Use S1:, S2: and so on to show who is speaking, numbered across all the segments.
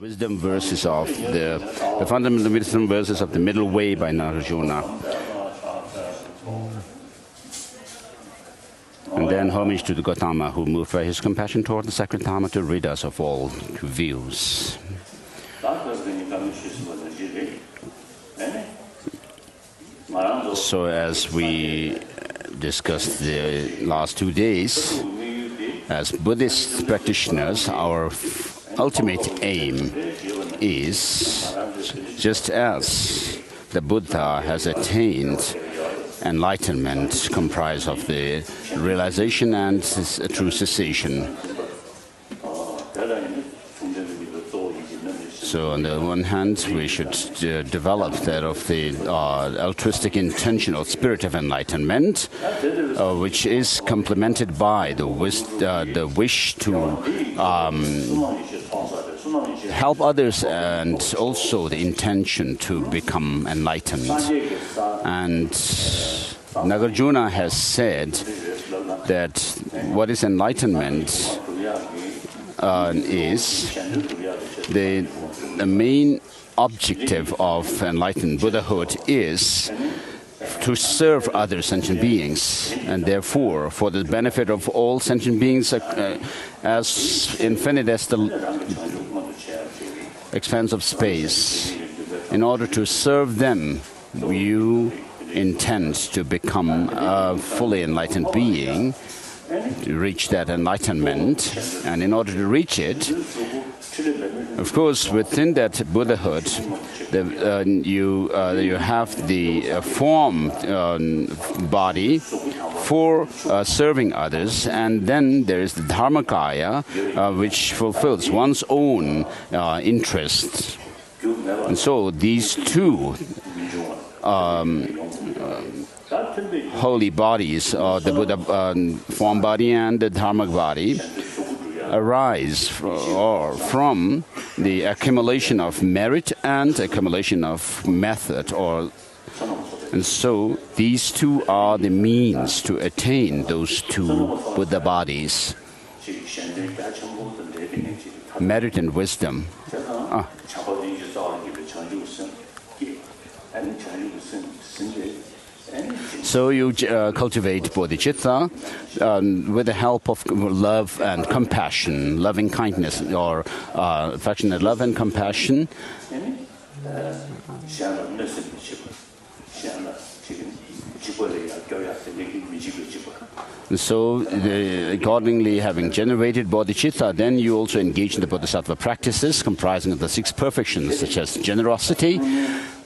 S1: Wisdom verses of the fundamental wisdom verses of the Middle Way by Nagarjuna. And then homage to the Gautama, who moved by his compassion toward the sacred Dharma to rid us of all views. So as we discussed the last 2 days, as Buddhist practitioners, our ultimate aim is, just as the Buddha has attained enlightenment comprised of the realization and true cessation. So on the one hand, we should develop that of the altruistic intention or spirit of enlightenment, which is complemented by the wish to help others and also the intention to become enlightened. And Nagarjuna has said that what is enlightenment is the main objective of enlightened Buddhahood is to serve other sentient beings, and therefore for the benefit of all sentient beings as infinite as the expanse of space. In order to serve them, you intend to become a fully enlightened being, to reach that enlightenment. And in order to reach it, of course, within that Buddhahood, you have the form body for serving others, and then there is the Dharmakaya, which fulfills one's own interests. And so these two holy bodies, the Buddha form body and the Dharma body, arise from the accumulation of merit and accumulation of method. And so these two are the means to attain those two Buddha bodies, merit and wisdom. So you cultivate bodhicitta with the help of love and compassion, loving kindness, or affectionate love and compassion. So, accordingly, having generated bodhicitta, then you also engage in the bodhisattva practices comprising of the 6 perfections, such as generosity.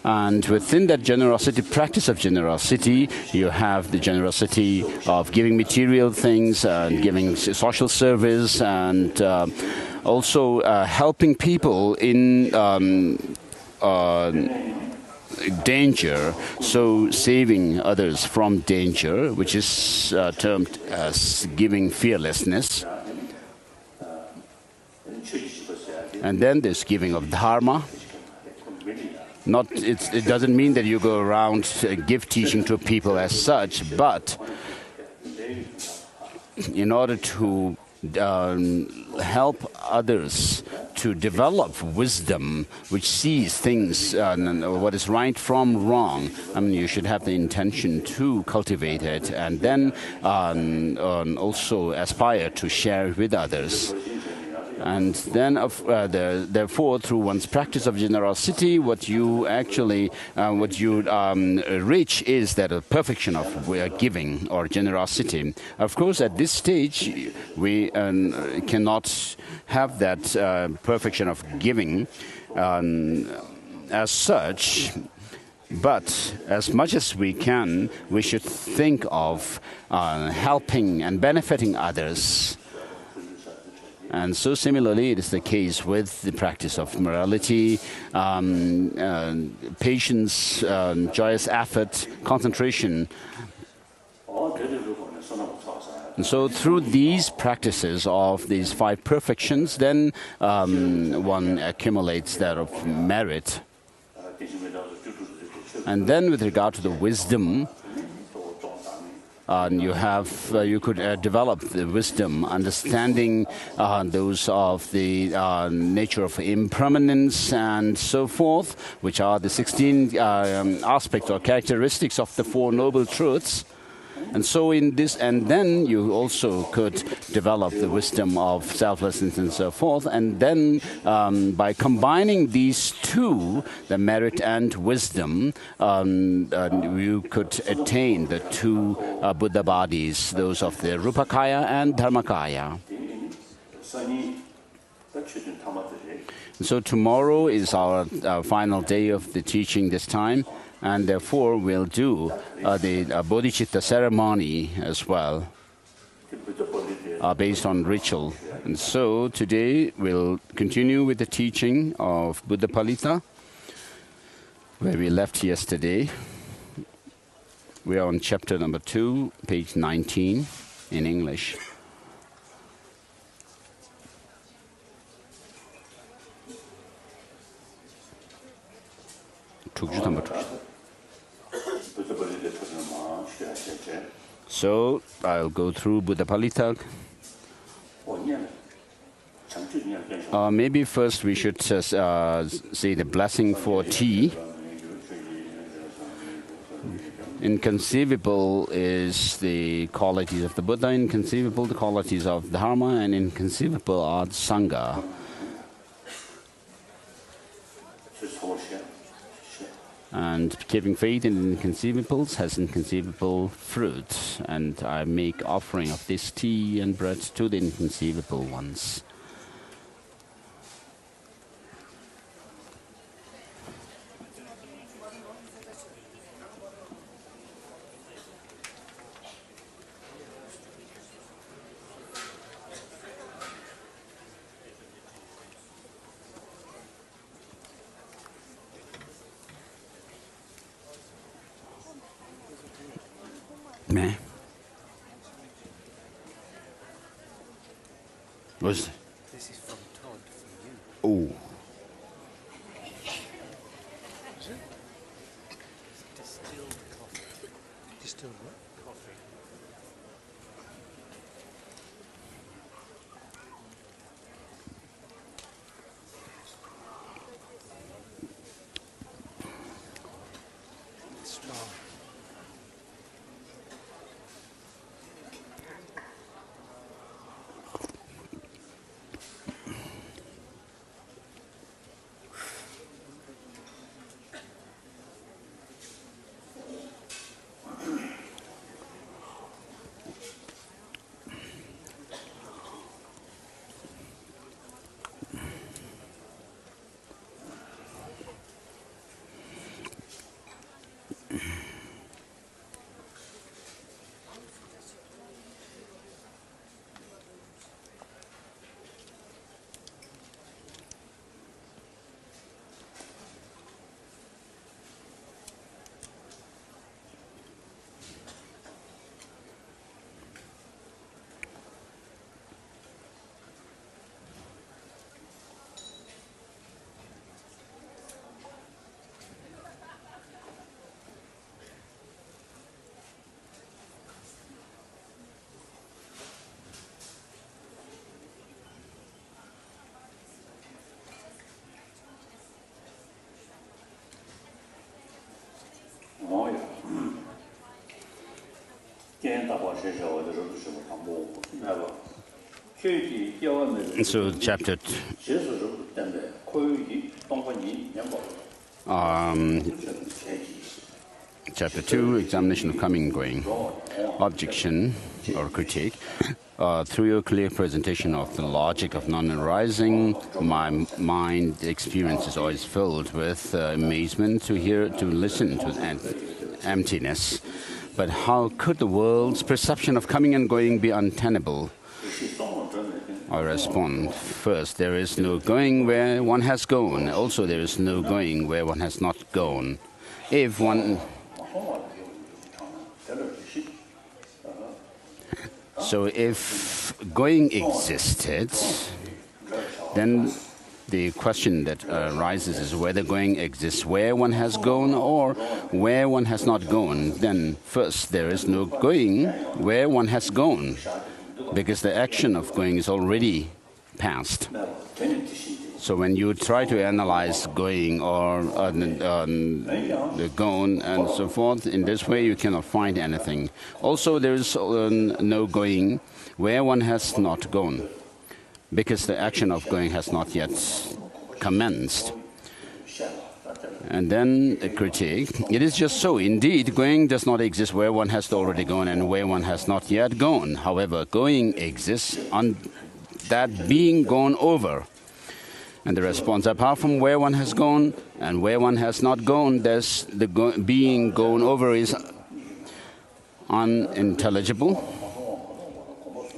S1: And within that generosity, practice of generosity, you have the generosity of giving material things and giving social service, and also helping people in danger, so saving others from danger, which is termed as giving fearlessness. And then there's giving of dharma. It doesn't mean that you go around give teaching to people as such, but in order to help others to develop wisdom, which sees things, what is right from wrong, you should have the intention to cultivate it, and then also aspire to share it with others. And then, therefore, through one's practice of generosity, what you reach is that a perfection of giving or generosity. Of course, at this stage, we cannot have that perfection of giving as such. But as much as we can, we should think of helping and benefiting others. And so similarly, it is the case with the practice of morality, patience, joyous effort, concentration. And so through these practices of these 5 perfections, then one accumulates that of merit. And then with regard to the wisdom, you could develop the wisdom, understanding those of the nature of impermanence and so forth, which are the 16 aspects or characteristics of the Four Noble Truths. And so in this, and then you also could develop the wisdom of selflessness and so forth. And then by combining these two, the merit and wisdom, you could attain the two Buddha bodies, those of the Rupakaya and Dharmakaya. So tomorrow is our final day of the teaching this time. And therefore, we'll do the bodhicitta ceremony as well, based on ritual. And so today, we'll continue with the teaching of Buddhapalita, where we left yesterday. We are on chapter number 2, page 19 in English. So I'll go through Buddhapalita. Maybe first we should say the blessing for tea. Inconceivable is the qualities of the Buddha, inconceivable the qualities of Dharma, and inconceivable are the Sangha. And keeping faith in inconceivables has inconceivable fruit. And I make offering of this tea and bread to the inconceivable ones. Man. What's
S2: this is from Todd for you.
S1: Oh.
S2: Is it? Distilled coffee. Distilled what? Coffee. It's strong.
S1: So chapter chapter 2, examination of coming and going. Objection or critique. Through your clear presentation of the logic of non-arising, my mind experience is always filled with amazement to listen to emptiness. But how could the world's perception of coming and going be untenable? I respond, first, there is no going where one has gone. Also, there is no going where one has not gone. If one... So if going existed, then the question that arises is whether going exists where one has gone or where one has not gone. Then first, there is no going where one has gone, because the action of going is already past. So when you try to analyze going or the gone and so forth, in this way you cannot find anything. Also, there is no going where one has not gone, because the action of going has not yet commenced. And then a critique. It is just so. Indeed, going does not exist where one has already gone and where one has not yet gone. However, going exists on that being gone over. And the response, apart from where one has gone and where one has not gone, there's the being gone over is unintelligible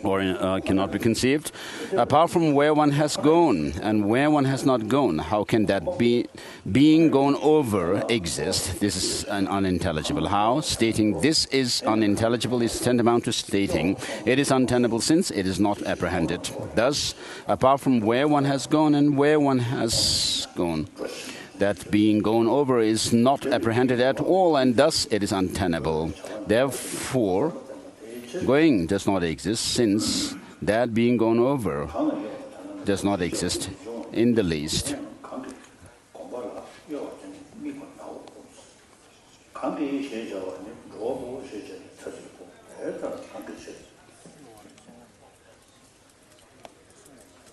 S1: or cannot be conceived. Apart from where one has gone and where one has not gone, how can that being gone over exist? This is an unintelligible. How? Stating this is unintelligible is tantamount to stating it is untenable since it is not apprehended. Thus, apart from where one has gone and where one has gone, that being gone over is not apprehended at all, and thus it is untenable. Therefore, going does not exist, since that being gone over does not exist in the least.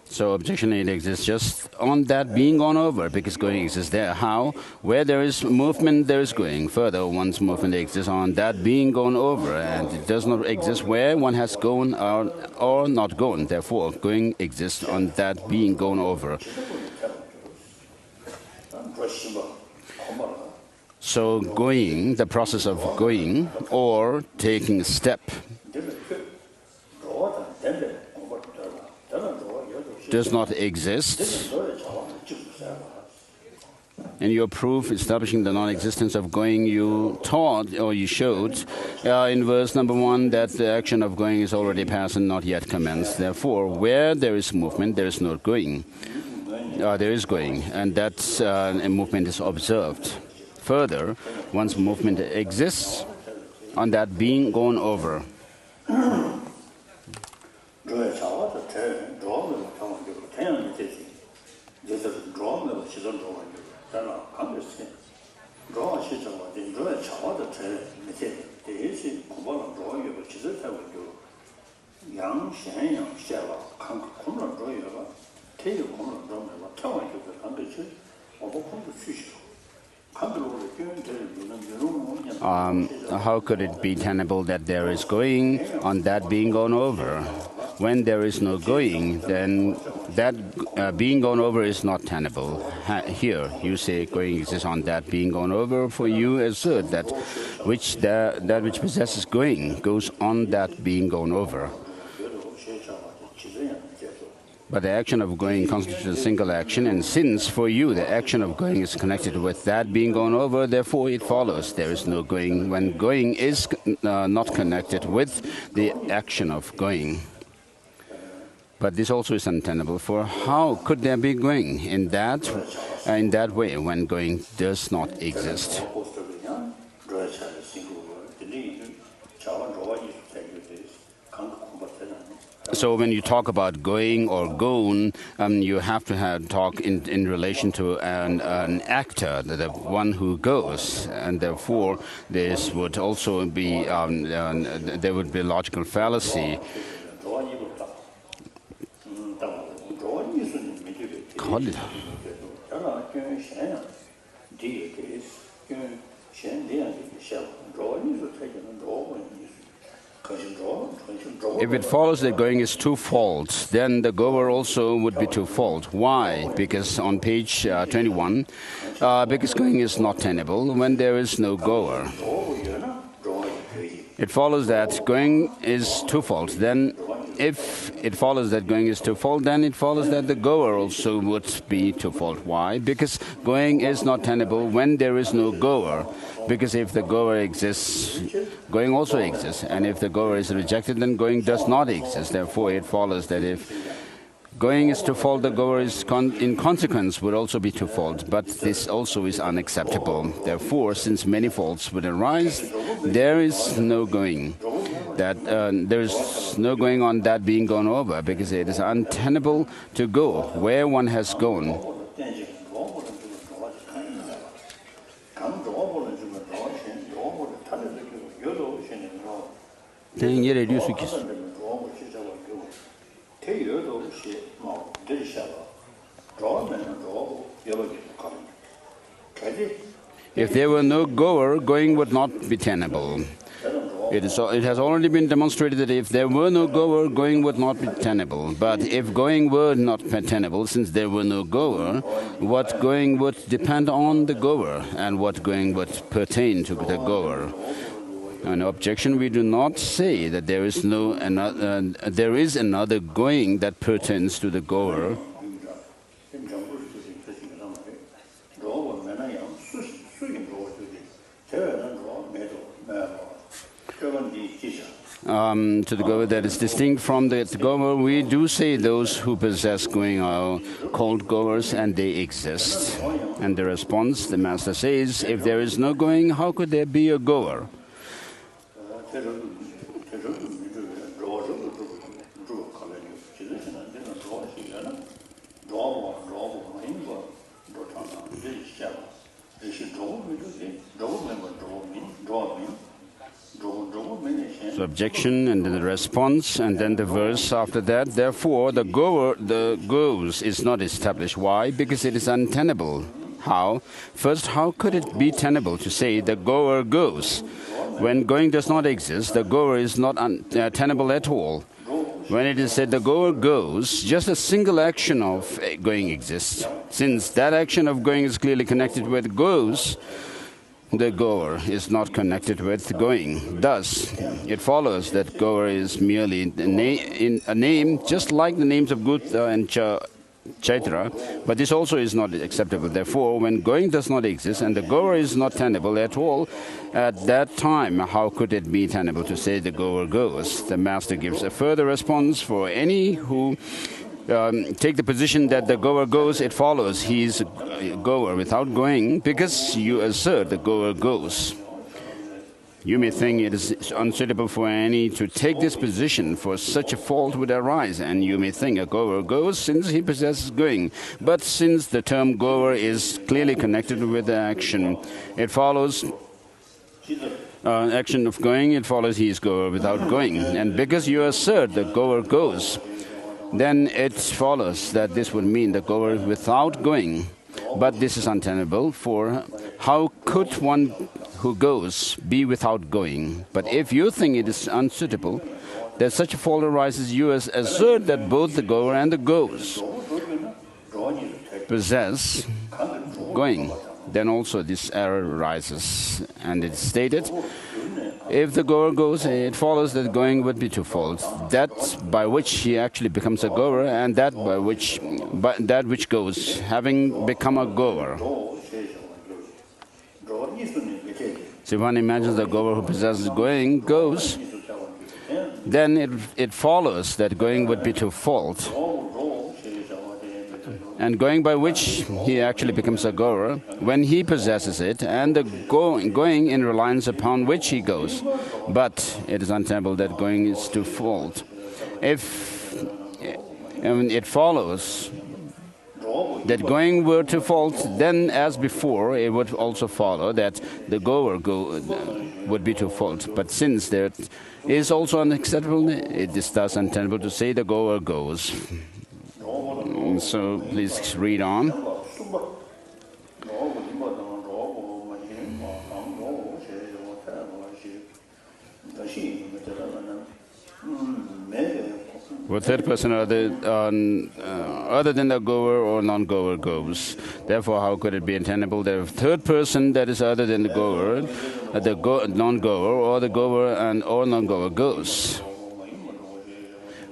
S1: So objection 8 exists just on that being gone over, because going exists there. How? Where there is movement, there is going. Further, one's movement exists on that being gone over, and it does not exist where one has gone or not gone. Therefore, going exists on that being gone over. So going, the process of going or taking a step, does not exist. In your proof establishing the non-existence of going, you taught or you showed in verse number 1 that the action of going is already past and not yet commenced. Therefore, where there is movement, there is no going. There is going, and that a movement is observed. Further, once movement exists on that being gone over. How could it be tenable that there is going on that being gone over? When there is no going, then that being gone over is not tenable. Here, you say going exists on that being gone over. For you assert that which possesses going goes on that being gone over. But the action of going constitutes a single action, and since for you the action of going is connected with that being gone over, therefore it follows there is no going when going is not connected with the action of going. But this also is untenable, for how could there be going in that way when going does not exist? So when you talk about going or gone, you have to talk in relation to an actor, the one who goes, and therefore this would also be there would be a logical fallacy. If it follows that going is twofold, then the goer also would be twofold. Why? Because on page 21, because going is not tenable when there is no goer. It follows that going is twofold. Then if it follows that going is twofold, then it follows that the goer also would be twofold. Why? Because going is not tenable when there is no goer. Because if the goer exists, going also exists. And if the goer is rejected, then going does not exist. Therefore, it follows that if going is twofold, the goer is in consequence would also be twofold, but this also is unacceptable. Therefore, since many faults would arise, there is no going. There is no going on that being gone over, because it is untenable to go where one has gone. If there were no goer, going would not be tenable. It has already been demonstrated that if there were no goer, going would not be tenable. But if going were not tenable, since there were no goer, what going would depend on the goer, and what going would pertain to the goer. An objection, we do not say that there is another going that pertains to the goer. To the goer that is distinct from the goer, we do say those who possess going are called goers, and they exist. And the response, the Master says, if there is no going, how could there be a goer? So objection, and then the response, and then the verse after that. Therefore, the goes is not established. Why? Because it is untenable. How? First, how could it be tenable to say the goer goes? When going does not exist, the goer is not tenable at all. When it is said the goer goes, just a single action of going exists. Since that action of going is clearly connected with goes, the goer is not connected with going. Thus, it follows that goer is merely a name, just like the names of Buddha and Chaitra, but this also is not acceptable. Therefore, when going does not exist and the goer is not tenable at all, at that time, how could it be tenable to say the goer goes? The Master gives a further response for any who take the position that the goer goes. It follows he is a goer without going, because you assert the goer goes. You may think it is unsuitable for any to take this position, for such a fault would arise, and you may think a goer goes since he possesses going. But since the term goer is clearly connected with the action, it follows action of going, it follows he is goer without going. And because you assert the goer goes, then it follows that this would mean the goer without going. But this is untenable, for how could one who goes be without going? But if you think it is unsuitable that such a fault arises, you assert that both the goer and the goes possess going. Then also this error arises, and it is stated, if the goer goes, it follows that going would be twofold: that by which he actually becomes a goer, and that which goes, having become a goer. So if one imagines the goer who possesses going goes, then it follows that going would be twofold. And going by which he actually becomes a goer, when he possesses it, and the going in reliance upon which he goes. But it is untenable that going is twofold. If it follows that going were twofold, then as before, it would also follow that the goer would be twofold. But since there is also unacceptable, it is thus untenable to say the goer goes. So please read on. For third person other than the goer or non-goer goes. Therefore, how could it be untenable that a third person that is other than the goer, non-goer, or the goer or non-goer goes?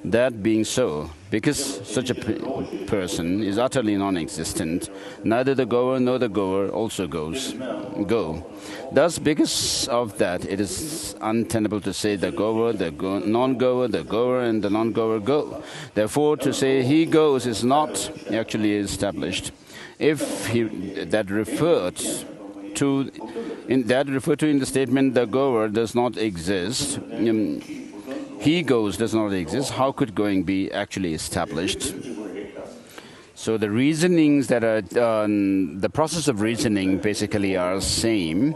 S1: That being so, because such a person is utterly non-existent, neither the goer nor the goer also go. Thus, because of that, it is untenable to say the goer, the non-goer, the goer, and the non-goer go. Therefore, to say he goes is not actually established. If that referred to in the statement the goer does not exist, he goes does not exist, how could going be actually established? So the reasonings that are the process of reasoning basically are same.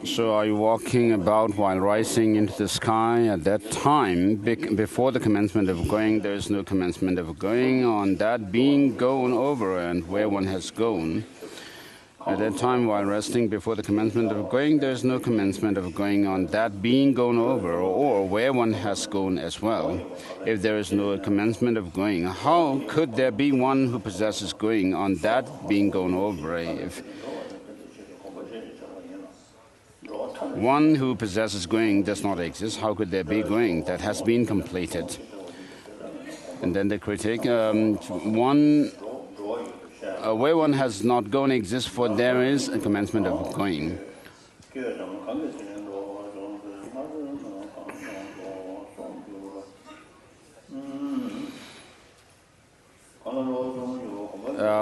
S1: So are you walking about while rising into the sky? At that time, before the commencement of going, there is no commencement of going on that being gone over and where one has gone. At that time, while resting before the commencement of going, there is no commencement of going on that being gone over or where one has gone as well. If there is no commencement of going, how could there be one who possesses going on that being gone over? If one who possesses going does not exist, how could there be going that has been completed? And then the critic, where one has not gone exists, for there is a commencement of going.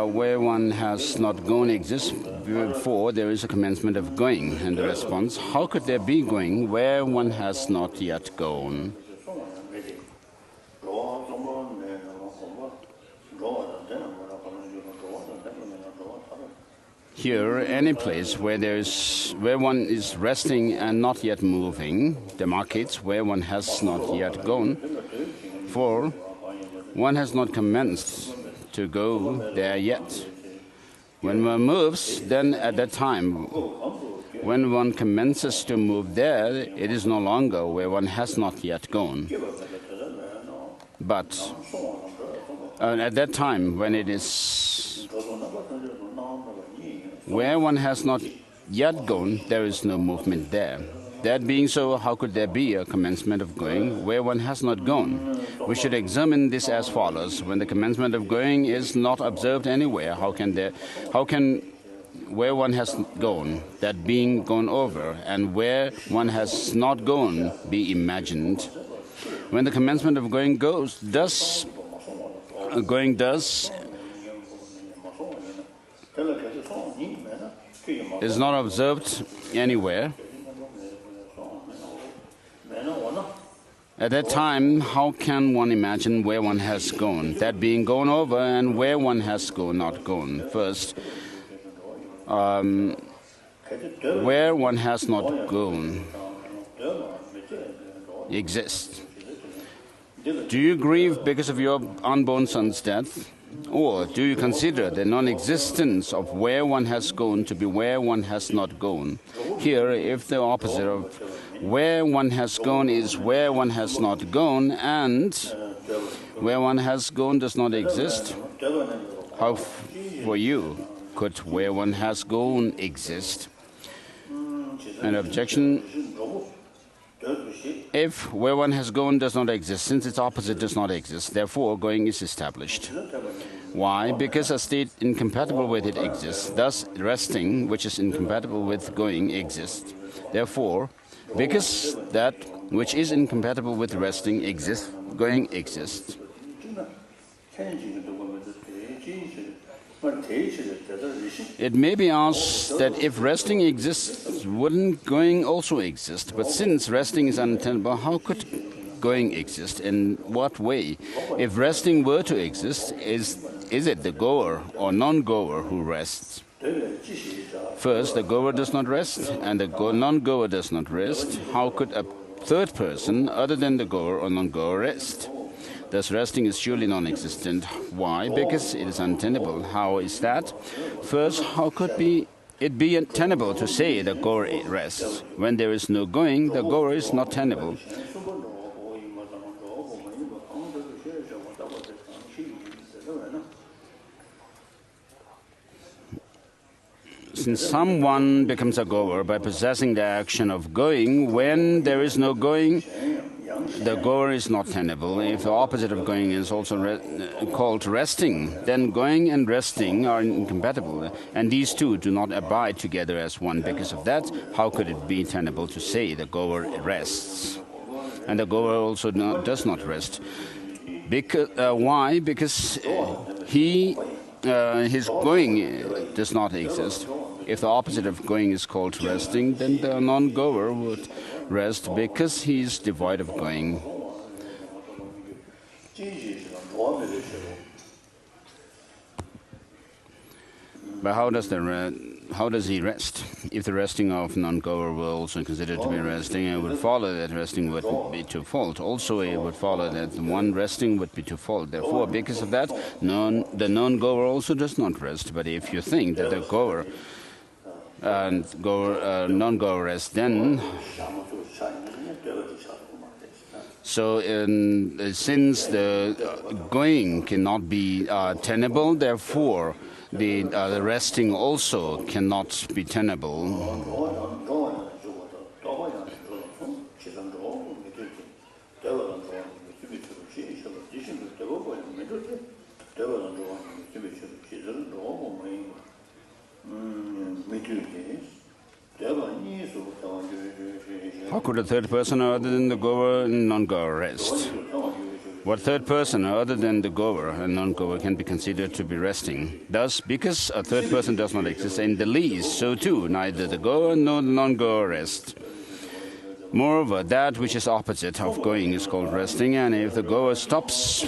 S1: Where one has not gone exists, before there is a commencement of going. And the response, how could there be going where one has not yet gone? Here, any place where one is resting and not yet moving, demarcates where one has not yet gone, for one has not commenced to go there yet. When one moves, then at that time, when one commences to move there, it is no longer where one has not yet gone. But at that time, when it is where one has not yet gone, there is no movement there. That being so, how could there be a commencement of going where one has not gone? We should examine this as follows. When the commencement of going is not observed anywhere, how can where one has gone, that being gone over, and where one has not gone, be imagined? When the commencement of going is not observed anywhere, at that time, how can one imagine where one has gone, that being gone over, and where one has not gone? First, where one has not gone exists. Do you grieve because of your unborn son's death? Or do you consider the non-existence of where one has gone to be where one has not gone? Here, if the opposite of where one has gone is where one has not gone, and where one has gone does not exist, how for you could where one has gone exist? An objection: if where one has gone does not exist, since its opposite does not exist, therefore going is established. Why? Because a state incompatible with it exists. Thus, resting, which is incompatible with going, exists. Therefore, Because that which is incompatible with resting exists, going exists. It may be asked that if resting exists, wouldn't going also exist? But since resting is untenable, how could going exist? In what way? If resting were to exist, is it the goer or non-goer who rests? First, the goer does not rest, and the non-goer does not rest. How could a third person, other than the goer or non-goer, rest? Thus, resting is surely non-existent. Why? Because it is untenable. How is that? First, how could it be tenable to say the goer rests? When there is no going, the goer is not tenable. Since someone becomes a goer by possessing the action of going, when there is no going, the goer is not tenable. If the opposite of going is also called resting, then going and resting are incompatible, and these two do not abide together as one. Because of that, how could it be tenable to say the goer rests? And the goer also does not rest. Why? Because his going does not exist. If the opposite of going is called resting, then the non-goer would rest because he is devoid of going. But how does he rest? If the resting of non-goer were also considered to be resting, it would follow that resting would be twofold. Also, it would follow that the one resting would be twofold. Therefore, because of that, the non-goer also does not rest. But if you think that the goer and non-goer rest, then since the going cannot be tenable, therefore the resting also cannot be tenable. How could a third person other than the goer and non-goer rest? What third person other than the goer and non-goer can be considered to be resting? Thus, because a third person does not exist in the least, so too neither the goer nor the non-goer rest. Moreover, that which is opposite of going is called resting, and if the goer stops,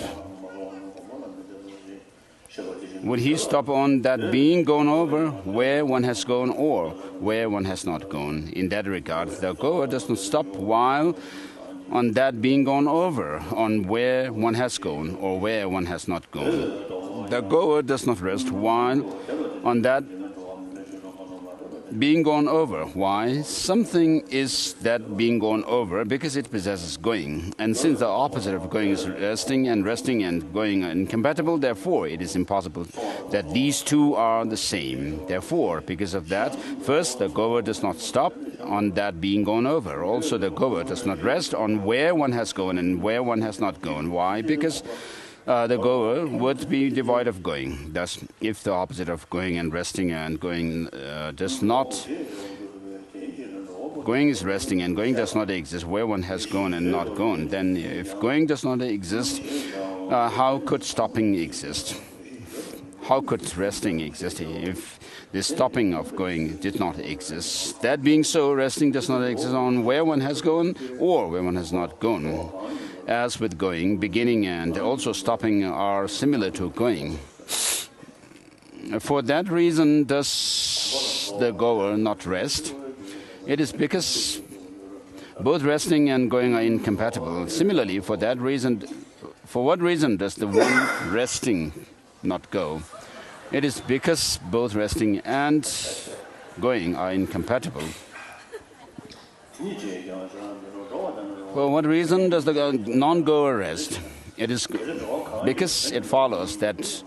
S1: would he stop on that being gone over, where one has gone, or where one has not gone? In that regard, the goer does not stop while on that being gone over, on where one has gone, or where one has not gone. The goer does not rest while on that being gone over. Why? Something is that being gone over because it possesses going. And since the opposite of going is resting and going are incompatible, therefore it is impossible that these two are the same. Therefore, because of that, first, the goer does not stop on that being gone over. Also, the goer does not rest on where one has gone and where one has not gone. Why? Because the goer would be devoid of going. Thus, if the opposite of going and resting and going does not, going is resting and going does not exist where one has gone and not gone, then if going does not exist, how could stopping exist? How could resting exist if the stopping of going did not exist? That being so, resting does not exist on where one has gone or where one has not gone. As with going, beginning and also stopping are similar to going. For that reason does the goer not rest. It is because both resting and going are incompatible. Similarly, for what reason does the one resting not go? It is because both resting and going are incompatible. For what reason does the non-goer rest? It is because it follows that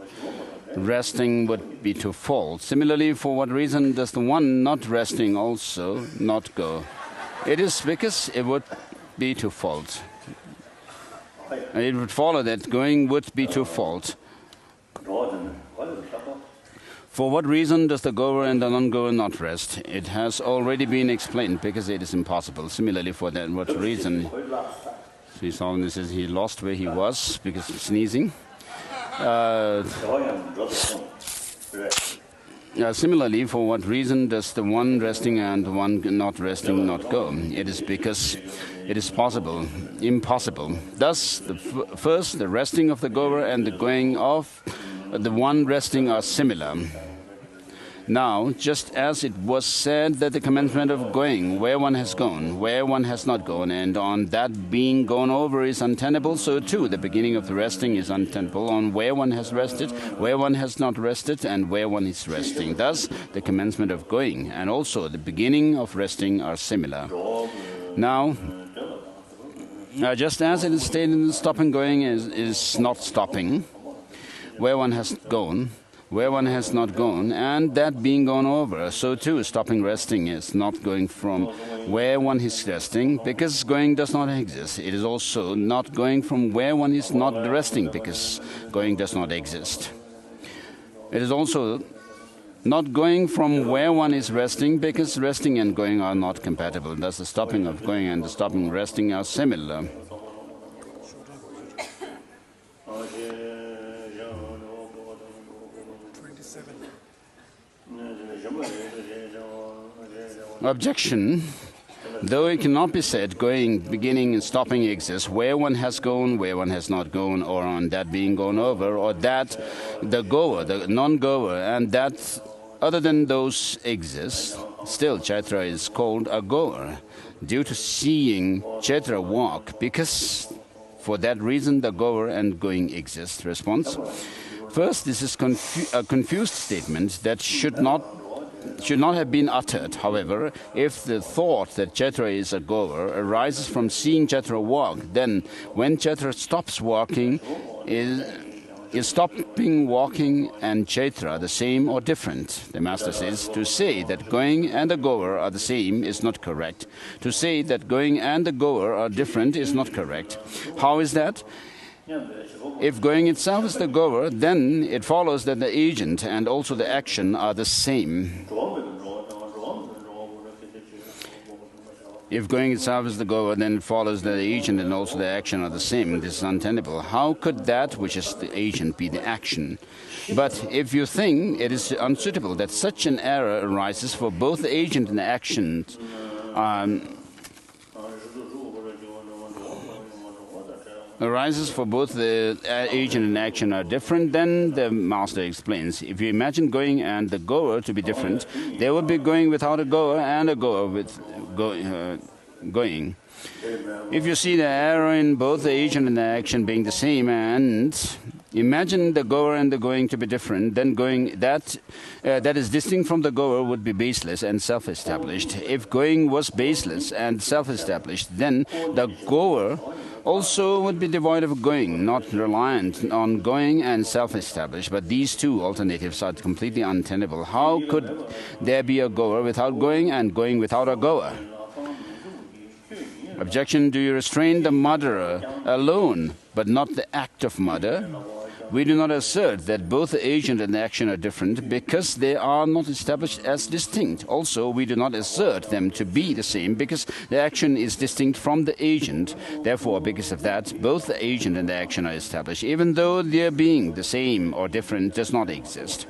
S1: resting would be twofold. Similarly, for what reason does the one not resting also not go? It is because it would be twofold. It would follow that going would be twofold. For what reason does the goer and the non-goer not rest? It has already been explained, because it is impossible. Similarly, for that what reason? His Holiness says he lost where he was because of sneezing. Similarly, for what reason does the one resting and the one not resting not go? It is because it is impossible. Thus, first, the resting of the goer and the going of the one resting are similar. Now, just as it was said that the commencement of going, where one has gone, where one has not gone, and on that being gone over is untenable, so too the beginning of the resting is untenable on where one has rested, where one has not rested, and where one is resting. Thus, the commencement of going and also the beginning of resting are similar. Now, just as it is stated in stopping going is not stopping, where one has gone, where one has not gone, and that being gone over, so too stopping resting is not going from where one is resting, because going does not exist. It is also not going from where one is not resting, because going does not exist. It is also not going from where one is resting, because resting and going are not compatible. Thus the stopping of going and the stopping resting are similar. Objection. Though it cannot be said going, beginning, and stopping exists where one has gone, where one has not gone, or on that being gone over, or that the goer, the non-goer, and that other than those exist, still Chaitra is called a goer, due to seeing Chaitra walk, because for that reason the goer and going exist. Response. First, this is a confused statement that should not have been uttered. However, if the thought that Chaitra is a goer arises from seeing Chaitra walk, then when Chaitra stops walking, is stopping walking and Chaitra the same or different? The Master says, to say that going and the goer are the same is not correct. To say that going and the goer are different is not correct. How is that? If going itself is the goer, then it follows that the agent and also the action are the same. If going itself is the goer, then it follows that the agent and also the action are the same. This is untenable. How could that which is the agent be the action? But if you think it is unsuitable that such an error arises for both the agent and the action, arises for both the agent and action are different, then the Master explains. If you imagine going and the goer to be different, there would be going without a goer and a goer with going. If you see the error in both the agent and the action being the same, and imagine the goer and the going to be different, then going that is distinct from the goer would be baseless and self-established. If going was baseless and self-established, then the goer also would be devoid of going, not reliant on going and self-established. But these two alternatives are completely untenable. How could there be a goer without going and going without a goer? Objection. Do you restrain the murderer alone, but not the act of murder? We do not assert that both the agent and the action are different because they are not established as distinct. Also, we do not assert them to be the same because the action is distinct from the agent. Therefore, because of that, both the agent and the action are established, even though their being the same or different does not exist.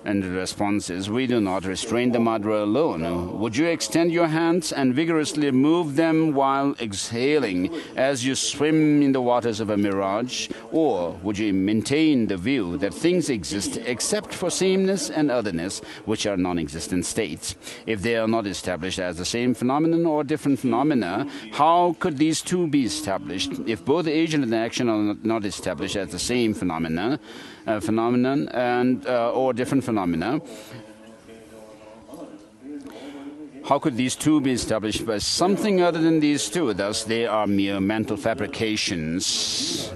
S1: And the response is, we do not restrain the murderer alone. Would you extend your hands and vigorously move them while exhaling as you swim in the waters of a mirage? Or would you maintain the view that things exist except for sameness and otherness, which are non-existent states? If they are not established as the same phenomenon or different phenomena, how could these two be established? If both the agent and the action are not established as the same phenomenon and or different phenomena, how could these two be established by something other than these two? Thus, they are mere mental fabrications.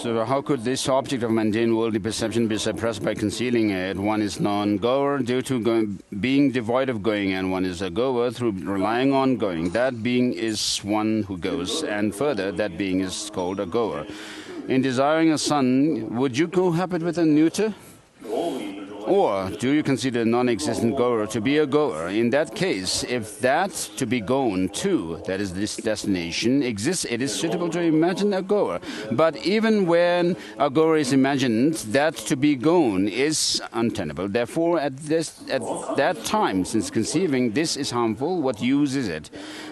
S1: So how could this object of mundane worldly perception be suppressed by concealing it? One is non-goer due to being devoid of going, and one is a goer through relying on going. That being is one who goes, and further, that being is called a goer. In desiring a son, would you cohabit with a neuter? Or do you consider a non-existent goer to be a goer? In that case, if that to be gone to, that is this destination, exists, it is suitable to imagine a goer. But even when a goer is imagined, that to be gone is untenable. Therefore, at that time, since conceiving this is harmful, what use is it?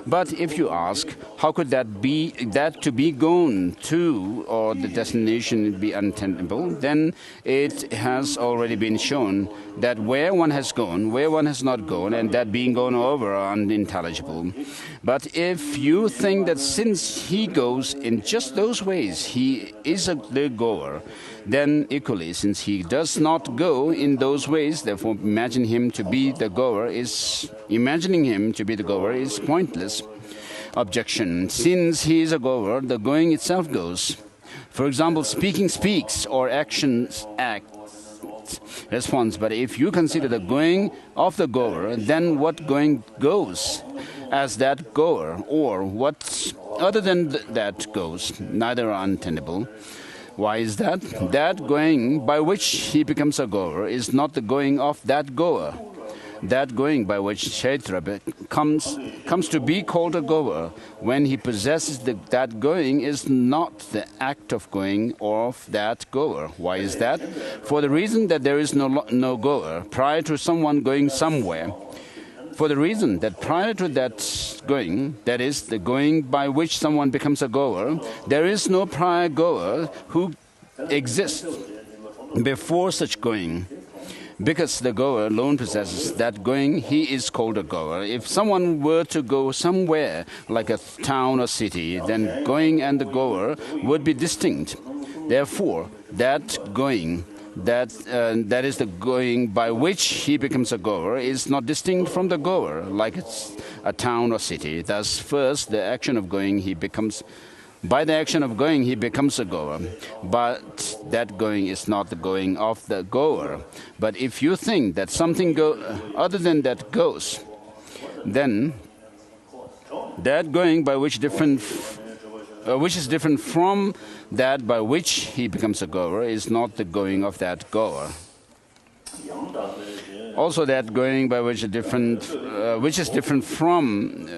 S1: But if you ask, how could that to be gone to, or the destination be untenable, then it has already been shown that where one has gone, where one has not gone, and that being gone over are unintelligible. But if you think that since he goes in just those ways, he is the goer, then equally, since he does not go in those ways, therefore imagining him to be the goer is pointless. Objection. Since he is a goer, the going itself goes. For example, speaking speaks, or actions act. Response. But if you consider the going of the goer, then what going goes as that goer, or what other than that goes, neither are untenable. Why is that? That going by which he becomes a goer is not the going of that goer. That going by which Kshetra comes to be called a goer, when he possesses that going, is not the act of going of that goer. Why is that? For the reason that there is no goer prior to someone going somewhere. For the reason that prior to that going, that is, the going by which someone becomes a goer, there is no prior goer who exists before such going. Because the goer alone possesses that going, he is called a goer. If someone were to go somewhere, like a town or city, then going and the goer would be distinct. Therefore, that going, that is the going by which he becomes a goer, is not distinct from the goer, like it's a town or city. Thus, first, the action of going, by the action of going, he becomes a goer. But that going is not the going of the goer. But if you think that something other than that goes, then that going by which is different from that by which he becomes a goer is not the going of that goer. Also, that going by which is different from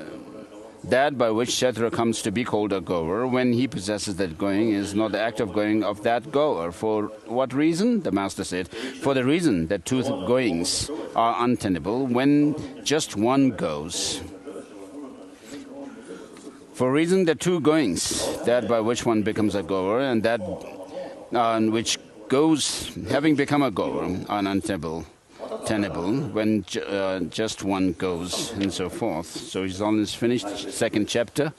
S1: that by which Kshetra comes to be called a goer, when he possesses that going, is not the act of going of that goer. For what reason? The Master said, for the reason that two goings are untenable when just one goes. For reason that two goings, that by which one becomes a goer and that which goes, having become a goer, are untenable when just one goes, and so forth. So he's almost finished second chapter.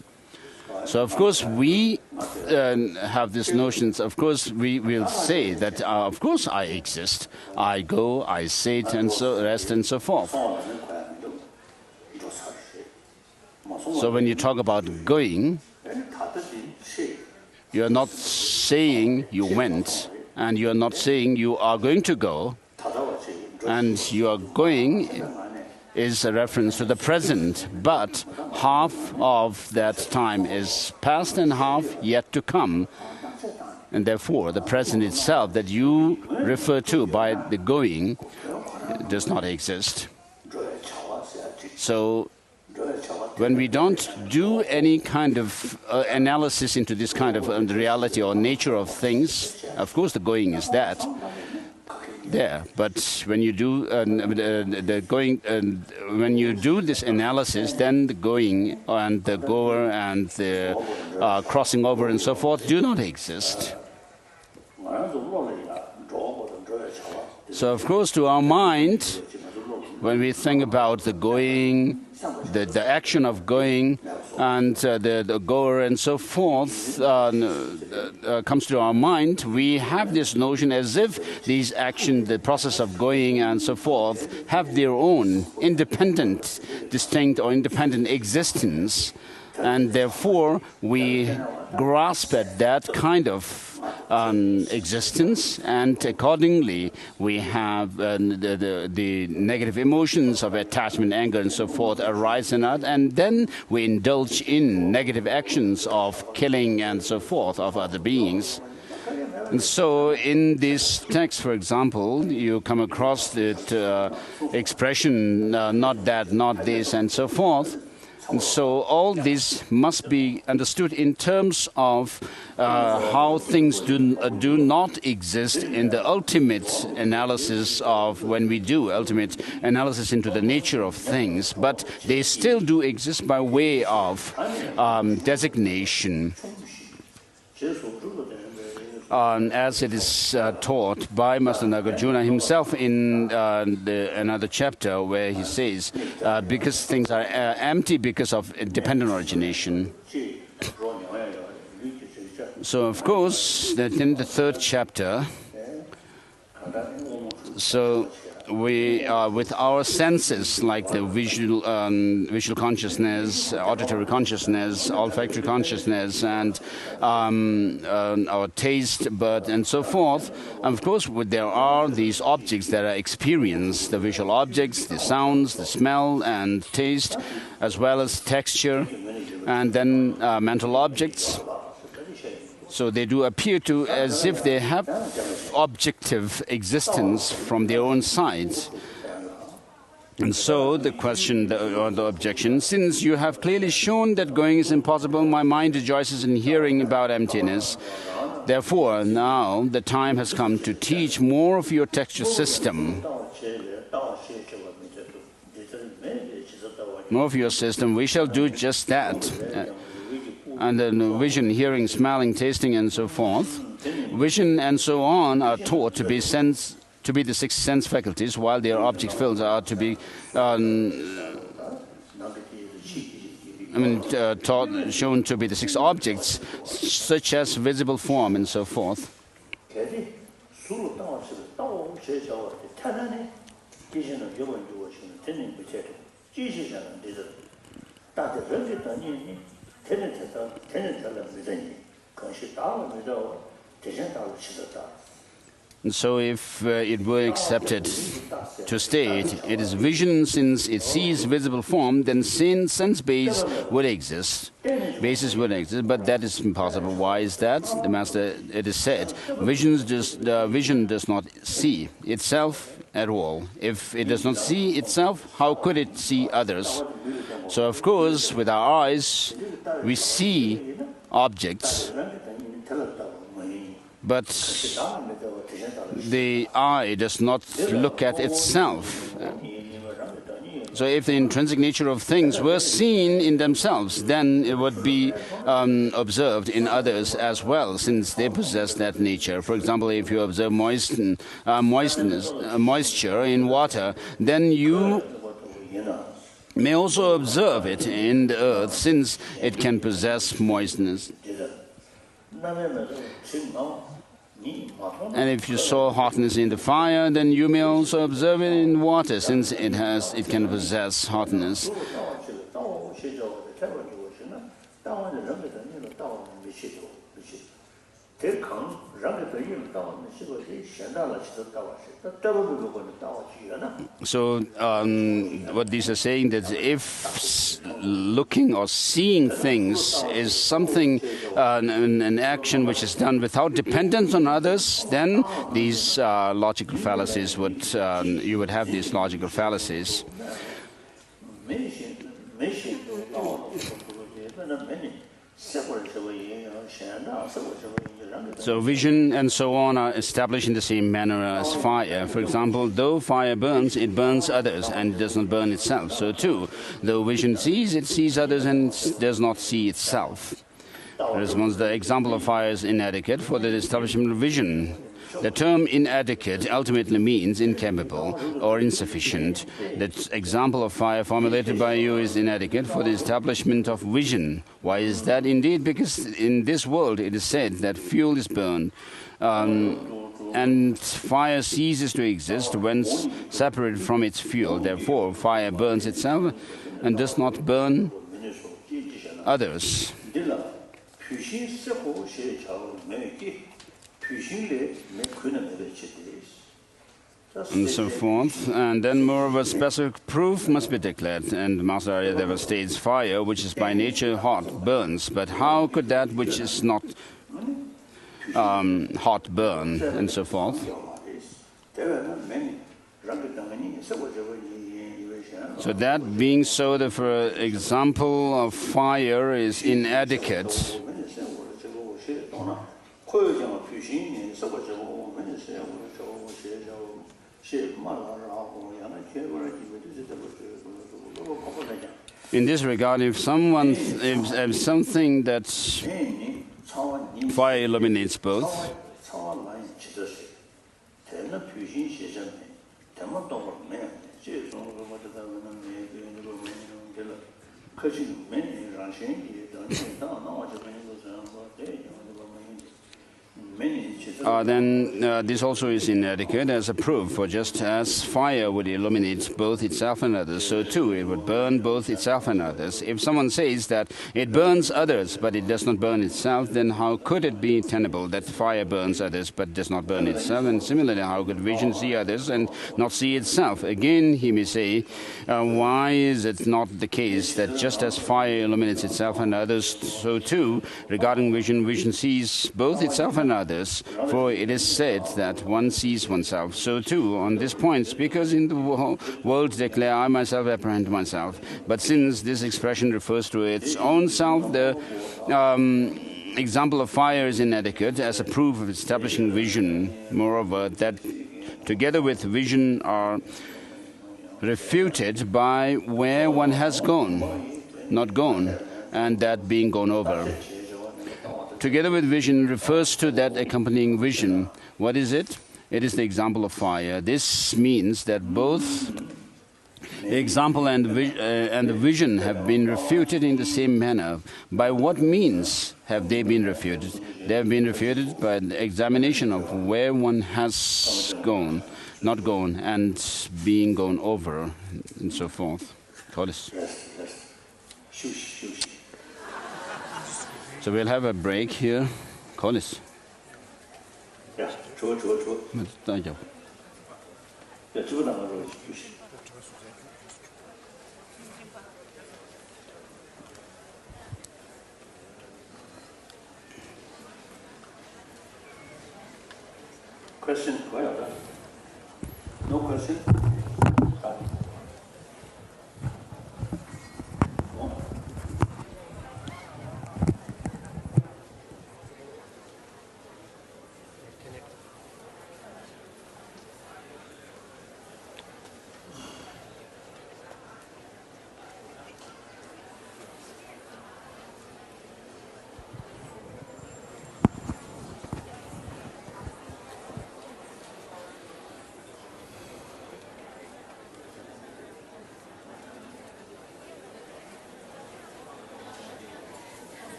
S1: So of course we have these notions. Of course we will say that of course I exist, I go, I sit, and so rest, and so forth. So when you talk about going, you are not saying you went, and you are not saying you are going to go. And your going is a reference to the present, but half of that time is past and half yet to come. And therefore, the present itself that you refer to by the going does not exist. So, when we don't do any kind of analysis into this kind of reality or nature of things, of course the going is that. There, but when you do when you do this analysis, then the going and the goer and the crossing over and so forth do not exist. So, of course, to our mind, when we think about the going, the action of going, and the goer and so forth comes to our mind, we have this notion as if these actions, the process of going and so forth, have their own independent, distinct or independent existence, and therefore we grasp at that kind of existence, and accordingly we have the negative emotions of attachment, anger, and so forth arise in us, and then we indulge in negative actions of killing and so forth of other beings. And so in this text, for example, you come across the expression, not that, not this, and so forth. And so all this must be understood in terms of how things do not exist in the ultimate analysis of when we do ultimate analysis into the nature of things, but they still do exist by way of designation. As it is taught by Master Nagarjuna himself in another chapter, where he says, because things are empty because of dependent origination. So, of course, that in the third chapter, so we with our senses, like the visual consciousness, auditory consciousness, olfactory consciousness, and our taste, bud, and so forth. And of course, there are these objects that are experienced, the visual objects, the sounds, the smell and taste, as well as texture, and then mental objects. So they do appear to as if they have objective existence from their own sides. And so the question or the objection, since you have clearly shown that going is impossible, my mind rejoices in hearing about emptiness. Therefore, now the time has come to teach more of your texture system. More of your system, we shall do just that. And then vision, hearing, smelling, tasting, and so forth. Vision and so on are taught to be the six sense faculties, while their object fields are to be shown to be the six objects, such as visible form and so forth. And so if it were accepted to state it is vision, since it sees visible form, then sense base would exist. Basis would exist, but that is impossible. Why is that? The Master, it is said, vision does not see itself at all. If it does not see itself, how could it see others? So of course, with our eyes, we see objects, but the eye does not look at itself. So if the intrinsic nature of things were seen in themselves, then it would be observed in others as well, since they possess that nature. For example, if you observe moisture in water, then you may also observe it in the earth, since it can possess moistness. And if you saw hotness in the fire, then you may also observe it in water, since it can possess hotness. So what these are saying, that if looking or seeing things is something, an action which is done without dependence on others, then these logical fallacies you would have these logical fallacies. So vision and so on are established in the same manner as fire. For example, though fire burns, it burns others and it does not burn itself. So too, though vision sees, it sees others and does not see itself. Response: the example of fire is inadequate for the establishment of vision. The term inadequate ultimately means incapable or insufficient. The example of fire formulated by you is inadequate for the establishment of vision. Why is that? Indeed, because in this world it is said that fuel is burned, and fire ceases to exist when separated from its fuel. Therefore, fire burns itself and does not burn others. and so forth. And then moreover, specific proof must be declared. And Master Aryadeva states fire, which is by nature hot, burns. But how could that which is not hot burn, and so forth? So that being so, the for example of fire is inadequate. In this regard, if something that fire illuminates both, then this also is inadequate as a proof, for just as fire would illuminate both itself and others, so too it would burn both itself and others. If someone says that it burns others but it does not burn itself, then how could it be tenable that fire burns others but does not burn itself? And similarly, how could vision see others and not see itself? Again, he may say, why is it not the case that just as fire illuminates itself and others, so too, regarding vision, vision sees both itself and others? For it is said that one sees oneself. So too, on this point, speakers in the world declare, I myself apprehend myself. But since this expression refers to its own self, the example of fire is inadequate as a proof of establishing vision. Moreover, that together with vision are refuted by where one has gone, not gone, and that being gone over. Together with vision refers to that accompanying vision. What is it? It is the example of fire. This means that both the example and the vision have been refuted in the same manner. By what means have they been refuted? They have been refuted by the examination of where one has gone, not gone, and being gone over, and so forth. So we'll have a break here. Holiness.
S3: Question? No question?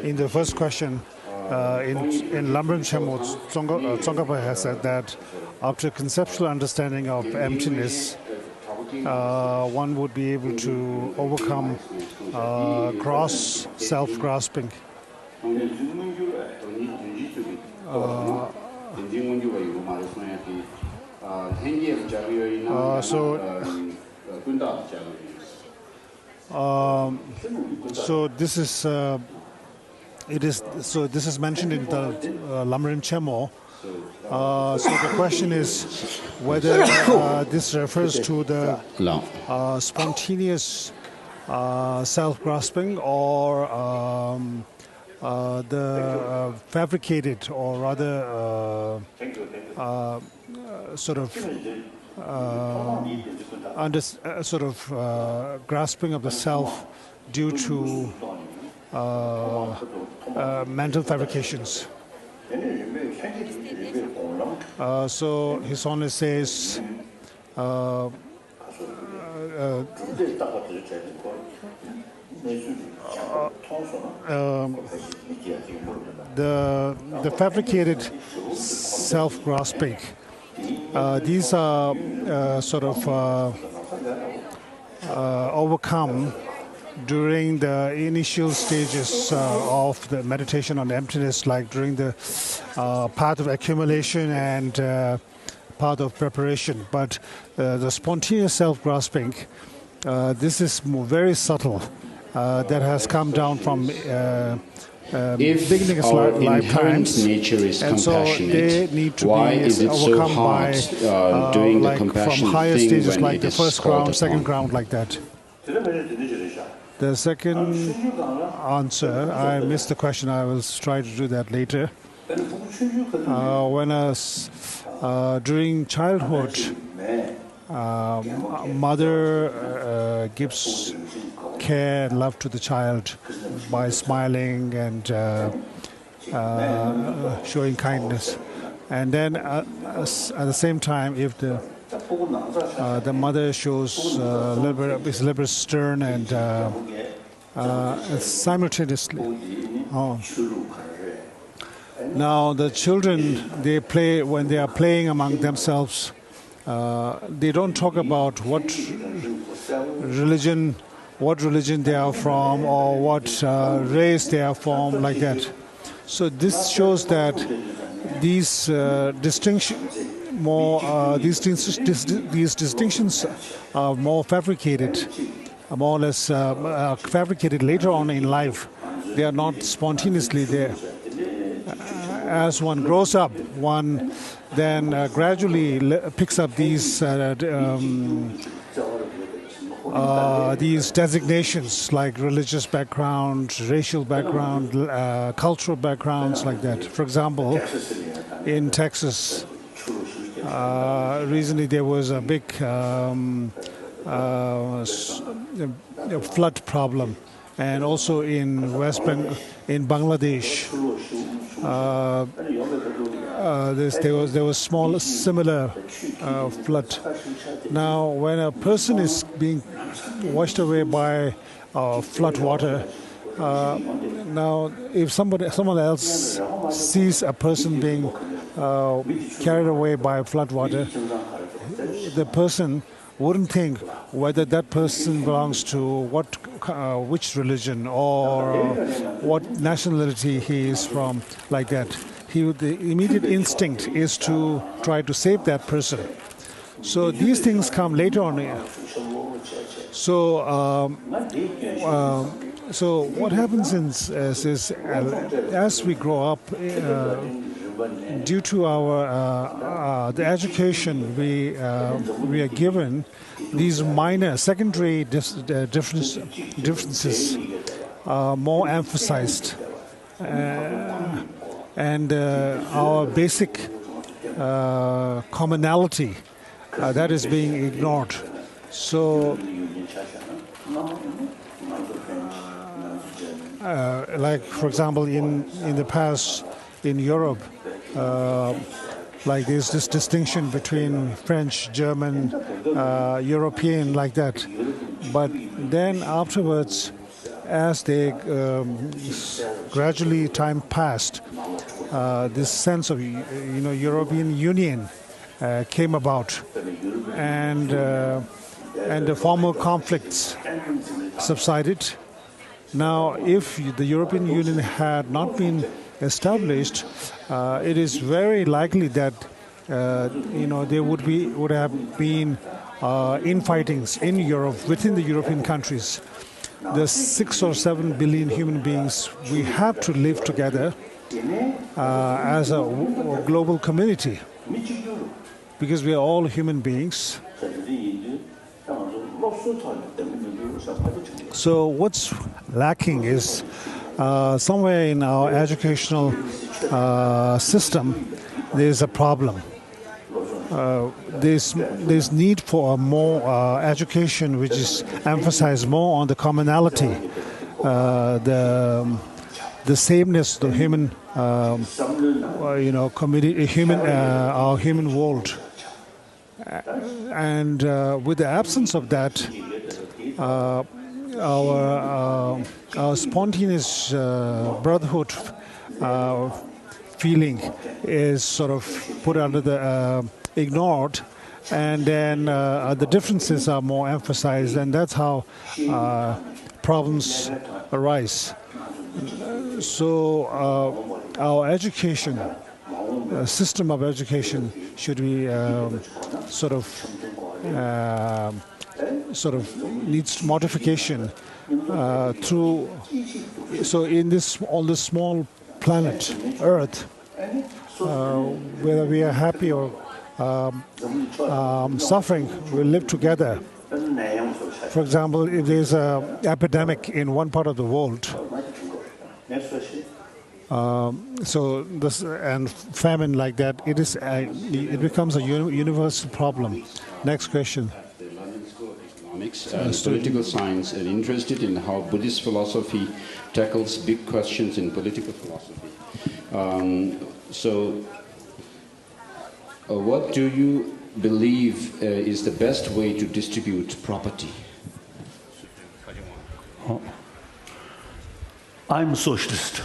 S4: In the first question, in Lamrim Chemo, Tsongkhapa has said that after conceptual understanding of emptiness, one would be able to overcome gross self-grasping. So this is this is mentioned in the Lamrim Chemo So the question is whether this refers to the spontaneous self-grasping or the fabricated, or rather sort of grasping of the self due to mental fabrications. So His Holiness says the fabricated self-grasping, these are overcome during the initial stages of the meditation on emptiness, like during the path of accumulation and path of preparation. But the spontaneous self-grasping, this is very subtle. That has come down from beginning of lifetimes,
S1: nature is
S4: and so they need to
S1: why
S4: be
S1: is it
S4: overcome
S1: so hard
S4: by
S1: doing
S4: like
S1: the compassion
S4: from higher
S1: thing
S4: stages,
S1: when
S4: like
S1: it
S4: the
S1: is
S4: first
S1: called
S4: ground, second
S1: upon?
S4: ground, like that. The second answer, I missed the question. I will try to do that later. During childhood, mother gives care and love to the child by smiling and showing kindness. And then at the same time, if the mother shows is a little bit stern and simultaneously. Now the children, they play, when they are playing among themselves, they don't talk about what religion they are from or what race they are from, like that. So this shows that these distinctions are more fabricated, more or less fabricated later on in life. They are not spontaneously there. As one grows up, one then gradually picks up these designations like religious background, racial background, cultural backgrounds, like that. For example, in Texas, recently there was a big flood problem, and also in in Bangladesh, there was small similar flood. Now, when a person is being washed away by flood water, now if someone else sees a person being carried away by flood water, the person wouldn't think whether that person belongs to which religion or what nationality he is from, like that. The immediate instinct is to try to save that person. So these things come later on. So what happens is as we grow up, due to our the education we are given, these minor secondary differences are more emphasized, and our basic commonality that is being ignored. So like for example in the past in Europe, like there's this distinction between French, German, European, like that. But then afterwards, as they gradually time passed, this sense of European Union came about, and the former conflicts subsided. Now, if the European Union had not been established, it is very likely that there would have been infightings in Europe within the European countries. The 6 or 7 billion human beings, we have to live together, as a global community, because we are all human beings. So what's lacking is somewhere in our educational system, there's a problem. There's need for more education, which is emphasized more on the commonality, the sameness, the human, community, our human world. And with the absence of that, our spontaneous brotherhood feeling is sort of put under the ignored, and then the differences are more emphasized, and that's how problems arise. So our education, system of education, should be sort of needs modification through. So in on this small planet Earth, whether we are happy or suffering, we live together. For example, if there's an epidemic in one part of the world, so this and famine like that, it becomes a universal problem. Next question.
S1: Economics and political science, and interested in how Buddhist philosophy tackles big questions in political philosophy. What do you believe is the best way to distribute property?
S3: I'm a socialist.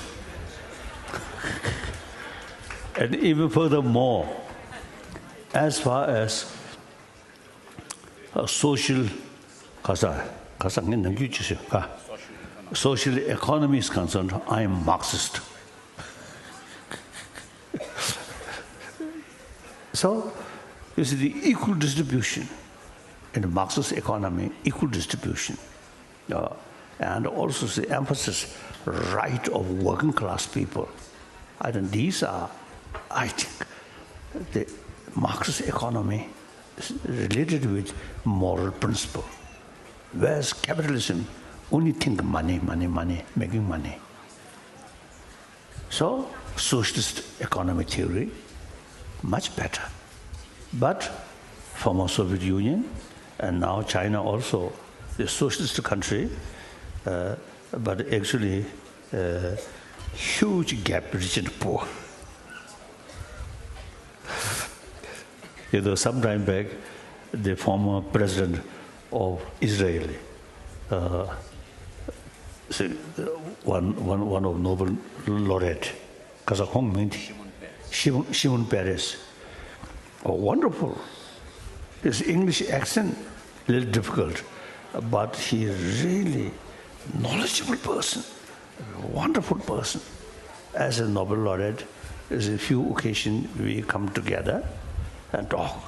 S3: And even furthermore, as far as social economy is concerned, I am Marxist. So, you see, the equal distribution in the Marxist economy, equal distribution, and also the emphasis, right of working class people. I think these are, I think, the Marxist economy is related with moral principle, whereas capitalism only think money, making money. So, socialist economic theory, much better. But former Soviet Union, and now China also, the socialist country, but actually huge gap rich and poor. Some time back, the former president of Israel, one of Nobel laureate, Shimon Peres, wonderful. His English accent a little difficult, but he is really knowledgeable person, a wonderful person. As a Nobel laureate, there's a few occasions we come together and talk.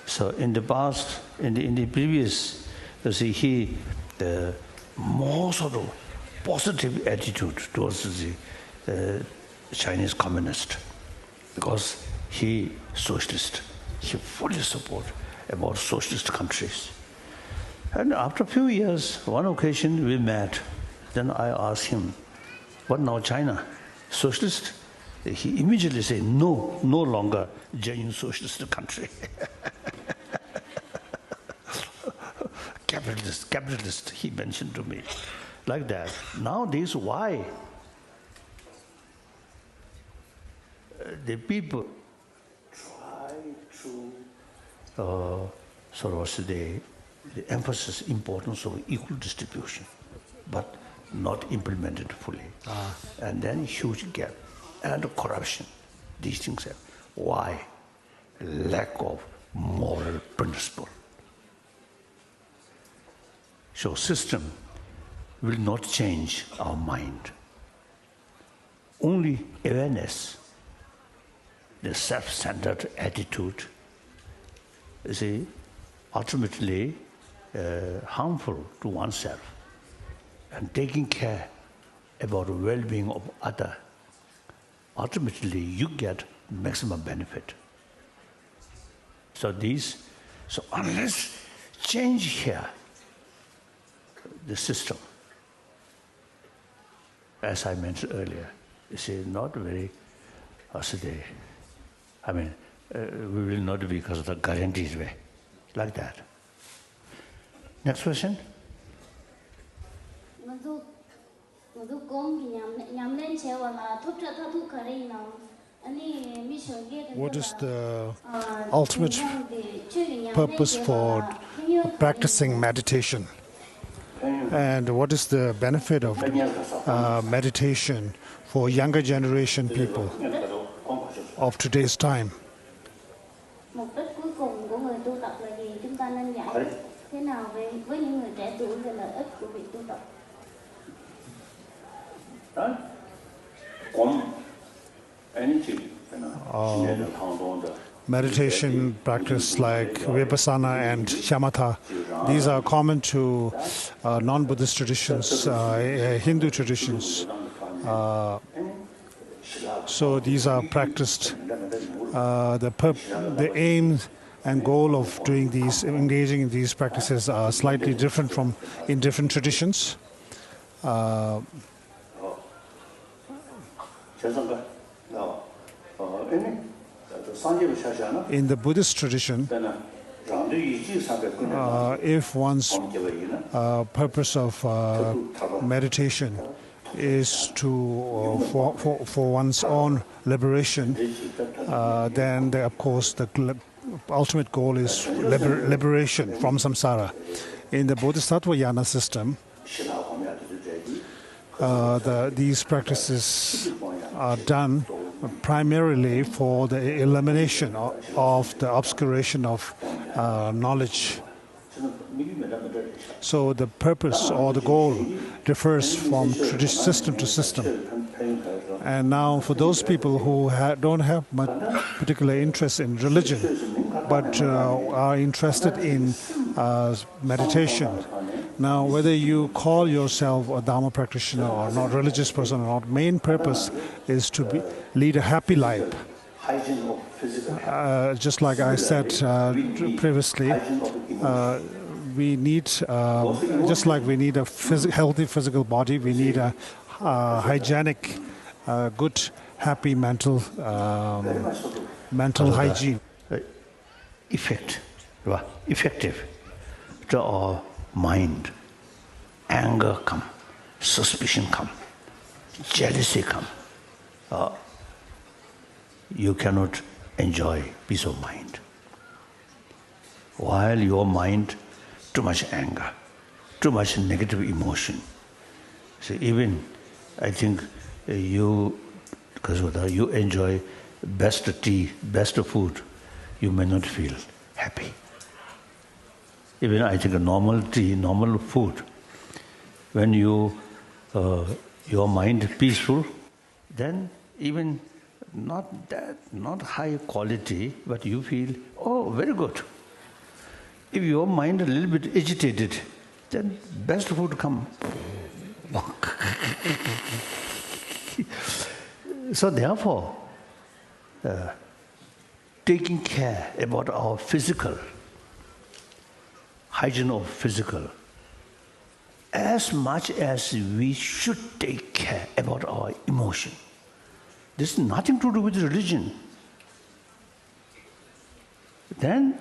S3: So in the past, in the previous, you see, he more sort of positive attitude towards the Chinese communist, because he socialist. He fully support about socialist countries. And after a few years, one occasion we met. Then I asked him, what now China? Socialist? He immediately said, no longer genuine socialist country. Capitalist, he mentioned to me. Like that. Nowadays, why? The people try to sort of say the emphasis, importance of equal distribution, but not implemented fully. And then huge gap and corruption. These things have. Why? Lack of moral principle. So system will not change our mind. Only awareness, the self-centered attitude, is ultimately harmful to oneself, and taking care about the well-being of other ultimately you get maximum benefit. So unless change here, the system, as I mentioned earlier, is not very, we will not be because of the guarantees way, like that. Next question.
S4: What is the ultimate purpose for practicing meditation? And what is the benefit of meditation for younger generation people of today's time?
S5: Mục đích cuối cùng của người tu tập là gì? Chúng ta nên giải thế nào với những người trẻ tuổi về lợi ích của việc tu tập?
S4: Meditation practice like Vipassana and Shamatha, these are common to non-Buddhist traditions, Hindu traditions. So these are practiced. The aim and goal of doing these, engaging in these practices, are slightly different in different traditions. In the Buddhist tradition, if one's purpose of meditation is for one's own liberation, then of course the ultimate goal is liberation from samsara. In the Bodhisattva Yana system, these practices are done primarily for the elimination of the obscuration of knowledge. So the purpose or the goal differs from system to system. And now for those people who don't have much particular interest in religion, but are interested in meditation, now whether you call yourself a Dharma practitioner or not, religious person or not, main purpose is to lead a happy life. Just like I said previously, we need, just like we need a healthy physical body, we need a hygienic, good, happy mental hygiene.
S3: Effective to our mind. Anger come, suspicion come, jealousy come. You cannot enjoy peace of mind. While your mind, too much anger, too much negative emotion. So even, I think you enjoy best tea, best food, you may not feel happy. Even I think a normal tea, normal food, when your mind peaceful, then even not high quality, but you feel, oh, very good. If your mind a little bit agitated, then best food come. So therefore, taking care about our physical, hygiene of physical, as much as we should take care about our emotion. This is nothing to do with religion. Then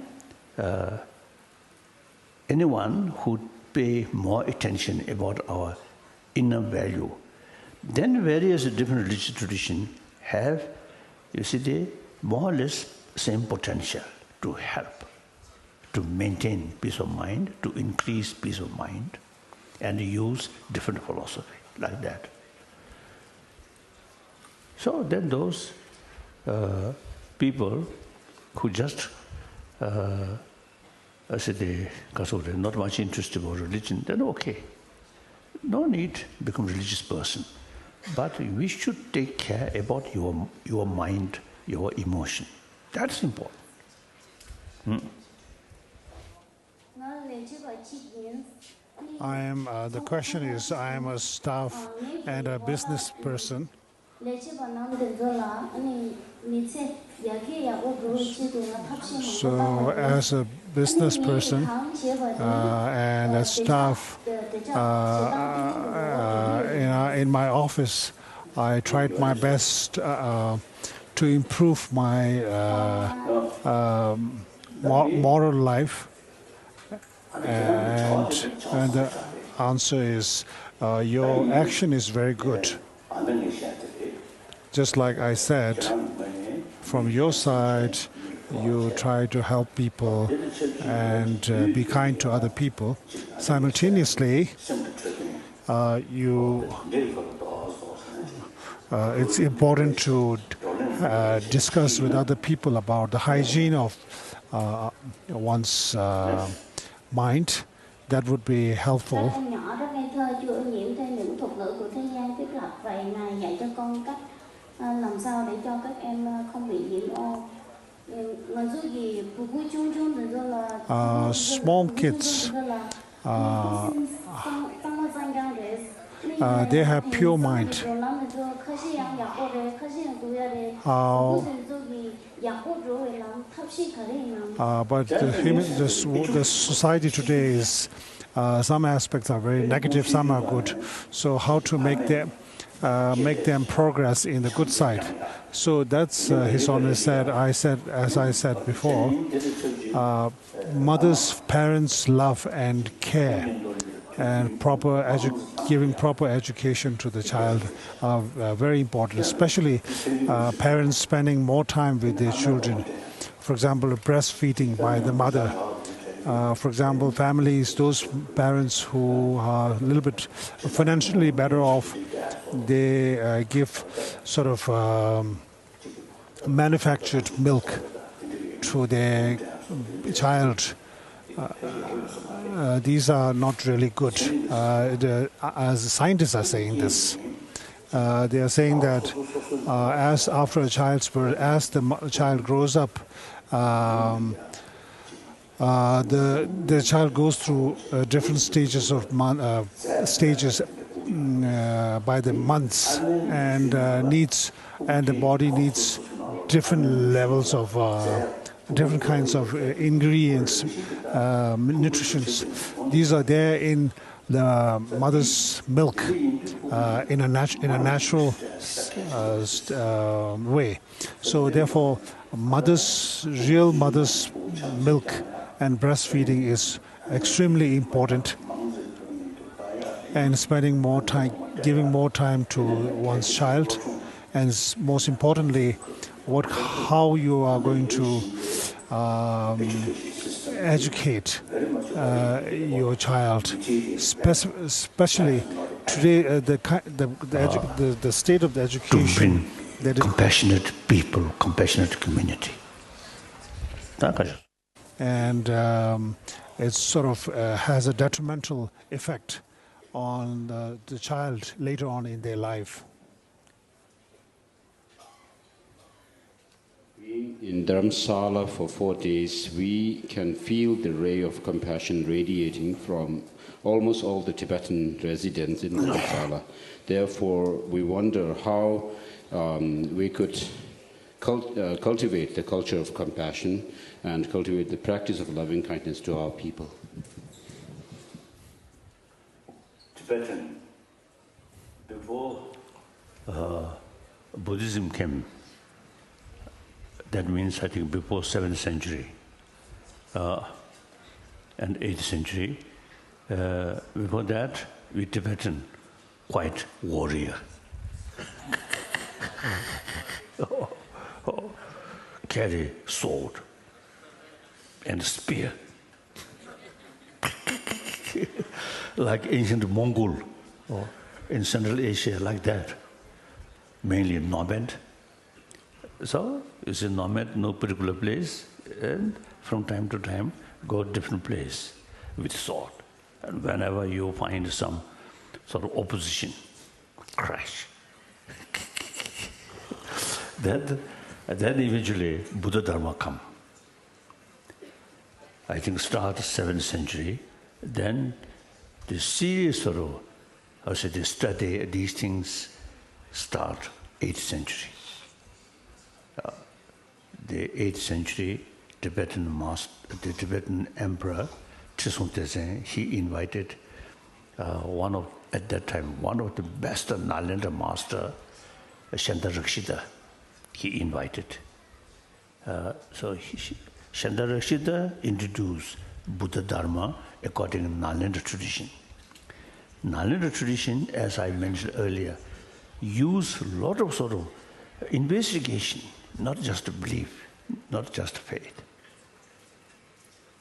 S3: anyone who pay more attention about our inner value, then various different religious traditions have, you see, they more or less same potential to help, to maintain peace of mind, to increase peace of mind, and use different philosophy like that. So then those people who just not much interested about religion, then okay. No need to become a religious person. But we should take care about your mind, your emotion. That's important.
S4: The question is, I am a staff and a business person So, as a business person and as staff in my office, I tried my best to improve my moral life, and the answer is your action is very good. Just like I said, from your side, you try to help people and be kind to other people. Simultaneously, it's important to discuss with other people about the hygiene of one's mind. That would be helpful.
S5: Làm sao để cho các em không bị nhiễm ô.
S4: Small kids, they have pure mind. But the society today is, some aspects are very negative, some are good. So how to make them progress in the good side? So that's His Holiness said. As I said before, parents' love and care and giving proper education to the child are very important. Especially parents spending more time with their children. For example, breastfeeding by the mother. For example, families, those parents who are a little bit financially better off, they give sort of manufactured milk to their child. These are not really good. As scientists are saying this, they are saying that as after a child's birth, as the child grows up, the child goes through different stages of by the months, and the body needs different levels of different kinds of ingredients, nutritions. These are there in the mother's milk in a natural way. So therefore, real mother's milk and breastfeeding is extremely important, and spending more time, giving more time to one's child, and most importantly, how you are going to educate your child, especially today the state of the education.
S3: To bring compassionate people, compassionate community.
S4: And it sort of has a detrimental effect on the child later on in their life.
S1: In Dharamsala for 4 days, we can feel the ray of compassion radiating from almost all the Tibetan residents in Dharamsala. Therefore, we wonder how we could cultivate the culture of compassion and cultivate the practice of loving kindness to our people.
S3: Tibetan, before Buddhism came, that means I think before 7th century and 8th century, before that, we Tibetan quite warrior. Carry sword and spear. Like ancient Mongol or in Central Asia, like that. Mainly nomad. So, it's a nomad, no particular place, and from time to time, go different place with sword. And whenever you find some sort of opposition, crash. Then eventually Buddha Dharma come. I think start 7th century. Then the serious sort of, the study these things start 8th century. The 8th century Tibetan master, the Tibetan emperor Trisung Tesen, he invited at that time, one of the best Nalanda master, Shantarakshita, he invited. So Shantarakshita introduced Buddha Dharma according to Nalanda tradition. Nalanda tradition, as I mentioned earlier, use a lot of sort of investigation, not just a belief, not just faith.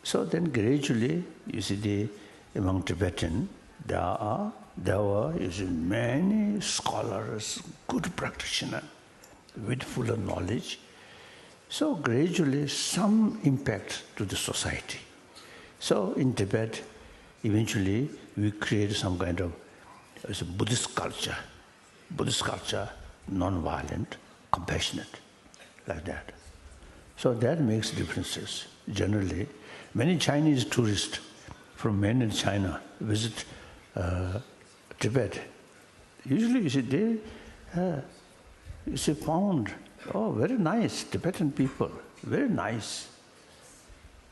S3: So then gradually, you see, among Tibetan, there were many scholars, good practitioners, with fuller knowledge. So gradually, some impact to the society. So in Tibet, eventually, we create some kind of Buddhist culture, non-violent, compassionate, like that. So that makes differences. Generally, many Chinese tourists from mainland China visit Tibet. Usually, they found, very nice Tibetan people, very nice,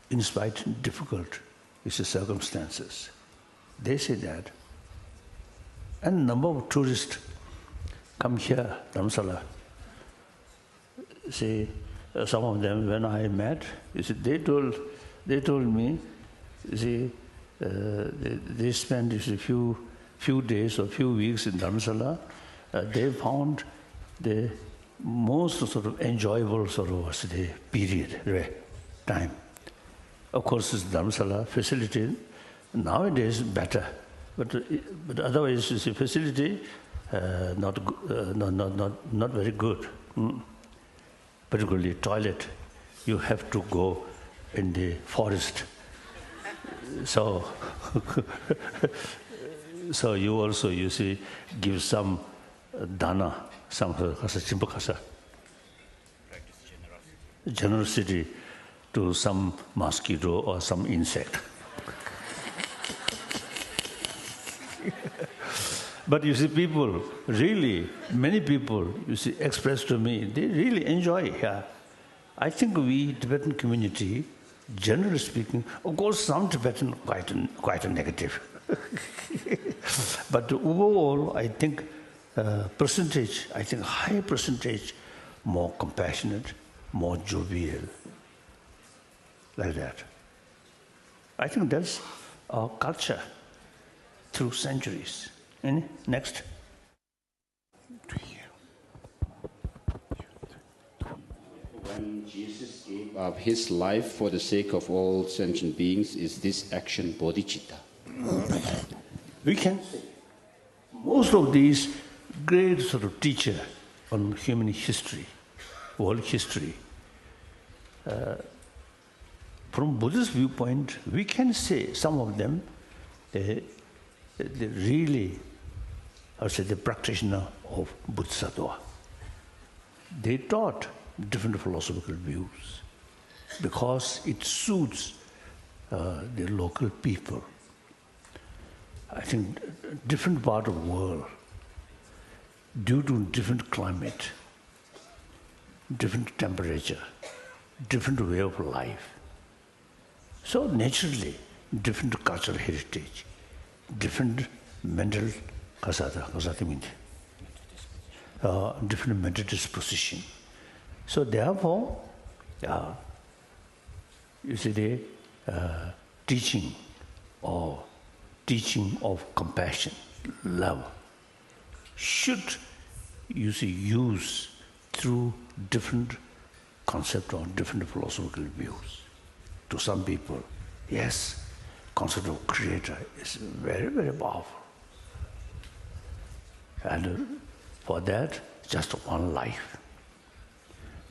S3: in spite of difficult circumstances. They say that. And number of tourists come here, Dharamsala. See, some of them, when I met, they told me, they spent a few days or few weeks in Dharamsala. They found the most sort of enjoyable sort of period, time. Of course, this Dharamsala facility nowadays better, but otherwise, the facility not very good. Particularly toilet, you have to go in the forest. So, so you also, give some dana, some generosity to some mosquito or some insect. But people, really, many people, express to me, they really enjoy here. I think we, Tibetan community, generally speaking, of course, some Tibetan quite a negative. But overall, I think high percentage, more compassionate, more jovial, like that. I think that's our culture through centuries. Next.
S1: When Jesus gave up his life for the sake of all sentient beings, is this action bodhicitta?
S3: We can say most of these great sort of teachers on human history, world history, from Buddhist viewpoint, we can say some of them, they really, the practitioner of Bodhisattva. They taught different philosophical views because it suits the local people. I think different part of the world, due to different climate, different temperature, different way of life. So naturally, different cultural heritage, different mental different mental disposition. So therefore, the teaching of compassion, love, should use through different concept or different philosophical views. To some people, yes, concept of creator is very, very powerful. And for that, just one life.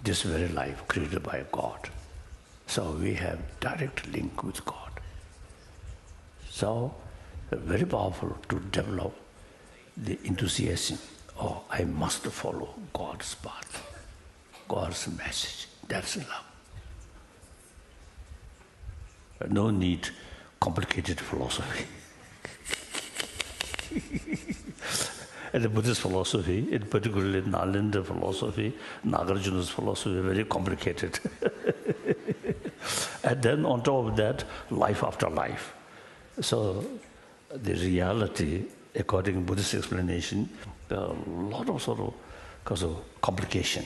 S3: This very life created by God. So we have direct link with God. So very powerful to develop the enthusiasm. Oh, I must follow God's path, God's message. That's love. No need complicated philosophy. And the Buddhist philosophy, in particularly Nalanda philosophy, Nagarjuna's philosophy, very complicated. And then on top of that, life after life. So the reality, according to Buddhist explanation, there are a lot of sort of cause of complication,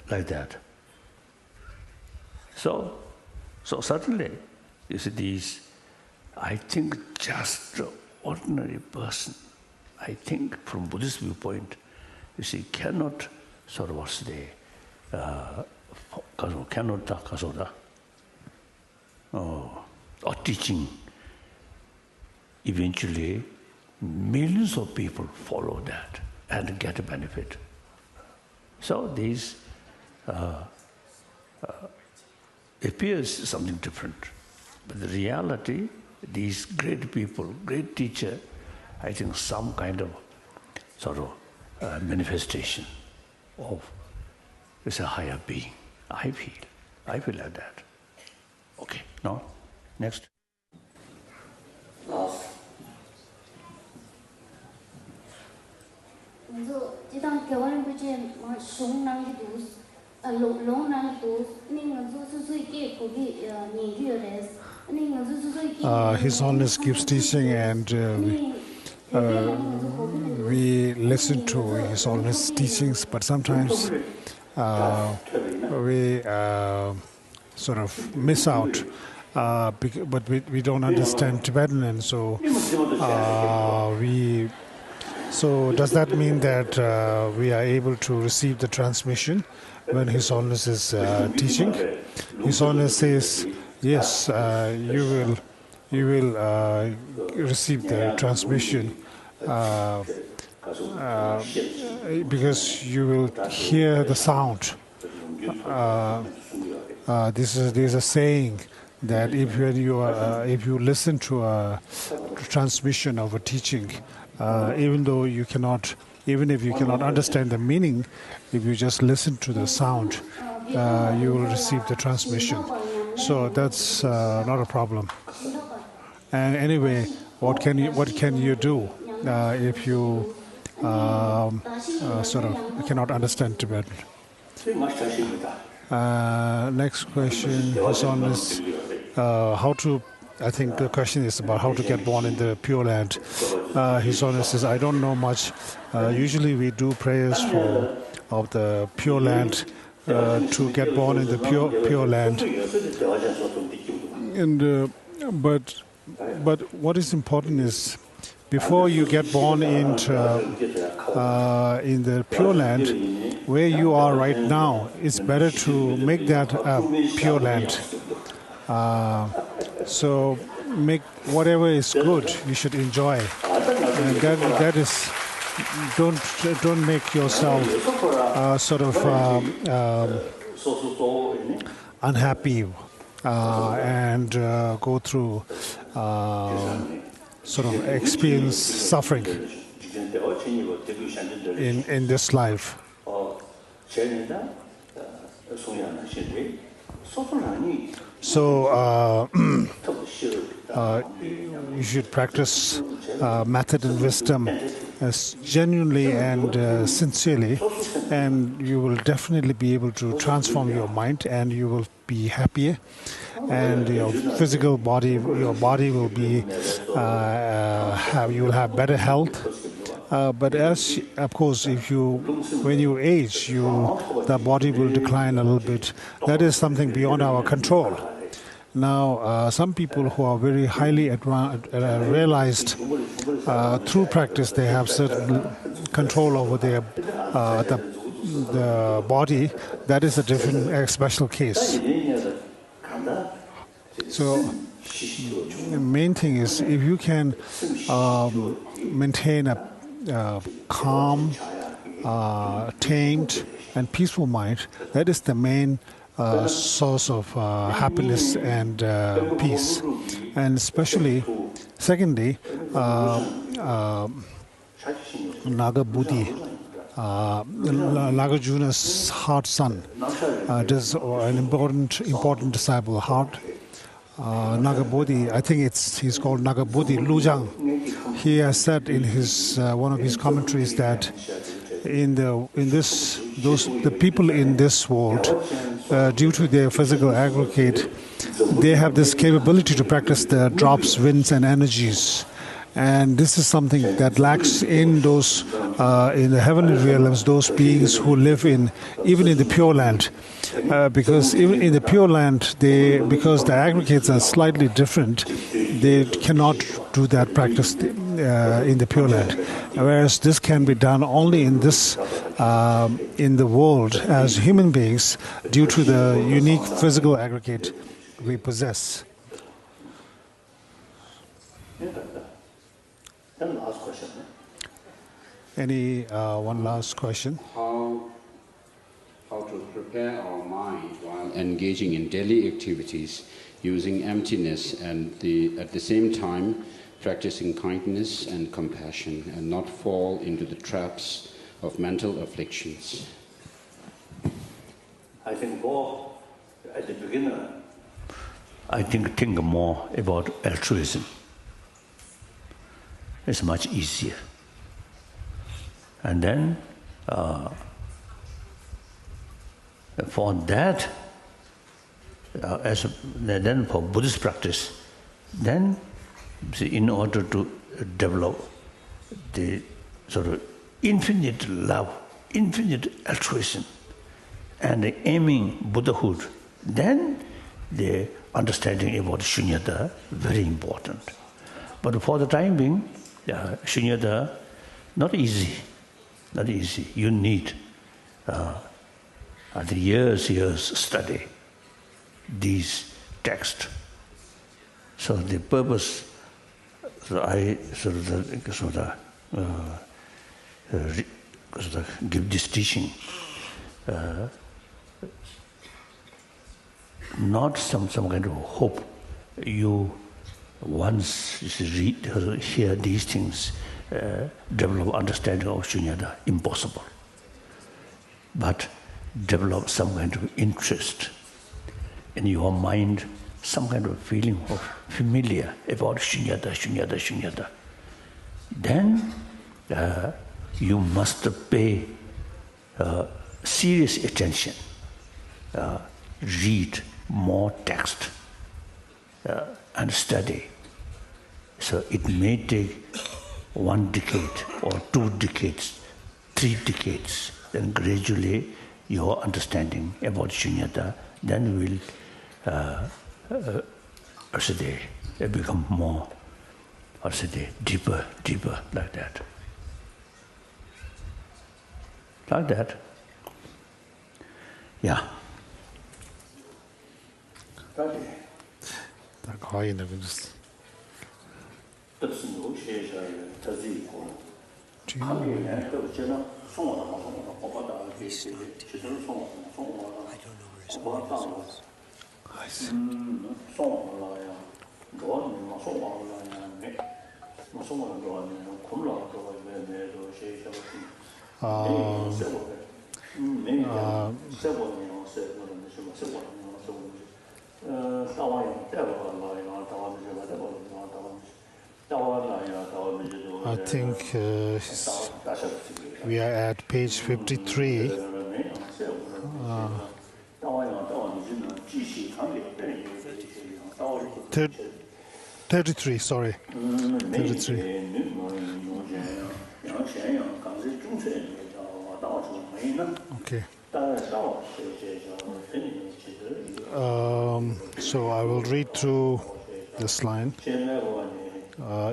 S3: like that. So certainly, you see these, I think just the ordinary person, I think from Buddhist viewpoint, you see, cannot sort of what's the, cannot or teaching. Eventually, millions of people follow that and get a benefit. So these appears something different. But the reality, these great people, great teacher, I think some kind of sort of manifestation of it's a higher being. I feel like that. Okay, now, next.
S5: Chỉ đang kiểu anh bây giờ mà sống năng cái đủ lông năng đủ nên là số cái của cái nhị cái đấy nên là số
S4: His Holiness keeps teaching, and we listen to His Holiness teachings, but sometimes we sort of miss out. But we don't understand Tibetan, and so So does that mean that we are able to receive the transmission when His Holiness is teaching? His Holiness says, yes, you will receive the transmission because you will hear the sound. There's a saying that if you listen to a transmission of a teaching, even if you cannot understand the meaning, if you just listen to the sound, you will receive the transmission. So that's not a problem. And anyway, what can you do if you sort of cannot understand Tibetan? Next question is on this, how to. I think the question is about how to get born in the Pure Land. His Holiness says, I don't know much. Usually we do prayers of the Pure Land to get born in the Pure Land. And but what is important is, before you get born in the Pure Land, where you are right now, it's better to make that a Pure Land. So make whatever is good, you should enjoy. And that is, don't make yourself sort of unhappy and go through sort of experience suffering in this life. So you should practice method and wisdom genuinely and sincerely, and you will definitely be able to transform your mind, and you will be happier, and your physical body, your body will be you will have better health. But as of course, when you age, the body will decline a little bit. That is something beyond our control. Now, some people who are very highly realized through practice, they have certain control over their the body. That is a different, special case. So, the main thing is, if you can maintain a calm, tamed, and peaceful mind, that is the main source of happiness and peace. And especially, secondly, Naga Buddhi, Nagarjuna's heart son, is an important disciple. Nagabodhi, I think he's called Nagabodhi Lujang. He has said in his one of his commentaries that the people in this world, due to their physical aggregate, they have this capability to practice the drops, winds, and energies. And this is something that lacks in those in the heavenly realms, those beings who live even in the Pure Land. Because even in the Pure Land, because the aggregates are slightly different, they cannot do that practice in the Pure Land. Whereas this can be done only in the world as human beings due to the unique physical aggregate we possess.
S3: Last question.
S4: Any one last question?
S1: How to prepare our mind while engaging in daily activities, using emptiness and at the same time practicing kindness and compassion, and not fall into the traps of mental afflictions.
S3: I think more at the beginning. I think more about altruism. It's much easier. And then for that, then for Buddhist practice, then in order to develop the sort of infinite love, infinite altruism, and aiming Buddhahood, then the understanding about shunyata very important. But for the time being, shunyata not easy. You need the years study these texts. So the purpose, I give this teaching, not some kind of hope. You once hear these things, develop understanding of shunyata, impossible. But develop some kind of interest in your mind, some kind of feeling of familiar about shunyata. Then you must pay serious attention, read more text, and study. So it may take 1 decade or 2 decades, 3 decades, then gradually your understanding about shunyata then will become more, deeper, like that. Like that. Yeah.
S4: I think we are at page 53. 33, sorry. 33. Okay. So I will read through this line.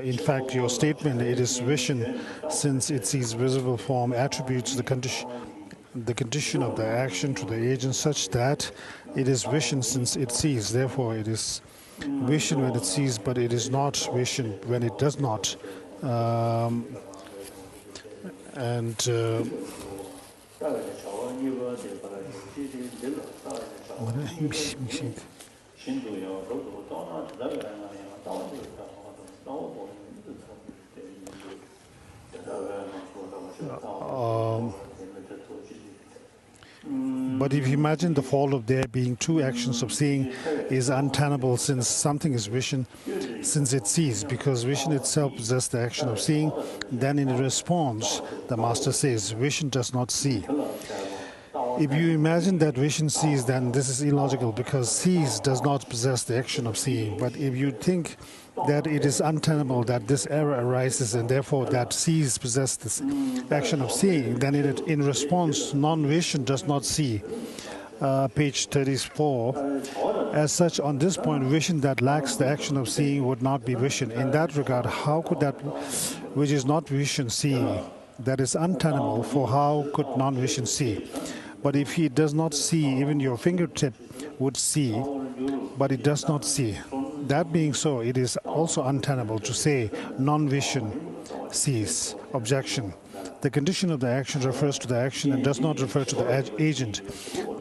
S4: In fact, your statement, it is vision, since it sees visible form, attributes the condition of the action to the agent such that it is vision since it sees. Therefore, it is vision when it sees, but it is not vision when it does not. But if you imagine the fault of there being two actions of seeing is untenable, since something is vision, since it sees, because vision itself possesses the action of seeing, then in response, the master says, vision does not see. If you imagine that vision sees, then this is illogical, because sees does not possess the action of seeing. But if you think that it is untenable that this error arises, and therefore that sees possess this action of seeing, then in response, non-vision does not see. Page 34. As such, on this point, vision that lacks the action of seeing would not be vision. In that regard, how could that which is not vision see? That is untenable, for how could non-vision see? But if he does not see, even your fingertip would see, but it does not see. That being so, it is also untenable to say non-vision sees. Objection. The condition of the action refers to the action and does not refer to the agent.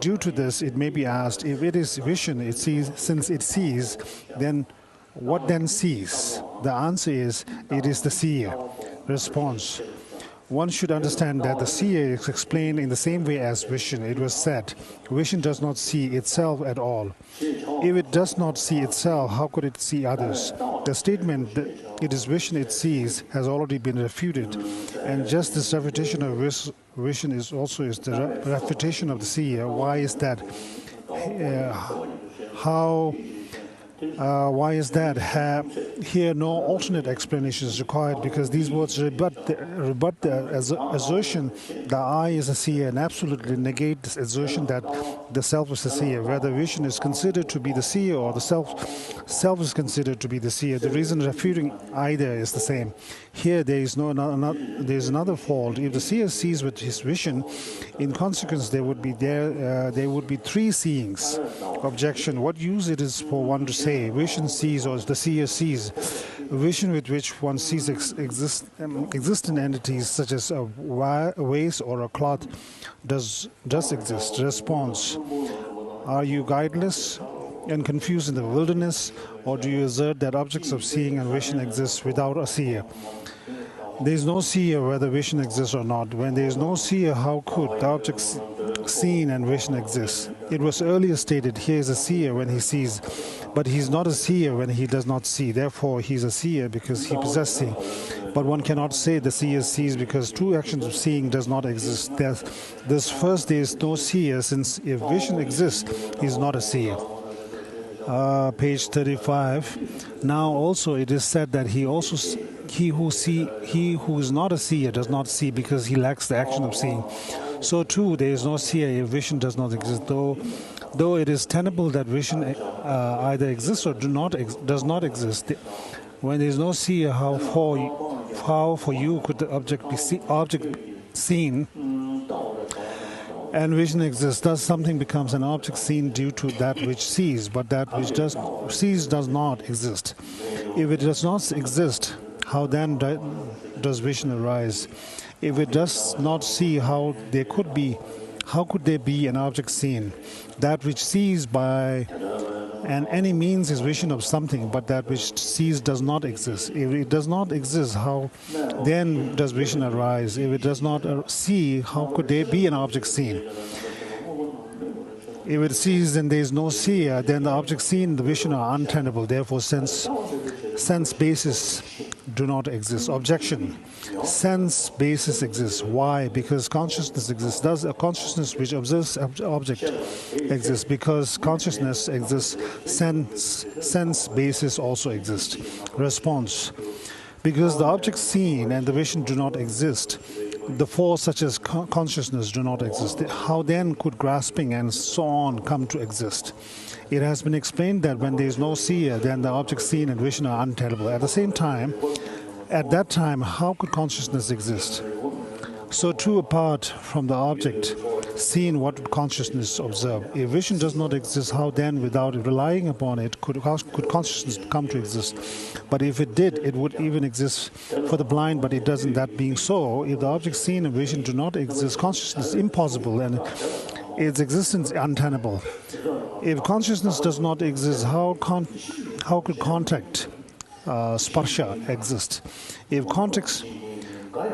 S4: Due to this, it may be asked, if it is vision it sees, since it sees, then what then sees? The answer is, it is the seer. Response. One should understand that the seer is explained in the same way as vision. It was said, vision does not see itself at all. If it does not see itself, how could it see others? The statement that it is vision it sees has already been refuted, and just this refutation of vision is the refutation of the seer. Why is that? Why is that? Here, no alternate explanation is required, because these words rebut the assertion the I is a seer, and absolutely negate this assertion that the self is a seer. Whether vision is considered to be the seer or the self is considered to be the seer, the reason refuting either is the same. Here, there is another fault. If the seer sees with his vision, in consequence, there would be three seeings. Objection. What use it is for one to say vision sees or the seer sees? Vision with which one sees existent entities such as a vase or a cloth does exist. Response. Are you guideless and confused in the wilderness, or do you assert that objects of seeing and vision exist without a seer? There is no seer whether vision exists or not. When there is no seer, how could the objects seen and vision exist? It was earlier stated, here is a seer when he sees, but he is not a seer when he does not see. Therefore, he is a seer because he possesses seeing. But one cannot say the seer sees, because two actions of seeing does not exist. Thus, first, there is no seer, since if vision exists, he is not a seer. Page 35. Now also it is said that he who is not a seer does not see, because he lacks the action of seeing. So too there is no seer if vision does not exist. Though it is tenable that vision either exists or does not exist. When there is no seer, how for you could the object be seen? And vision exists. Thus, something becomes an object seen due to that which sees, but that which sees does not exist. If it does not exist, how then does vision arise? If it does not see, how could there be an object seen? That which sees by any means is vision of something, but that which sees does not exist. If it does not exist, how then does vision arise? If it does not see, how could there be an object seen? If it sees and there is no seer, then the object seen and the vision are untenable. Therefore, sense basis do not exist. Objection. Sense basis exists. Why? Because consciousness exists. Thus, a consciousness which observes object exists. Because consciousness exists, sense basis also exists. Response. Because the object seen and the vision do not exist, the four such as consciousness do not exist. How then could grasping and so on come to exist? It has been explained that when there is no seer, then the objects seen and vision are untenable. At that time, how could consciousness exist? So too, apart from the object seen, what would consciousness observe? If vision does not exist, how then, without relying upon it, could consciousness come to exist? But if it did, it would even exist for the blind, but it doesn't. That being so, if the object seen and vision do not exist, consciousness is impossible and its existence untenable. If consciousness does not exist, how could contact, sparsha, exist? If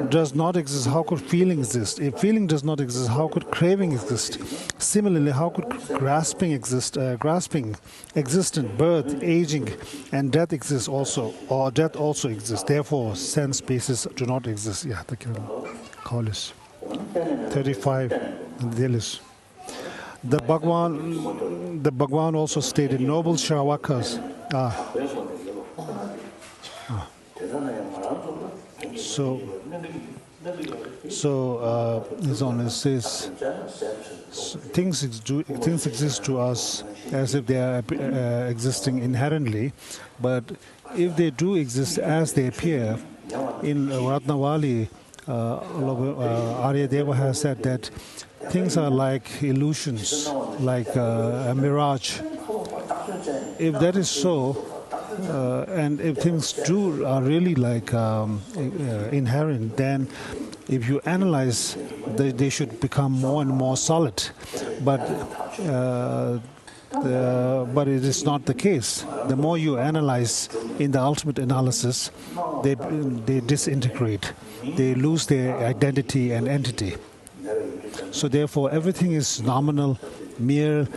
S4: does not exist, how could feeling exist? If feeling does not exist, how could craving exist? Similarly, how could grasping exist? Grasping, existent, birth, aging, and death exist also, or death also exists. Therefore, sense bases do not exist. Yeah, the Holiness. 35, Delis. The Bhagwan also stated, noble Shravakas. So His Holiness says, things exist to us as if they are existing inherently, but if they do exist as they appear, in Ratnavali, Aryadeva has said that things are like illusions, like a mirage. If that is so, and if things are really like inherent, then if you analyze, they should become more and more solid. But it is not the case. The more you analyze in the ultimate analysis, they disintegrate. They lose their identity and entity. So therefore, everything is nominal, merely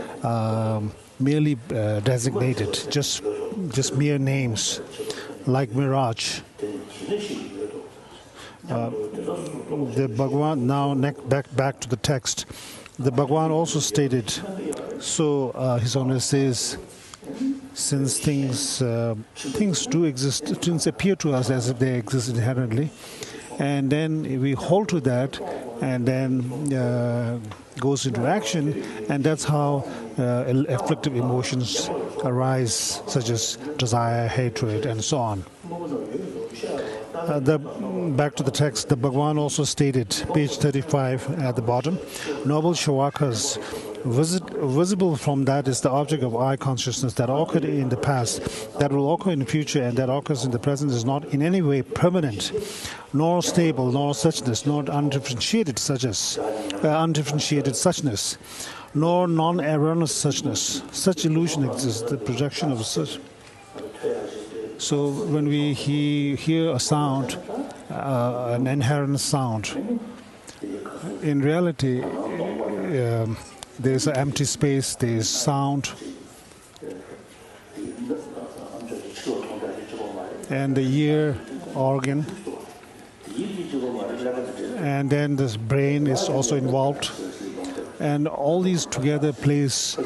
S4: designated, just mere names, like mirage. The Bhagwan, now back to the text. The Bhagwan also stated, so His Holiness says, since things do exist, things appear to us as if they exist inherently, and then we hold to that, and then goes into action, and that's how afflictive emotions arise, such as desire, hatred, and so on. Back to the text, the Bhagwan also stated, page 35 at the bottom, noble Shavakas, visible from that is the object of eye consciousness that occurred in the past, that will occur in the future, and that occurs in the present is not in any way permanent, nor stable, nor suchness, nor undifferentiated suchness, nor non-erroneous suchness. Such illusion exists, the projection of such. So when we hear a sound, an inherent sound, in reality, there's an empty space, there's sound, and the ear organ, and then this brain is also involved, and all these together plays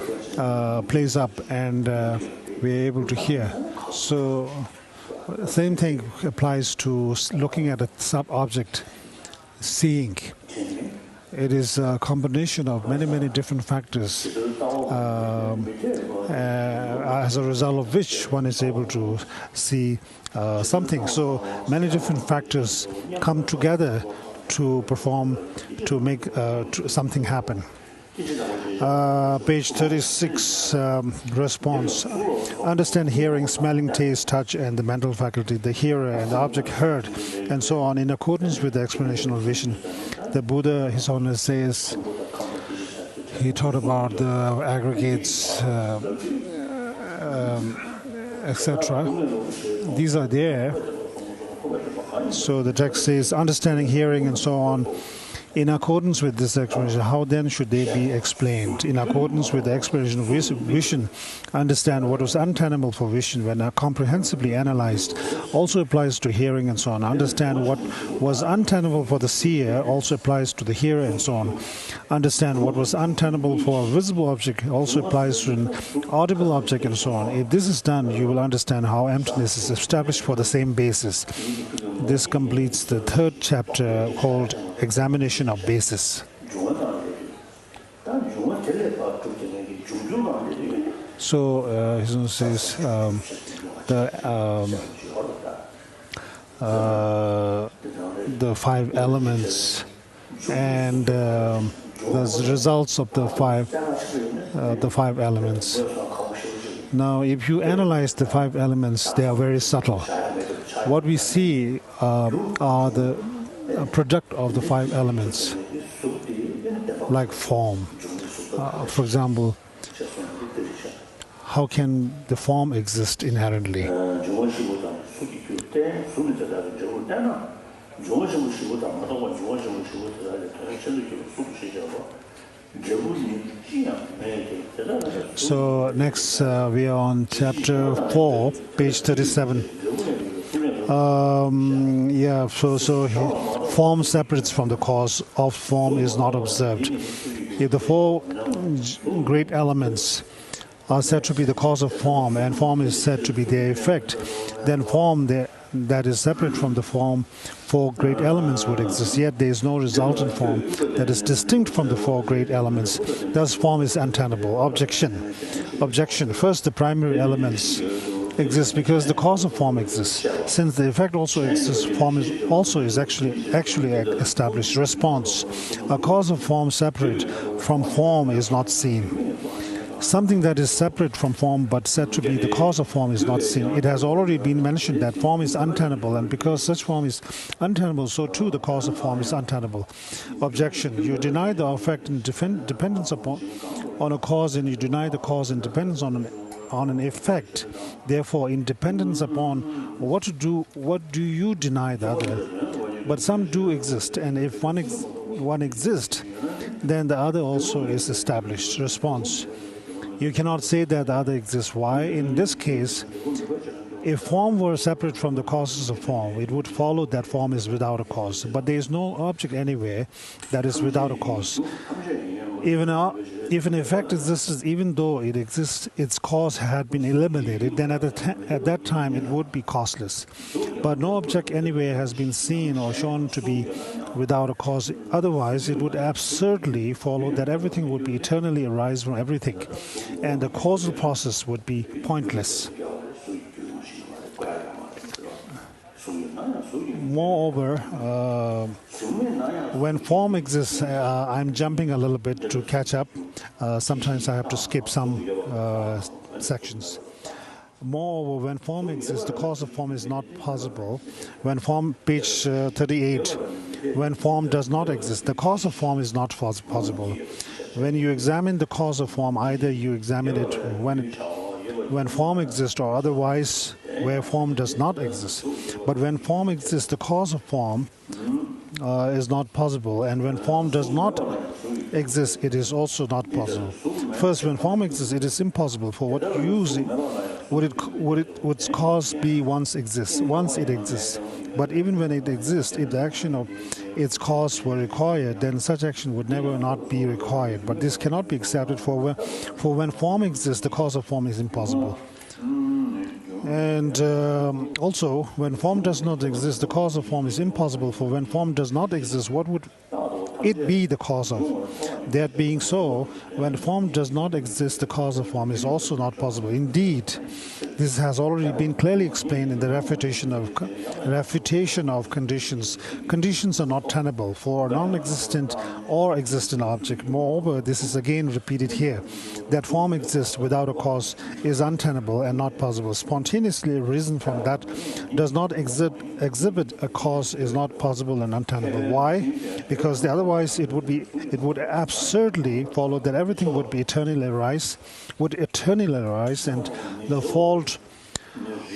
S4: up, and we're able to hear. So same thing applies to looking at a sub-object, seeing. It is a combination of many different factors, as a result of which one is able to see something. So many different factors come together to make something happen. Page 36, response. Understand hearing, smelling, taste, touch, and the mental faculty, the hearer and the object heard, and so on, in accordance with the explanation of vision. The Buddha, His Holiness says, he taught about the aggregates, etc. These are there. So the text says, understanding, hearing, and so on. In accordance with this explanation, how then should they be explained? In accordance with the explanation of vision, understand what was untenable for vision when comprehensively analyzed also applies to hearing and so on. Understand what was untenable for the seer also applies to the hearer and so on. Understand what was untenable for a visible object also applies to an audible object and so on. If this is done, you will understand how emptiness is established for the same basis. This completes the third chapter called Examination of Basis. So, he says the five elements and the results of the five elements. Now, if you analyze the five elements, they are very subtle. What we see are the product of the five elements, like form. For example, how can the form exist inherently? So next we are on chapter 4, page 37. Form separates from the cause of form is not observed. If the four great elements are said to be the cause of form, and form is said to be their effect, then form that is separate from the form, four great elements would exist, yet there is no resultant form that is distinct from the four great elements. Thus form is untenable. Objection. First, the primary elements exist because the cause of form exists. Since the effect also exists, form is actually established. Response. A cause of form separate from form is not seen. Something that is separate from form but said to be the cause of form is not seen. It has already been mentioned that form is untenable, and because such form is untenable, so too the cause of form is untenable. Objection. You deny the effect in dependence on a cause, and you deny the cause in dependence on an effect. Therefore, in dependence upon what do you deny the other? But some do exist, and if one exists, then the other also is established. Response. You cannot say that the other exists. Why? In this case, if form were separate from the causes of form, it would follow that form is without a cause. But there is no object anywhere that is without a cause. If an effect exists, even though it exists, its cause had been eliminated, then at that time it would be causeless. But no object anywhere has been seen or shown to be without a cause. Otherwise, it would absurdly follow that everything would be eternally arise from everything, and the causal process would be pointless. Moreover, when form exists, I'm jumping a little bit to catch up. Sometimes I have to skip some sections. Moreover, when form exists, the cause of form is not possible. When form, page 38, when form does not exist, the cause of form is not possible. When you examine the cause of form, either you examine it when form exists or otherwise where form does not exist. But when form exists, the cause of form is not possible, and when form does not exist, it is also not possible. First, when form exists, it is impossible for what would its cause be once it exists. But even when it exists, if the action of its cause were required, then such action would never not be required. But this cannot be accepted, for when form exists, the cause of form is impossible. And also, when form does not exist, the cause of form is impossible, for when form does not exist, what would it be the cause of? That being so, when form does not exist, the cause of form is also not possible. Indeed, this has already been clearly explained in the refutation of conditions. Conditions are not tenable for a non-existent or existent object. Moreover, this is again repeated here, that form exists without a cause is untenable and not possible. Spontaneously arisen from that does not exhibit a cause is not possible and untenable. Why? Because otherwise it would absurdly follow that everything would eternally arise, and the fault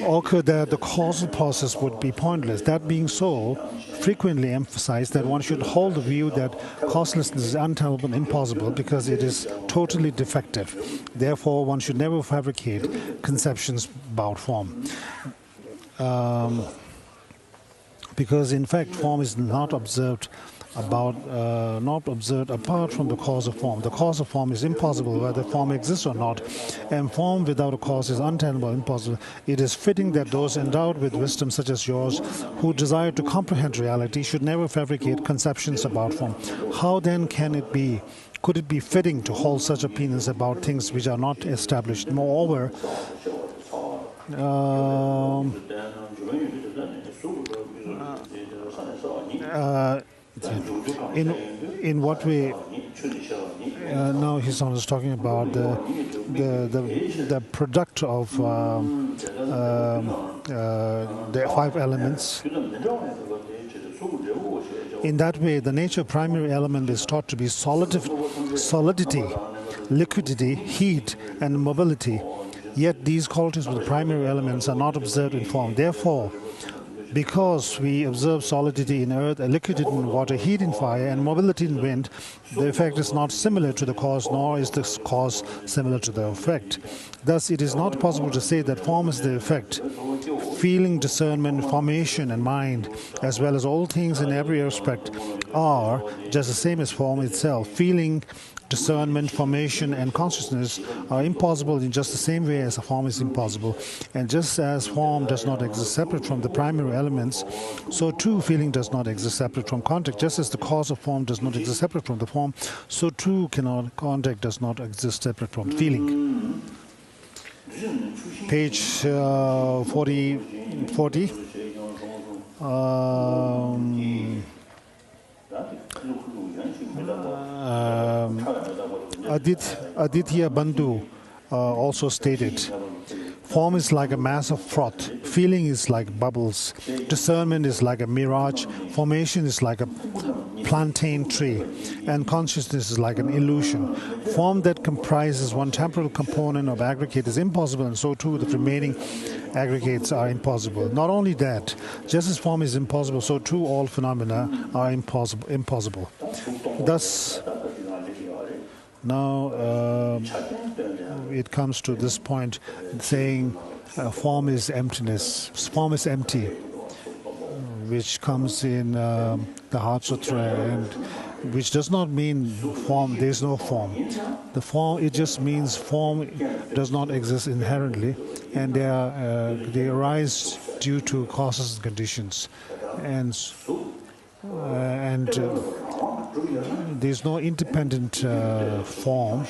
S4: occur that the causal process would be pointless. That being so, frequently emphasized that one should hold the view that causelessness is untenable and impossible because it is totally defective. Therefore, one should never fabricate conceptions about form. Because in fact, form is not observed apart from the cause of form. The cause of form is impossible whether form exists or not, and form without a cause is untenable, impossible. It is fitting that those endowed with wisdom such as yours, who desire to comprehend reality, should never fabricate conceptions about form. How then could it be fitting to hold such opinions about things which are not established? Moreover, in what way? Now he's talking about the product of the five elements. In that way, the nature of primary element is taught to be solidity, liquidity, heat, and mobility. Yet these qualities of the primary elements are not observed in form. Therefore, Because we observe solidity in earth, liquidity in water, heat in fire, and mobility in wind, the effect is not similar to the cause, nor is the cause similar to the effect. Thus, it is not possible to say that form is the effect. Feeling, discernment, formation, and mind, as well as all things in every respect, are just the same as form itself. Feeling, discernment, formation, and consciousness are impossible in just the same way as a form is impossible. And just as form does not exist separate from the primary elements, so too feeling does not exist separate from contact. Just as the cause of form does not exist separate from the form, so too contact does not exist separate from feeling. Page 40. Aditya Bandhu also stated, form is like a mass of froth, feeling is like bubbles, discernment is like a mirage, formation is like a plantain tree, and consciousness is like an illusion. Form that comprises one temporal component of aggregate is impossible, and so too the remaining aggregates are impossible. Not only that, just as form is impossible, so too all phenomena are impossible. Thus, now it comes to this point saying form is emptiness. Form is empty, which comes in the Heart Sutra, and which does not mean form, there is no form. The form, it just means form does not exist inherently, and they arise due to causes and conditions. And there's no independent form,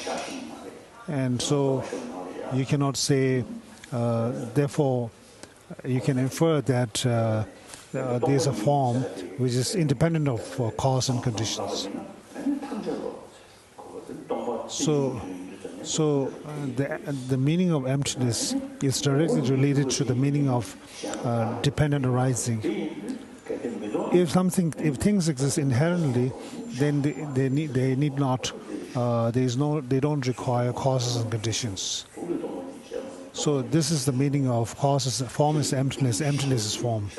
S4: and so you cannot say, therefore you can infer that there's a form which is independent of cause and conditions. So the meaning of emptiness is directly related to the meaning of dependent arising. If things exist inherently, then they need not. They don't require causes and conditions. So this is the meaning of causes. Form is emptiness. Emptiness is form.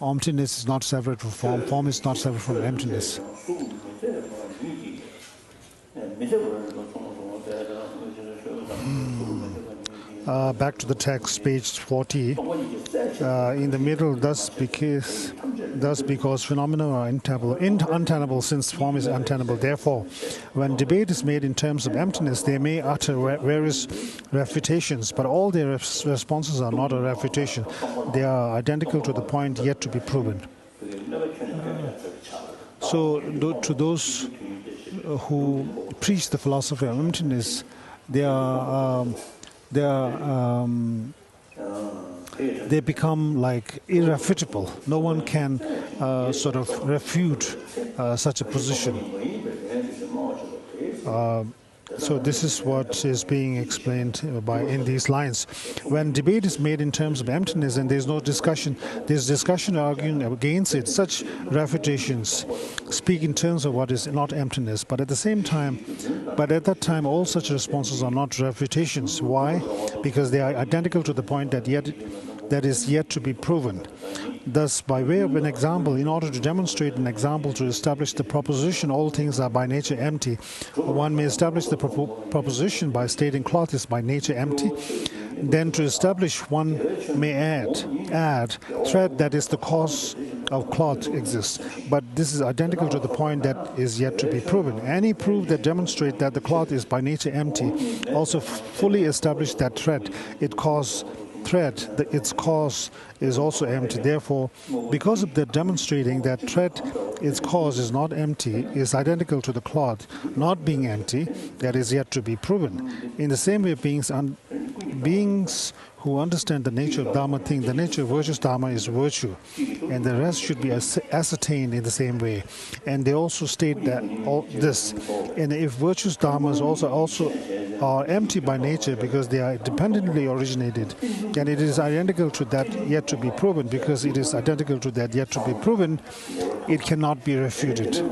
S4: Emptiness is not separate from form. Form is not separate from emptiness. Back to the text, page 40. In the middle, thus because phenomena are untenable, since form is untenable. Therefore, when debate is made in terms of emptiness, they may utter various refutations, but all their responses are not a refutation. They are identical to the point yet to be proven. So, to those who preach the philosophy of emptiness, they become like irrefutable. No one can sort of refute such a position. So this is what is being explained in these lines. When debate is made in terms of emptiness and there's no discussion, there's discussion arguing against it. Such refutations speak in terms of what is not emptiness. But at that time, all such responses are not refutations. Why? Because they are identical to the point that is yet to be proven. Thus, by way of an example, in order to demonstrate an example to establish the proposition all things are by nature empty, one may establish the proposition by stating cloth is by nature empty. Then to establish, one may add thread, that is the cause of cloth exists. But this is identical to the point that is yet to be proven. Any proof that demonstrates that the cloth is by nature empty also fully establish that thread. Its cause is also empty. Therefore, because of the demonstrating that thread, its cause is not empty, is identical to the cloth not being empty, that is yet to be proven. In the same way, beings who understand the nature of Dharma think the nature of virtuous Dharma is virtue, and the rest should be ascertained in the same way. And they also state that this, and if virtuous Dharmas also are empty by nature because they are dependently originated, and it is identical to that yet to be proven. Because it is identical to that yet to be proven, it cannot be refuted.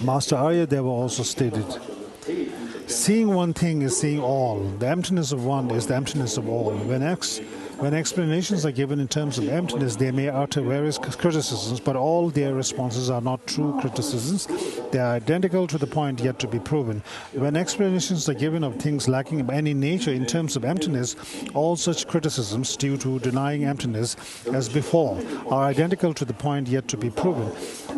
S4: Master Aryadeva also stated, Seeing one thing is seeing all. The emptiness of one is the emptiness of all. When explanations are given in terms of emptiness, they may utter various criticisms, but all their responses are not true criticisms. They are identical to the point yet to be proven. When explanations are given of things lacking any nature in terms of emptiness, all such criticisms due to denying emptiness as before are identical to the point yet to be proven.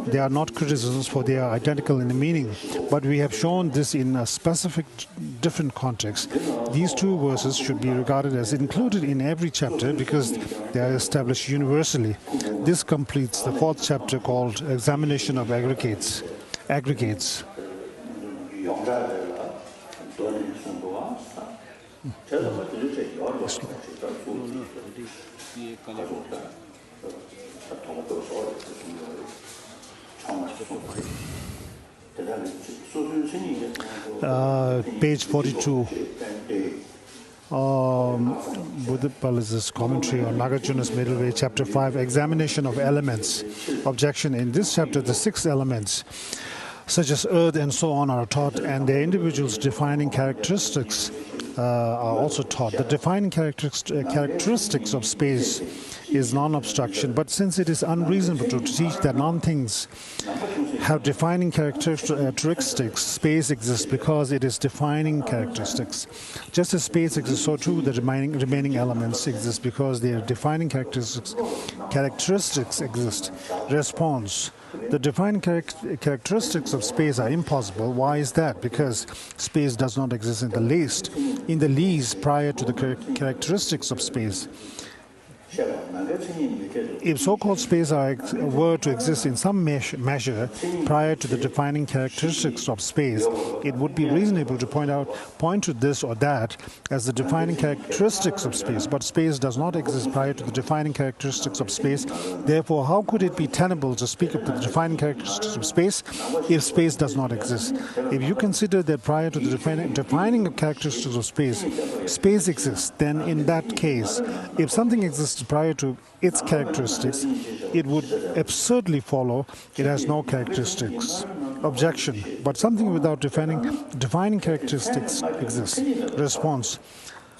S4: They are not criticisms, for they are identical in the meaning. But we have shown this in a specific different context. These two verses should be regarded as included in every chapter because they are established universally. This completes the fourth chapter called Examination of Aggregates. Page 42. Buddhapalitas Commentary on Nagarjuna's Middle Way, Chapter 5, Examination of Elements. Objection. In this chapter, the 6 elements, such as earth and so on, are taught, and their individuals' defining characteristics are also taught. The defining characteristics of space is non-obstruction, but since it is unreasonable to teach that non-things have defining characteristics, space exists because it is defining characteristics. Just as space exists, so too the remaining elements exist because their defining characteristics exist. Response. The defining characteristics of space are impossible. Why is that? Because space does not exist in the least prior to the characteristics of space. If so-called space were to exist in some measure prior to the defining characteristics of space, it would be reasonable to point to this or that as the defining characteristics of space. But space does not exist prior to the defining characteristics of space. Therefore, how could it be tenable to speak of the defining characteristics of space if space does not exist? If you consider that prior to the defining characteristics of space, space exists, then in that case, if something exists prior to its characteristics, it would absurdly follow it has no characteristics. Objection. But something without defining characteristics exists. Response.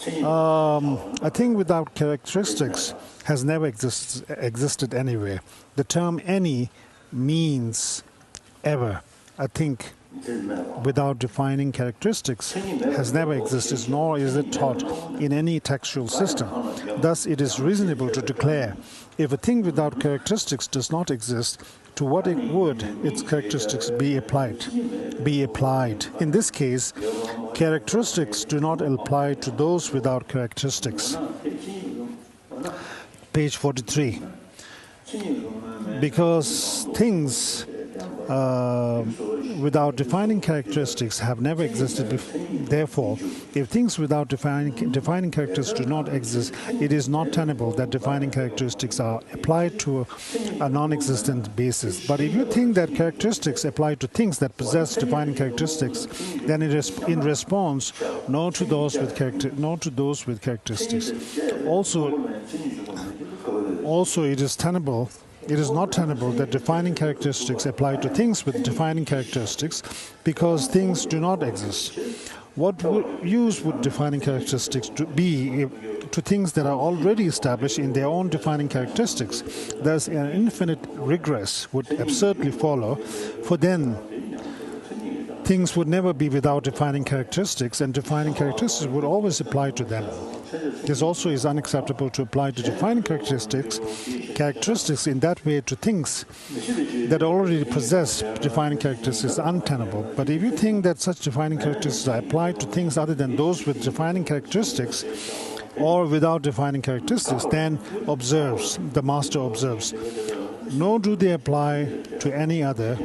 S4: A thing without characteristics has never existed anywhere. The term any means ever. A thing without defining characteristics has never existed, nor is it taught in any textual system. Thus, it is reasonable to declare, if a thing without characteristics does not exist, to what it would its characteristics be applied? In this case, characteristics do not apply to those without characteristics. Page 43. Because things without defining characteristics have never existed before. Therefore, if things without defining characteristics do not exist, it is not tenable that defining characteristics are applied to a non-existent basis. But if you think that characteristics apply to things that possess defining characteristics, then it is in response no to those with characteristics. Also, it is not tenable that defining characteristics apply to things with defining characteristics because things do not exist. What use would defining characteristics be to things that are already established in their own defining characteristics? Thus, an infinite regress would absurdly follow, for then things would never be without defining characteristics, and defining characteristics would always apply to them. This also is unacceptable to apply to defining characteristics in that way to things that already possess defining characteristics untenable. But if you think that such defining characteristics are applied to things other than those with defining characteristics or without defining characteristics, then the master observes, nor do they apply to any other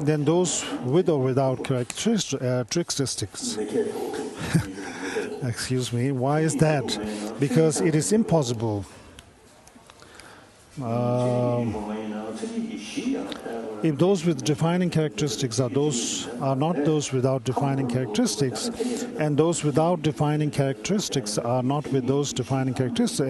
S4: than those with or without characteristics. Excuse me, why is that? Because it is impossible. if those with defining characteristics are not those without defining characteristics, and those without defining characteristics are not with those defining characteristics,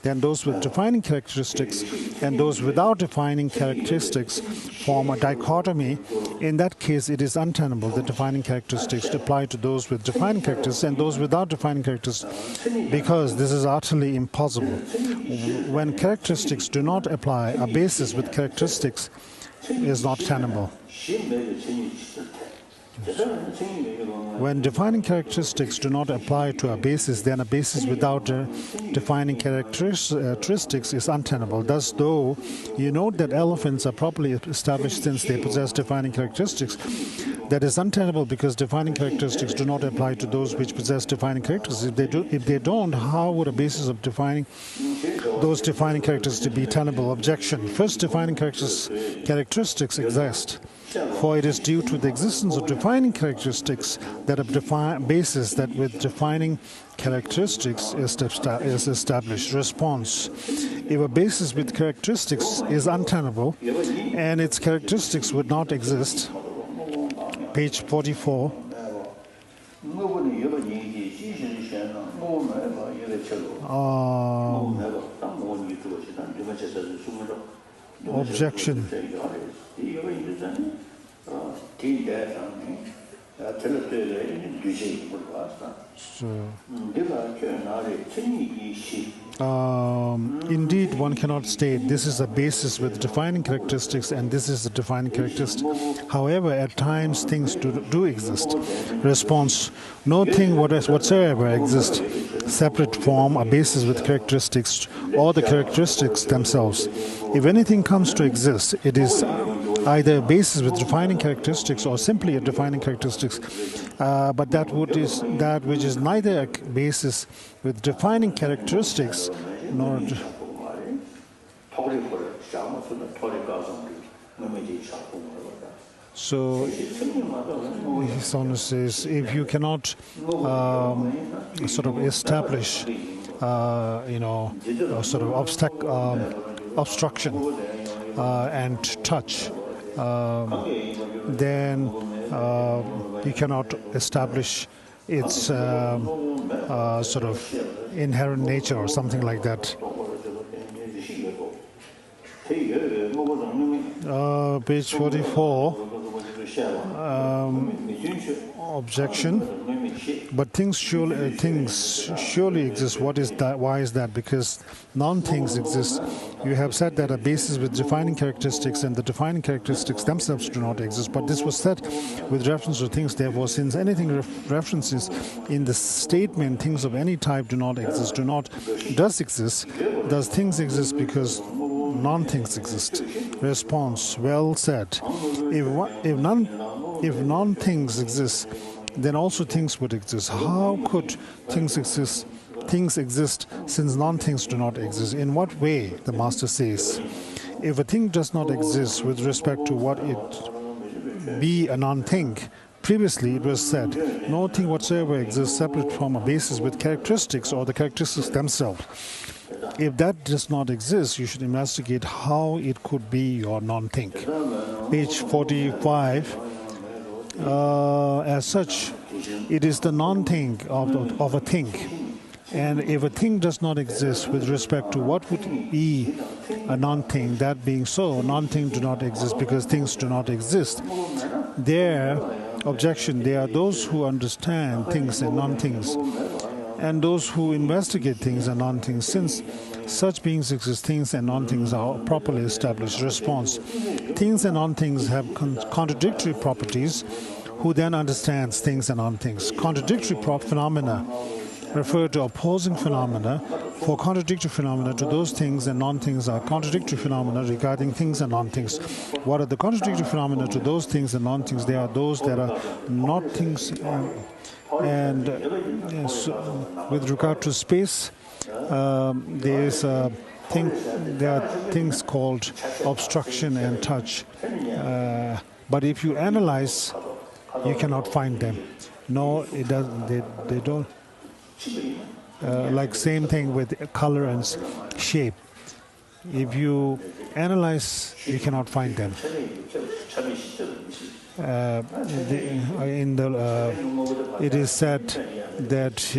S4: then those with defining characteristics and those without defining characteristics form a dichotomy. In that case, it is untenable that defining characteristics apply to those with defining characteristics and those without defining characteristics, because this is utterly impossible. When characteristics do not apply, a basis with characteristics is not tenable. When defining characteristics do not apply to a basis, then a basis without defining characteristics is untenable. Thus, though you note that elephants are properly established since they possess defining characteristics, that is untenable because defining characteristics do not apply to those which possess defining characteristics. If they don't, how would a basis of defining those defining characteristics be tenable? Objection. First, defining characteristics exist. For it is due to the existence of defining characteristics that a basis that with defining characteristics is established. Response. If a basis with characteristics is untenable and its characteristics would not exist, page 44, objection. Indeed, one cannot state this is a basis with defining characteristics and this is a defining characteristic. However, at times things do exist. Response. No thing whatsoever exists separate from a basis with characteristics or the characteristics themselves. If anything comes to exist, it is either a basis with defining characteristics or simply a defining characteristics. But that which is neither a basis with defining characteristics nor. So, his Honor says, if you cannot sort of establish, sort of obstruction and touch, then you cannot establish its sort of inherent nature or something like that. Page 44. Objection. But things surely exist. What is that? Why is that? Because non-things exist. You have said that a basis with defining characteristics and the defining characteristics themselves do not exist. But this was said with reference to things. Therefore, since anything references in the statement things of any type do not exist, does exist, does things exist because non-things exist? Response. Well said. If non-things exist, then also things would exist. How could things exist? Things exist since non-things do not exist. In what way? The Master says, if a thing does not exist with respect to what it be a non-thing, previously it was said, no thing whatsoever exists separate from a basis with characteristics or the characteristics themselves. If that does not exist, you should investigate how it could be your non-thing. Page 45. As such, it is the non-thing of a thing. And if a thing does not exist with respect to what would be a non-thing, that being so, non-thing do not exist because things do not exist. Objection, there are those who understand things and non-things, and those who investigate things and non-things. Since such beings exist, things and non-things are properly established. Response. Things and non-things have contradictory properties. Who then understands things and non-things? Contradictory phenomena refer to opposing phenomena. For contradictory phenomena to those things and non-things are contradictory phenomena regarding things and non-things. What are the contradictory phenomena to those things and non-things? They are those that are not things. And yes, with regard to space, there are things called obstruction and touch. But if you analyze, you cannot find them. No, it doesn't. They don't. Like same thing with color and shape. If you analyze, you cannot find them. It is said that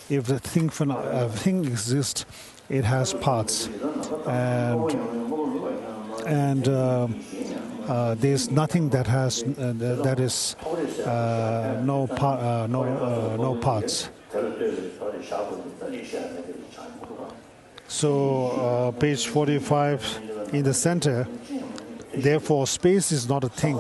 S4: if the thing exists, it has parts, and there's nothing that has that is no parts. So page 45 in the center. Therefore, space is not a thing,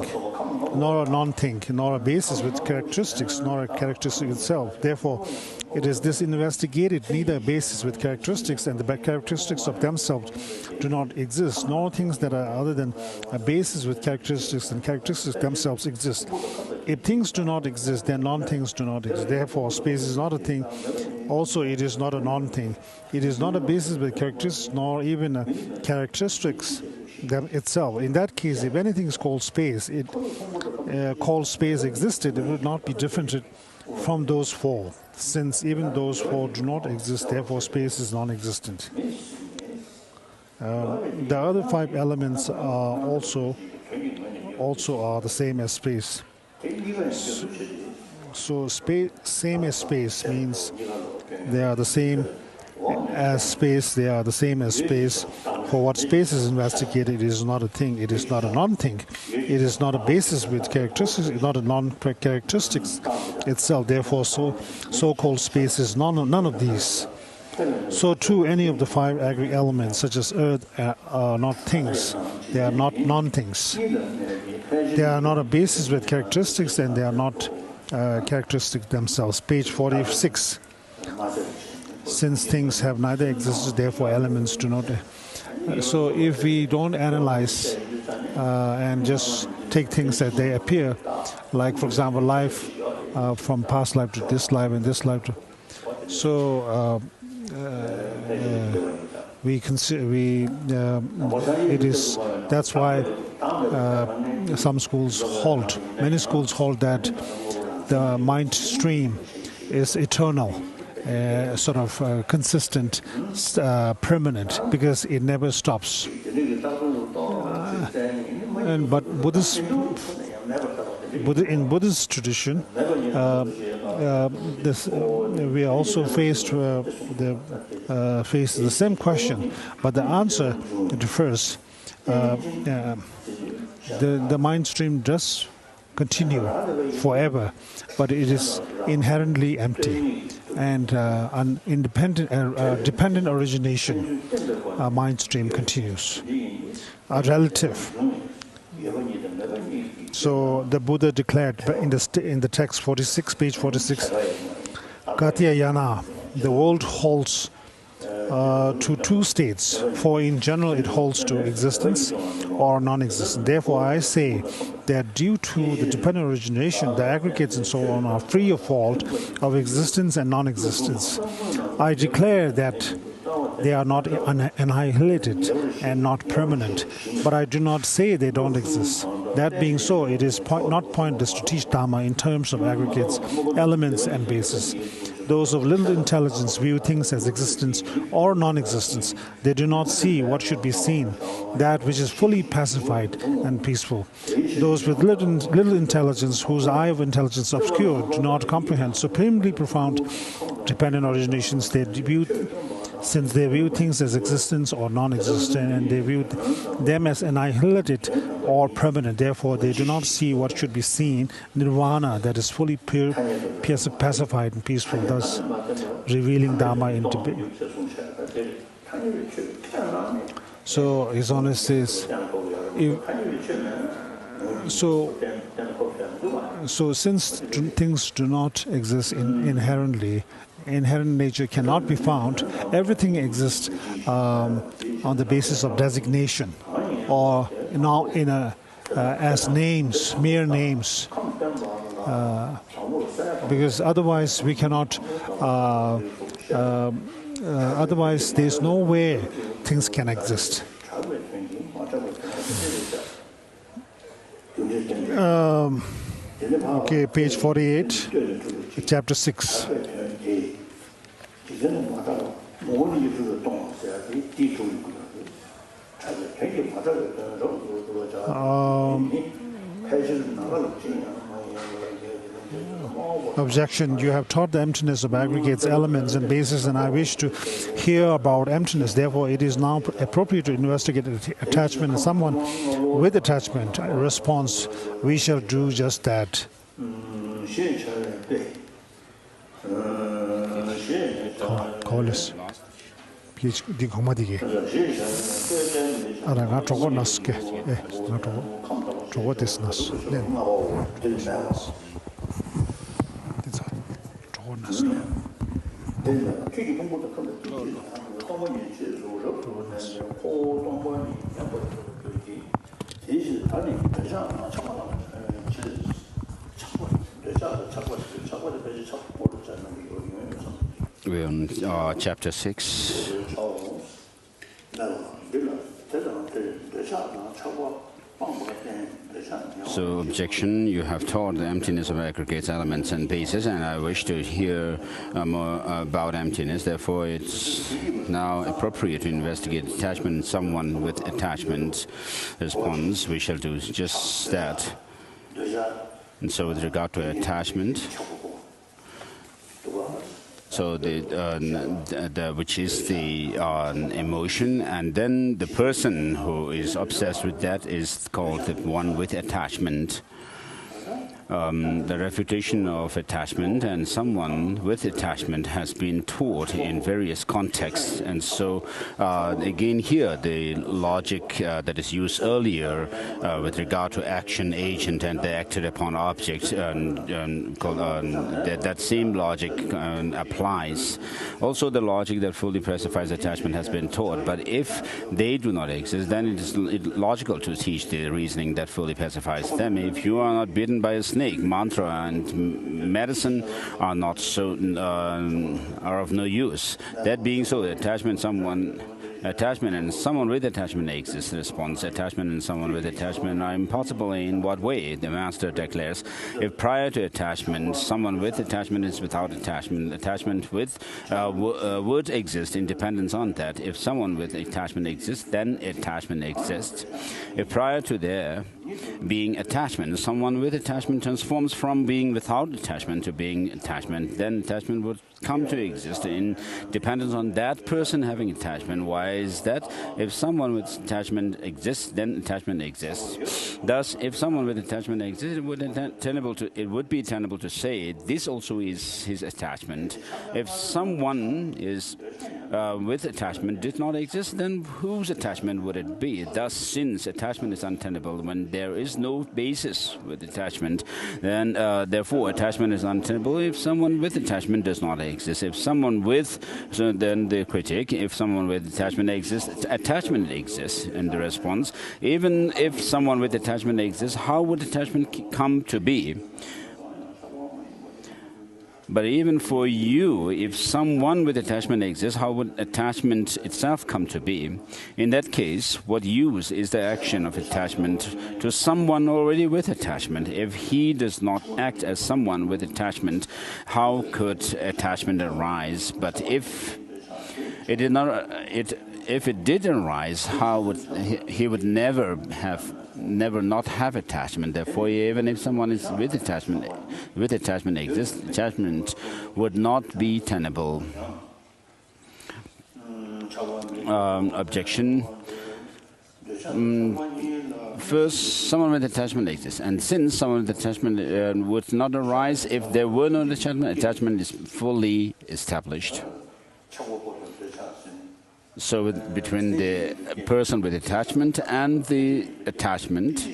S4: nor a non-thing, nor a basis with characteristics, nor a characteristic itself. Therefore, it is this investigated neither a basis with characteristics, and the characteristics of themselves do not exist, nor things that are other than a basis with characteristics, and characteristics themselves exist. If things do not exist, then non-things do not exist. Therefore, space is not a thing. Also, it is not a non-thing. It is not a basis with characteristics, nor even a characteristics itself. In that case, if anything is called space, called space existed, it would not be different from those four, since even those four do not exist. Therefore, space is non-existent. The other five elements are also are the same as space. So space, same as space means they are the same as space. They are the same as space. For what space is investigated, it is not a thing. It is not a non-thing. It is not a basis with characteristics. It's not a non-characteristics itself. Therefore, so-called space is none of these. So too, any of the five aggregate elements, such as earth, are not things. They are not non-things. They are not a basis with characteristics, and they are not characteristics themselves. Page 46. Since things have neither existed, therefore elements do not. So if we don't analyze and just take things as they appear, like for example, life from past life to this life and this life to, so we consider it is. That's why some schools hold. Many schools hold that the mind stream is eternal. Sort of consistent, permanent, because it never stops. But in Buddhist tradition, we are also faced the same question, but the answer differs. The mind stream does continue forever, but it is inherently empty. And an independent, dependent origination, mind stream continues. A relative. So the Buddha declared in the text 46, page 46, Katyayana, the world holds to two states, for in general it holds to existence or non-existence. Therefore I say that due to the dependent origination, the aggregates and so on are free of fault of existence and non-existence. I declare that they are not annihilated and not permanent, but I do not say they don't exist. That being so, it is not pointless to teach Dhamma in terms of aggregates, elements and bases. Those of little intelligence view things as existence or non-existence. They do not see what should be seen, that which is fully pacified and peaceful. Those with little intelligence, whose eye of intelligence obscured, do not comprehend supremely profound dependent originations. Since they view things as existence or non-existent, and they view them as annihilated or permanent. Therefore, they do not see what should be seen, nirvana, that is fully pure, pacified and peaceful, thus revealing Dhamma in debate. So, His Holiness says, so since things do not exist inherently, inherent nature cannot be found, everything exists on the basis of designation, or now as names, mere names, because otherwise we cannot. Otherwise, there's no way things can exist. Okay, page 48, chapter 6. Objection. You have taught the emptiness of aggregates, elements, and bases, and I wish to hear about emptiness. Therefore, it is now appropriate to investigate attachment in someone with attachment. Response. We shall do just that. Callis. Please, the Gomadigi. Aranga Togo Naske. Togo this Nas.
S1: We're on chapter 6. So, objection, you have taught the emptiness of aggregates, elements, and bases, and I wish to hear more about emptiness. Therefore, it's now appropriate to investigate attachment in someone with attachment. Response, we shall do just that. And so, with regard to attachment, so which is the emotion, and then the person who is obsessed with that is called the one with attachment. The refutation of attachment and someone with attachment has been taught in various contexts, and so again here the logic that is used earlier with regard to action agent and the acted upon object, that same logic applies. Also the logic that fully pacifies attachment has been taught, but if they do not exist, then it is logical to teach the reasoning that fully pacifies them. If you are not bitten by a snake, mantra and medicine are not are of no use. That being so, attachment and someone with attachment exists. Response, attachment and someone with attachment are impossible. In what way? The master declares, if prior to attachment, someone with attachment is without attachment, attachment with would exist in dependence on that. If someone with attachment exists, then attachment exists. If prior to there being attachment, someone with attachment transforms from being without attachment to being attachment, then attachment would come to exist in dependence on that person having attachment. Why is that? If someone with attachment exists, then attachment exists. Thus, if someone with attachment exists, it would be tenable to say this also is his attachment. If someone is with attachment did not exist, then whose attachment would it be? Thus, since attachment is untenable when there is no basis with attachment, then therefore attachment is untenable if someone with attachment does not exist. If someone with, so then the critic, if someone with attachment exists, attachment exists. And the response, even if someone with attachment exists, how would attachment come to be? But even for you, if someone with attachment exists, how would attachment itself come to be? In that case, what use is the action of attachment to someone already with attachment? If he does not act as someone with attachment, how could attachment arise? But if it did not, if it did arise, how would he would never not have attachment? Therefore, even if someone is with attachment exists, attachment would not be tenable. Objection. First, someone with attachment exists, and since someone with attachment would not arise if there were no attachment is fully established. So between the person with attachment and the attachment,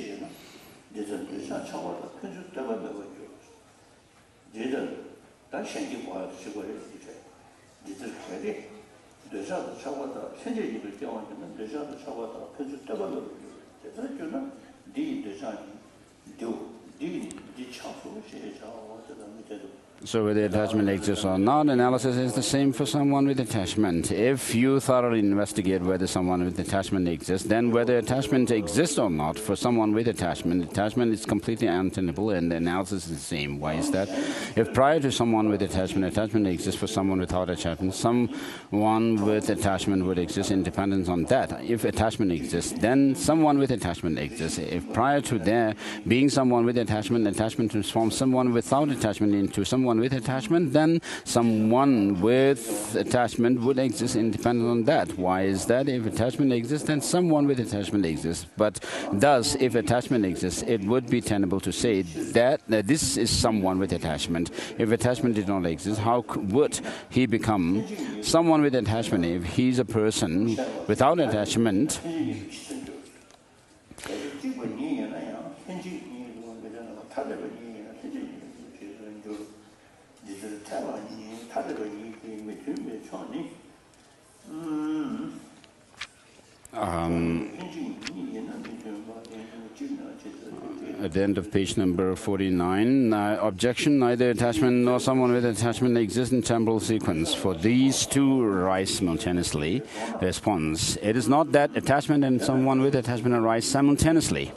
S1: So whether attachment exists or not, analysis is the same for someone with attachment. If you thoroughly investigate whether someone with attachment exists, then whether attachment exists or not for someone with attachment is completely untenable, and the analysis is the same. Why is that? If prior to someone with attachment exists for someone without attachment, someone with attachment would exist in dependence on that. If attachment exists, then someone with attachment exists. If prior to there being someone with attachment transforms someone without attachment into someone with attachment, then someone with attachment would exist independent on that. Why is that? If attachment exists, then someone with attachment exists. But thus, if attachment exists, it would be tenable to say that this is someone with attachment. If attachment did not exist, how would he become someone with attachment? If he's a person without attachment, at the end of page number 49, objection, neither attachment nor someone with attachment exists in temporal sequence. For these two arise simultaneously. Response, it is not that attachment and someone with attachment arise simultaneously.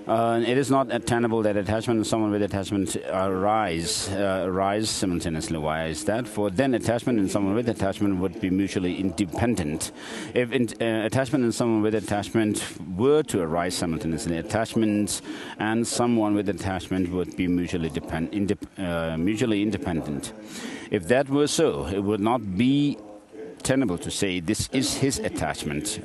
S1: It is not tenable that attachment and someone with attachment arise simultaneously. Why is that? For then attachment and someone with attachment would be mutually independent. If attachment and someone with attachment were to arise simultaneously, attachment and someone with attachment would be mutually independent. If that were so, it would not be tenable to say this is his attachment,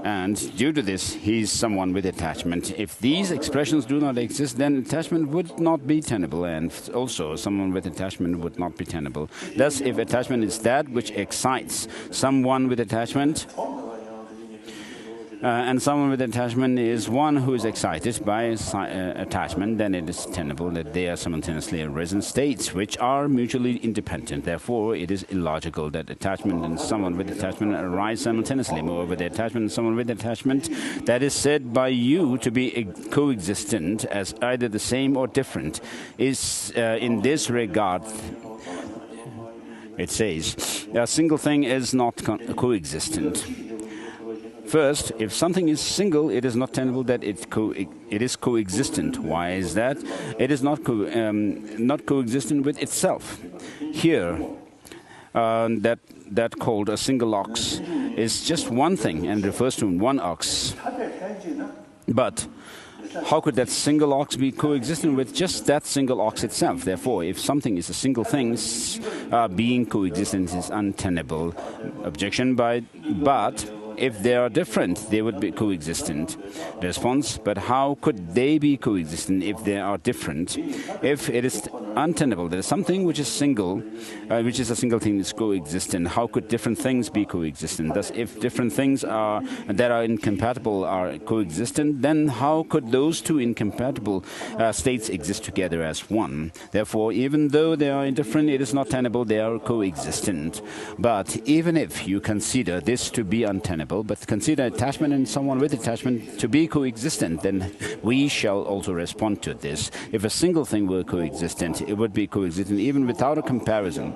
S1: and due to this he is someone with attachment. If these expressions do not exist, then attachment would not be tenable, and also someone with attachment would not be tenable. Thus, if attachment is that which excites someone with attachment, and someone with attachment is one who is excited by attachment, then it is tenable that they are simultaneously arisen states which are mutually independent. Therefore, it is illogical that attachment and someone with attachment arise simultaneously. Moreover, the attachment and someone with attachment that is said by you to be coexistent as either the same or different is in this regard. It says, a single thing is not coexistent. First, if something is single, it is not tenable that it is coexistent. Why is that? It is not coexistent with itself. Here, that called a single ox is just one thing and refers to one ox. But how could that single ox be coexistent with just that single ox itself? Therefore, if something is a single thing, being coexistent is untenable. Objection but if they are different, they would be coexistent. Response, but how could they be coexistent if they are different? If it is untenable, there is something which is single, which is a single thing is coexistent. How could different things be coexistent? Thus, if different things that are incompatible are coexistent, then how could those two incompatible states exist together as one? Therefore, even though they are indifferent, it is not tenable, they are coexistent. But even if you consider this to be untenable, but consider attachment and someone with attachment to be coexistent, then we shall also respond to this. If a single thing were coexistent, it would be coexistent even without a companion.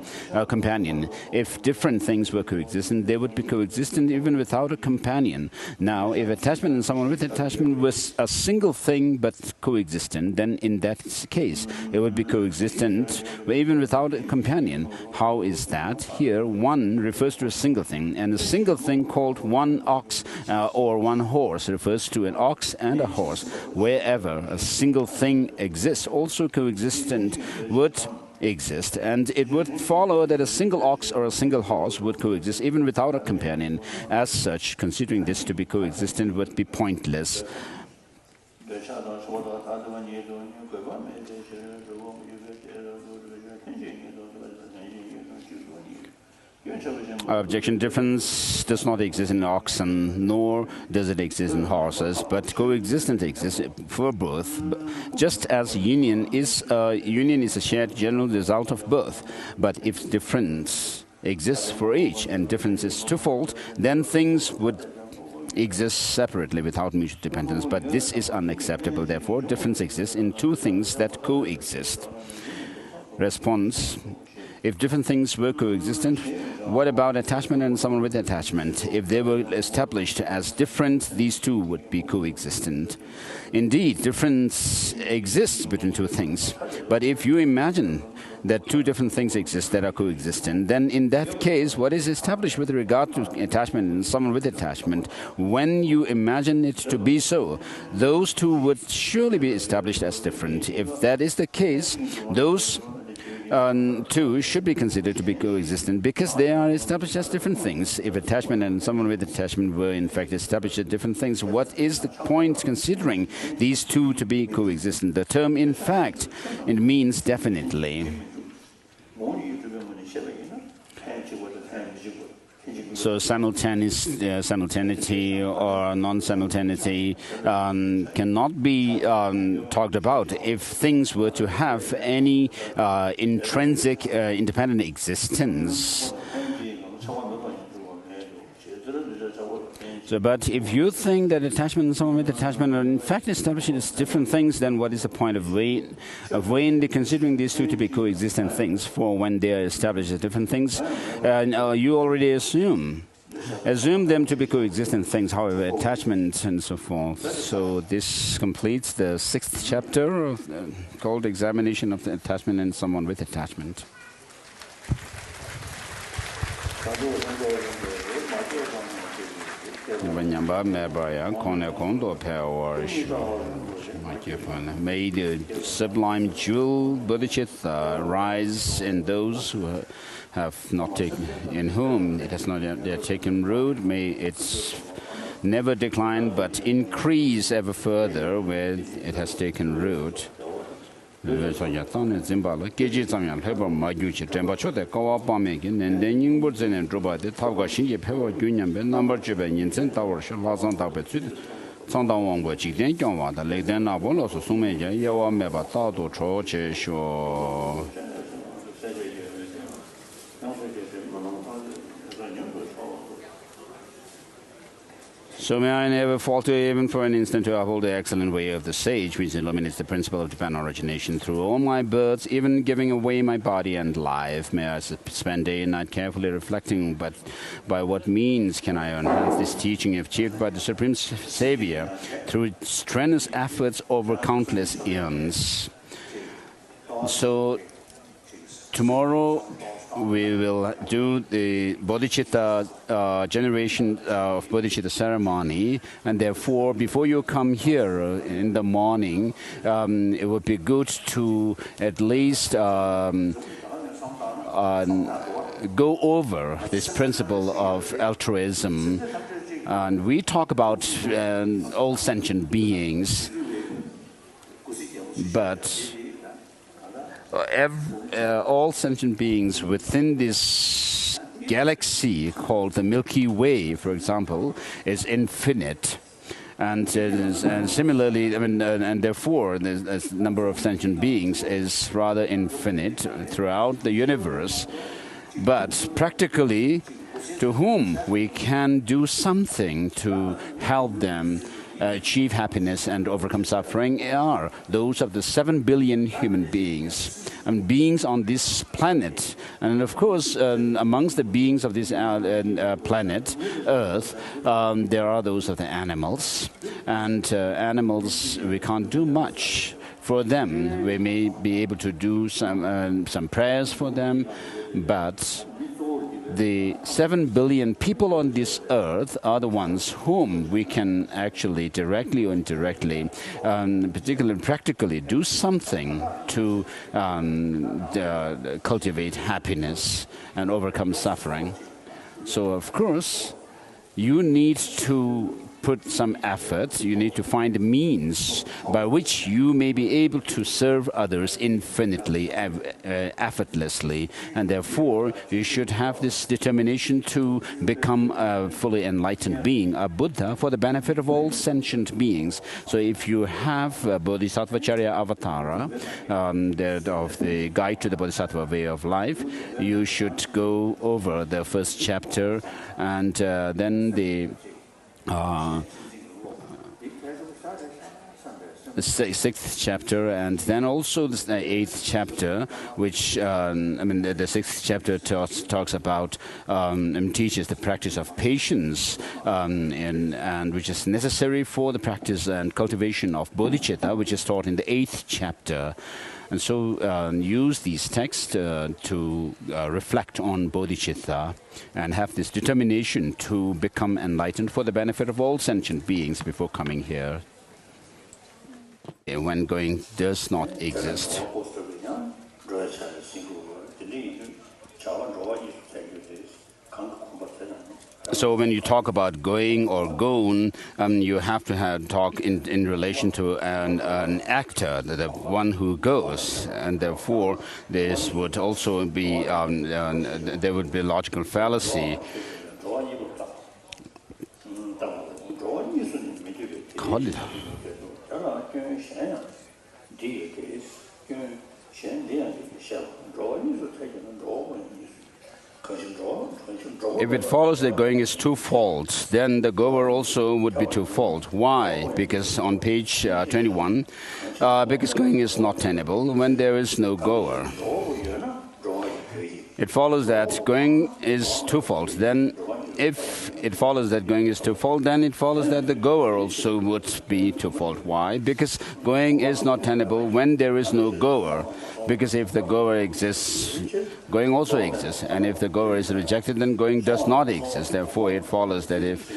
S1: If different things were coexistent, they would be coexistent even without a companion. Now, if attachment and someone with attachment was a single thing but coexistent, then in that case, it would be coexistent even without a companion. How is that? Here, one refers to a single thing, and a single thing called one ox or one horse refers to an ox and a horse. Wherever a single thing exists, also coexistent would exist, and it would follow that a single ox or a single horse would coexist even without a companion. As such, considering this to be coexistent would be pointless. Objection, difference does not exist in oxen, nor does it exist in horses, but coexistence exists for both. Just as union is a shared general result of both. But if difference exists for each and difference is twofold, then things would exist separately without mutual dependence. But this is unacceptable. Therefore, difference exists in two things that coexist. Response: if different things were coexistent, what about attachment and someone with attachment? If they were established as different, these two would be coexistent. Indeed, difference exists between two things. But if you imagine that two different things exist that are coexistent, then in that case, what is established with regard to attachment and someone with attachment, when you imagine it to be so, those two would surely be established as different. If that is the case, those two should be considered to be coexistent because they are established as different things. If attachment and someone with attachment were in fact established as different things, what is the point considering these two to be coexistent? The term in fact, it means definitely. So simultaneity or non-simultaneity cannot be talked about if things were to have any intrinsic independent existence. So, but if you think that attachment and someone with attachment are in fact established as different things, then what is the point of weighing considering these two to be coexistent things for when they are established as different things? You already assume them to be coexistent things, however, attachment and so forth. So this completes the 6th chapter called Examination of the Attachment and Someone with Attachment. May the sublime jewel bodhicitta rise in those who have not taken, in whom it has not yet taken root. May its never decline but increase ever further where it has taken root. So Zimbabwe, Keji Samyan, Pepper, Maguchi, Tembacho, Kawa Pamakin, and then Yingwoods and Druba, the Tauga Shingi, Pepper, Gunyam, number Chiban, Yinsen Tower, Lazan Tapet, Sandawang, Chicken, the Lake then Abolo, Sumeja, Yawa Meba, Tauto, Troche, Show. So may I never falter even for an instant to uphold the excellent way of the sage, which illuminates the principle of divine origination through all my births, even giving away my body and life. May I spend day and night carefully reflecting, but by what means can I enhance this teaching achieved by the Supreme Savior through strenuous efforts over countless eons? So tomorrow we will do the bodhicitta generation of bodhicitta ceremony, and therefore before you come here in the morning, it would be good to at least go over this principle of altruism. And we talk about all sentient beings, but all sentient beings within this galaxy called the Milky Way, for example, is infinite. And similarly, I mean, and therefore, the number of sentient beings is rather infinite throughout the universe. But practically, to whom we can do something to help them achieve happiness and overcome suffering are those of the 7 billion human beings and beings on this planet. And of course, amongst the beings of this planet, Earth, there are those of the animals. And animals, we can't do much for them. We may be able to do some prayers for them, but the 7 billion people on this earth are the ones whom we can actually directly or indirectly, particularly practically, do something to cultivate happiness and overcome suffering. So, of course, you need to put some effort, you need to find means by which you may be able to serve others infinitely, effortlessly, and therefore you should have this determination to become a fully enlightened being, a Buddha, for the benefit of all sentient beings. So if you have Bodhisattvacharya Avatara, of the Guide to the Bodhisattva Way of Life, you should go over the first chapter and then the the sixth chapter, and then also the eighth chapter, which the sixth chapter talks about and teaches the practice of patience, and which is necessary for the practice and cultivation of bodhicitta, which is taught in the eighth chapter. And so use these texts to reflect on bodhicitta and have this determination to become enlightened for the benefit of all sentient beings before coming here. When going does not exist. So when you talk about going or gone, you have to talk in relation to an actor, the one who goes, and therefore this would also be there would be logical fallacy. If it follows that going is twofold, then the goer also would be twofold. Why? Because on page 21, because going is not tenable when there is no goer. It follows that going is twofold. Then if it follows that going is twofold, then it follows that the goer also would be twofold. Why? Because going is not tenable when there is no goer. Because if the goer exists, going also exists. And if the goer is rejected, then going does not exist. Therefore, it follows that if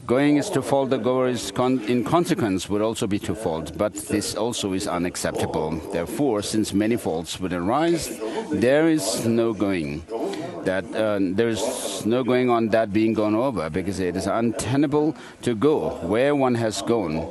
S1: going is twofold, the goer is in consequence would also be twofold. But this also is unacceptable. Therefore, since many faults would arise, there is no going. There is no going on that being gone over, because it is untenable to go where one has gone.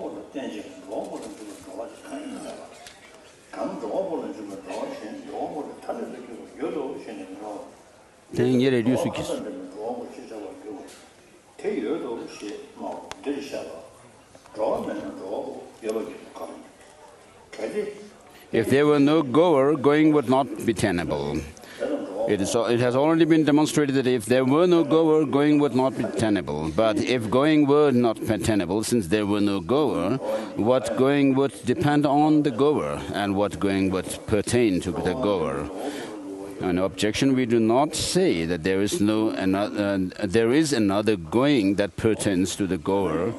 S1: If there were no goer, going would not be tenable. It has already been demonstrated that if there were no goer, going would not be tenable. But if going were not tenable, since there were no goer, what going would depend on the goer, and what going would pertain to the goer. An objection: we do not say that there is another going that pertains to the goer.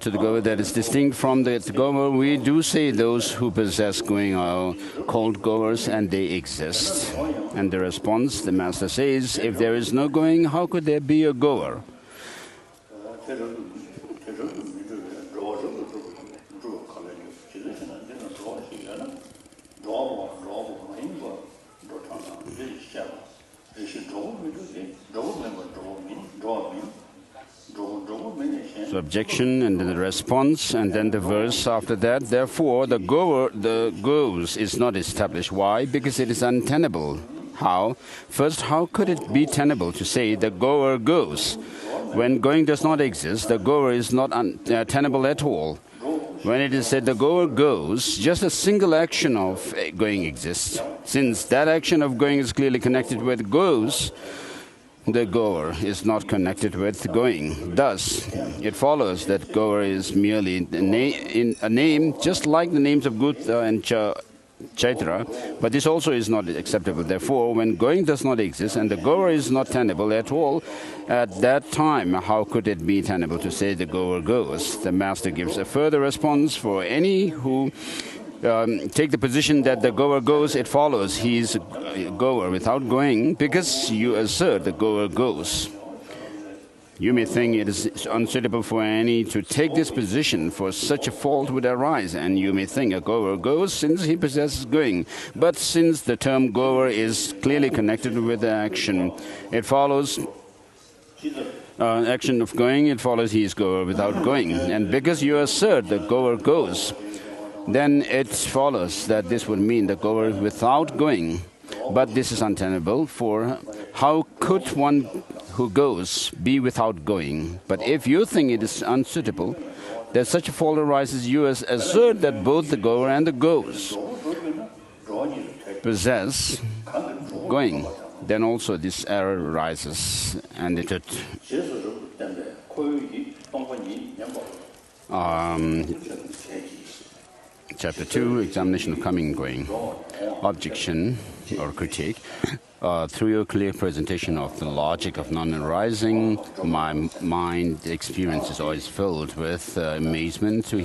S1: To the goer that is distinct from the goer, we do say those who possess going are called goers, and they exist. And the response, the master says, if there is no going, how could there be a goer? So objection, and then the response, and then the verse after that. Therefore, the goes is not established. Why? Because it is untenable. How? First, how could it be tenable to say the goer goes? When going does not exist, the goer is not tenable at all. When it is said the goer goes, just a single action of going exists. Since that action of going is clearly connected with goes, the goer is not connected with going. Thus, it follows that goer is merely a name, just like the names of Buddha and Chaitra, but this also is not acceptable. Therefore, when going does not exist and the goer is not tenable at all, at that time, how could it be tenable to say the goer goes? The master gives a further response: for any who take the position that the goer goes, it follows he is a goer without going, because you assert the goer goes. You may think it is unsuitable for any to take this position, for such a fault would arise, and you may think a goer goes since he possesses going. But since the term goer is clearly connected with the action, it follows action of going, it follows he is goer without going. And because you assert the goer goes, then it follows that this would mean the goer without going. But this is untenable, for how could one who goes be without going? But if you think it is unsuitable that such a fault arises, you assert that both the goer and the goes possess going, then also this error arises. And it Chapter 2, Examination of Coming and Going. Objection or critique. Through your clear presentation of the logic of non-arising, my mind experience is always filled with amazement to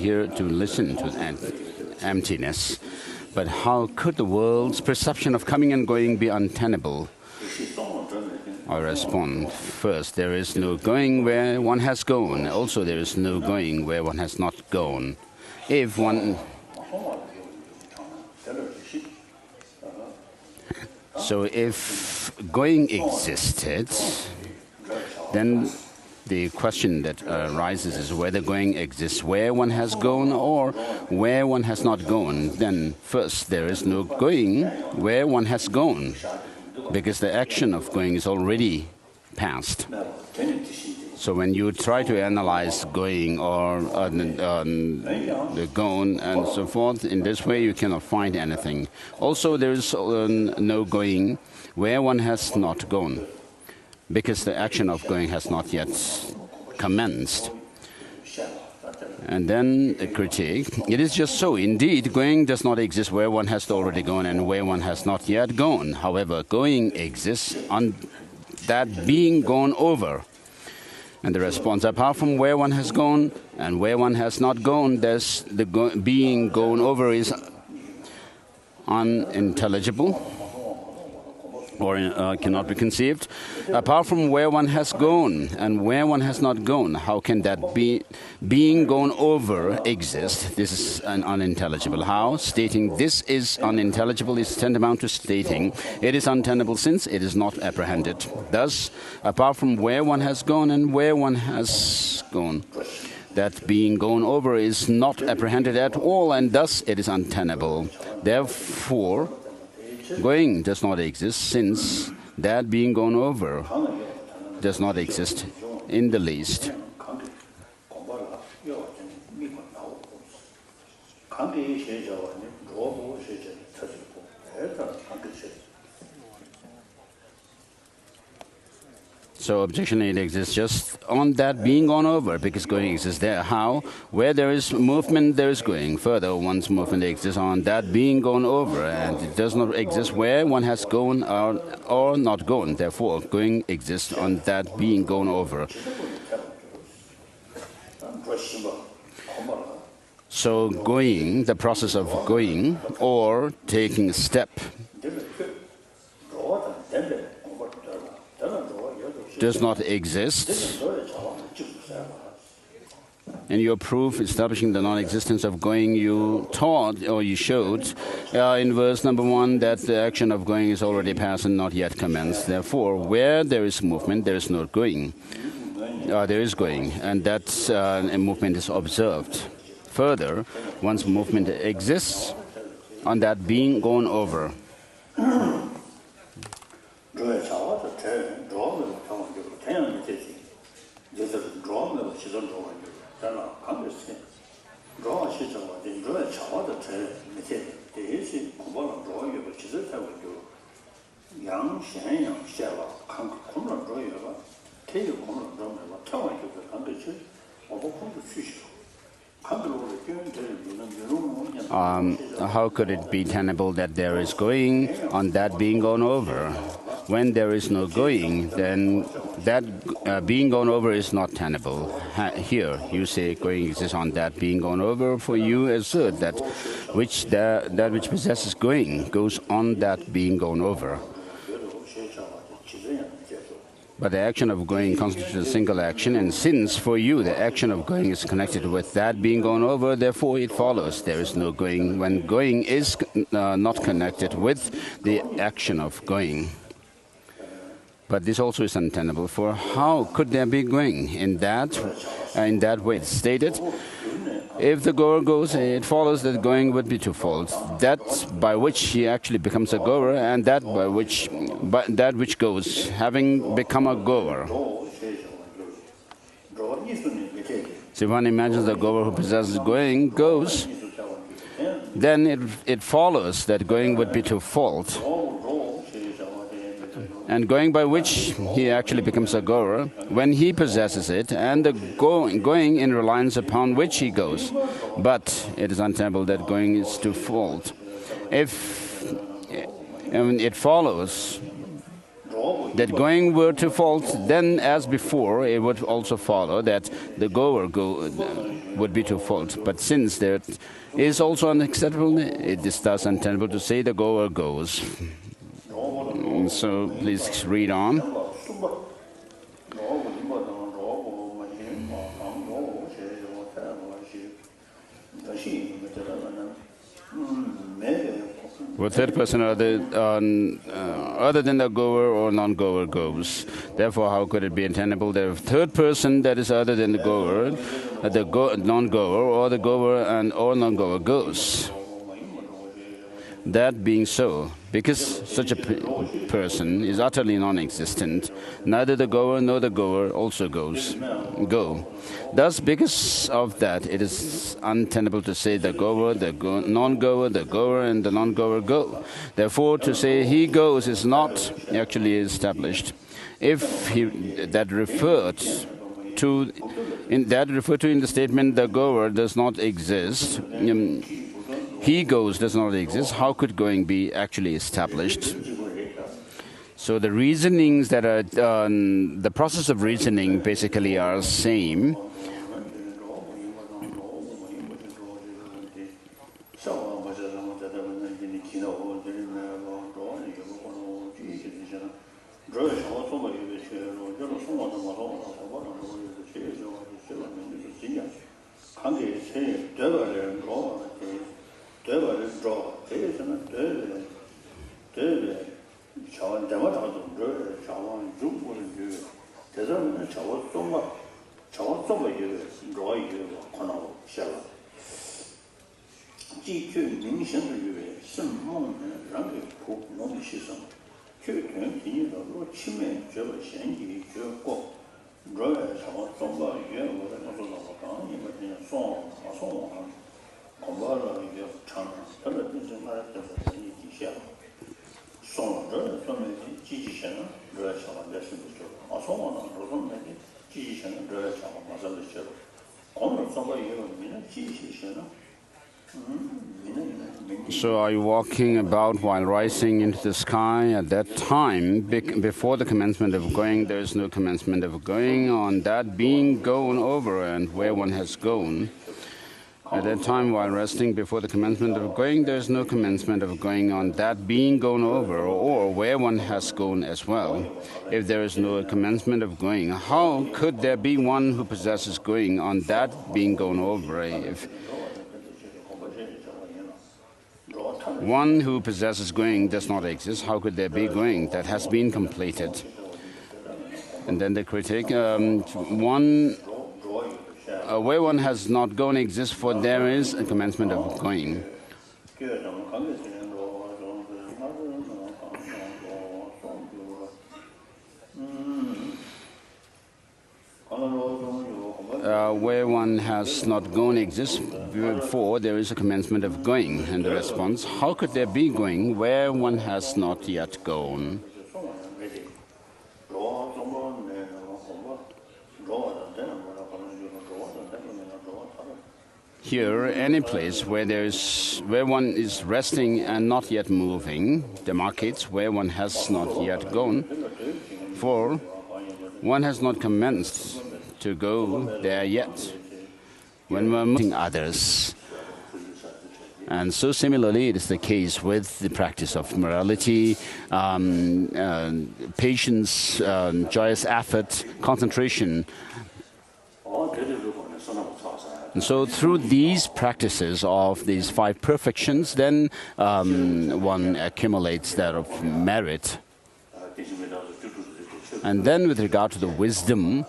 S1: listen to emptiness. But how could the world's perception of coming and going be untenable? I respond, first, there is no going where one has gone. Also, there is no going where one has not gone. So if going existed, then the question that arises is whether going exists where one has gone or where one has not gone. Then first, there is no going where one has gone, because the action of going is already past. So when you try to analyze going or the gone and so forth, in this way you cannot find anything. Also, there is no going where one has not gone, because the action of going has not yet commenced. And then a critique. It is just so. Indeed, going does not exist where one has already gone and where one has not yet gone. However, going exists on that being gone over. And the response, apart from where one has gone and where one has not gone, there's being gone over is unintelligible or cannot be conceived. Apart from where one has gone and where one has not gone, how can that being gone over exist? This is an unintelligible. How? Stating this is unintelligible is tantamount to stating it is untenable since it is not apprehended. Thus, apart from where one has gone and where one has gone, that being gone over is not apprehended at all, and thus it is untenable. Therefore, going does not exist, since that being gone over does not exist in the least. So objection 8 exists just on that being gone over, because going exists there. How? Where there is movement, there is going. Further, one's movement exists on that being gone over, and it does not exist where one has gone or not gone. Therefore, going exists on that being gone over. So going, the process of going or taking a step, does not exist. In your proof establishing the non-existence of going, you taught or you showed in verse number 1 that the action of going is already past and not yet commenced. Therefore, where there is movement, there is no going. There is going, and that movement is observed. Further, once movement exists on that being gone over. How could it be tenable that there is going on that being gone over? When there is no going, then that being gone over is not tenable. Here, you say going exists on that being gone over. For you assert that which possesses going goes on that being gone over. But the action of going constitutes a single action, and since for you the action of going is connected with that being gone over, therefore it follows there is no going when going is not connected with the action of going. But this also is untenable, for how could there be going in that way? It's stated, if the goer goes, it follows that going would be twofold: that by which he actually becomes a goer, and that which goes, having become a goer. So if one imagines the goer who possesses going goes, then it follows that going would be twofold. and going by which he actually becomes a goer, when he possesses it, and the going in reliance upon which he goes. But it is untenable that going is to fault. If it follows that going were to fault, then as before, it would also follow that the goer would be to fault. But since there is also unacceptable, it is thus untenable to say the goer goes. So please read on. With third person other than the goer or non-goer goes. Therefore, how could it be untenable that third person that is other than the goer, non-goer, or the goer and or non-goer goes? That being so, because such a person is utterly non-existent, neither the goer nor the goer also go. Thus, because of that, it is untenable to say the goer, the non-goer, the goer, and the non-goer go. Therefore, to say he goes is not actually established. If that referred to in the statement the goer does not exist, he goes does not exist, how could going be actually established? So the reasonings that are the process of reasoning basically are same. So are you walking about while rising into the sky? At that time, before the commencement of going, there is no commencement of going on that being gone over and where one has gone. At that time, while resting before the commencement of going, there is no commencement of going on that being gone over or where one has gone as well. If there is no commencement of going, how could there be one who possesses going on that being gone over? If one who possesses going does not exist, how could there be going that has been completed? And then the critic, where one has not gone exists, for there is a commencement of going. Where one has not gone exists, before there is a commencement of going. And the response, how could there be going where one has not yet gone? Here, any place where one is resting and not yet moving, demarcates where one has not yet gone, for one has not commenced to go there yet, when we're meeting others. And so similarly, it is the case with the practice of morality, patience, joyous effort, concentration. And so through these practices of these 5 perfections, then one accumulates that of merit. And then with regard to the wisdom,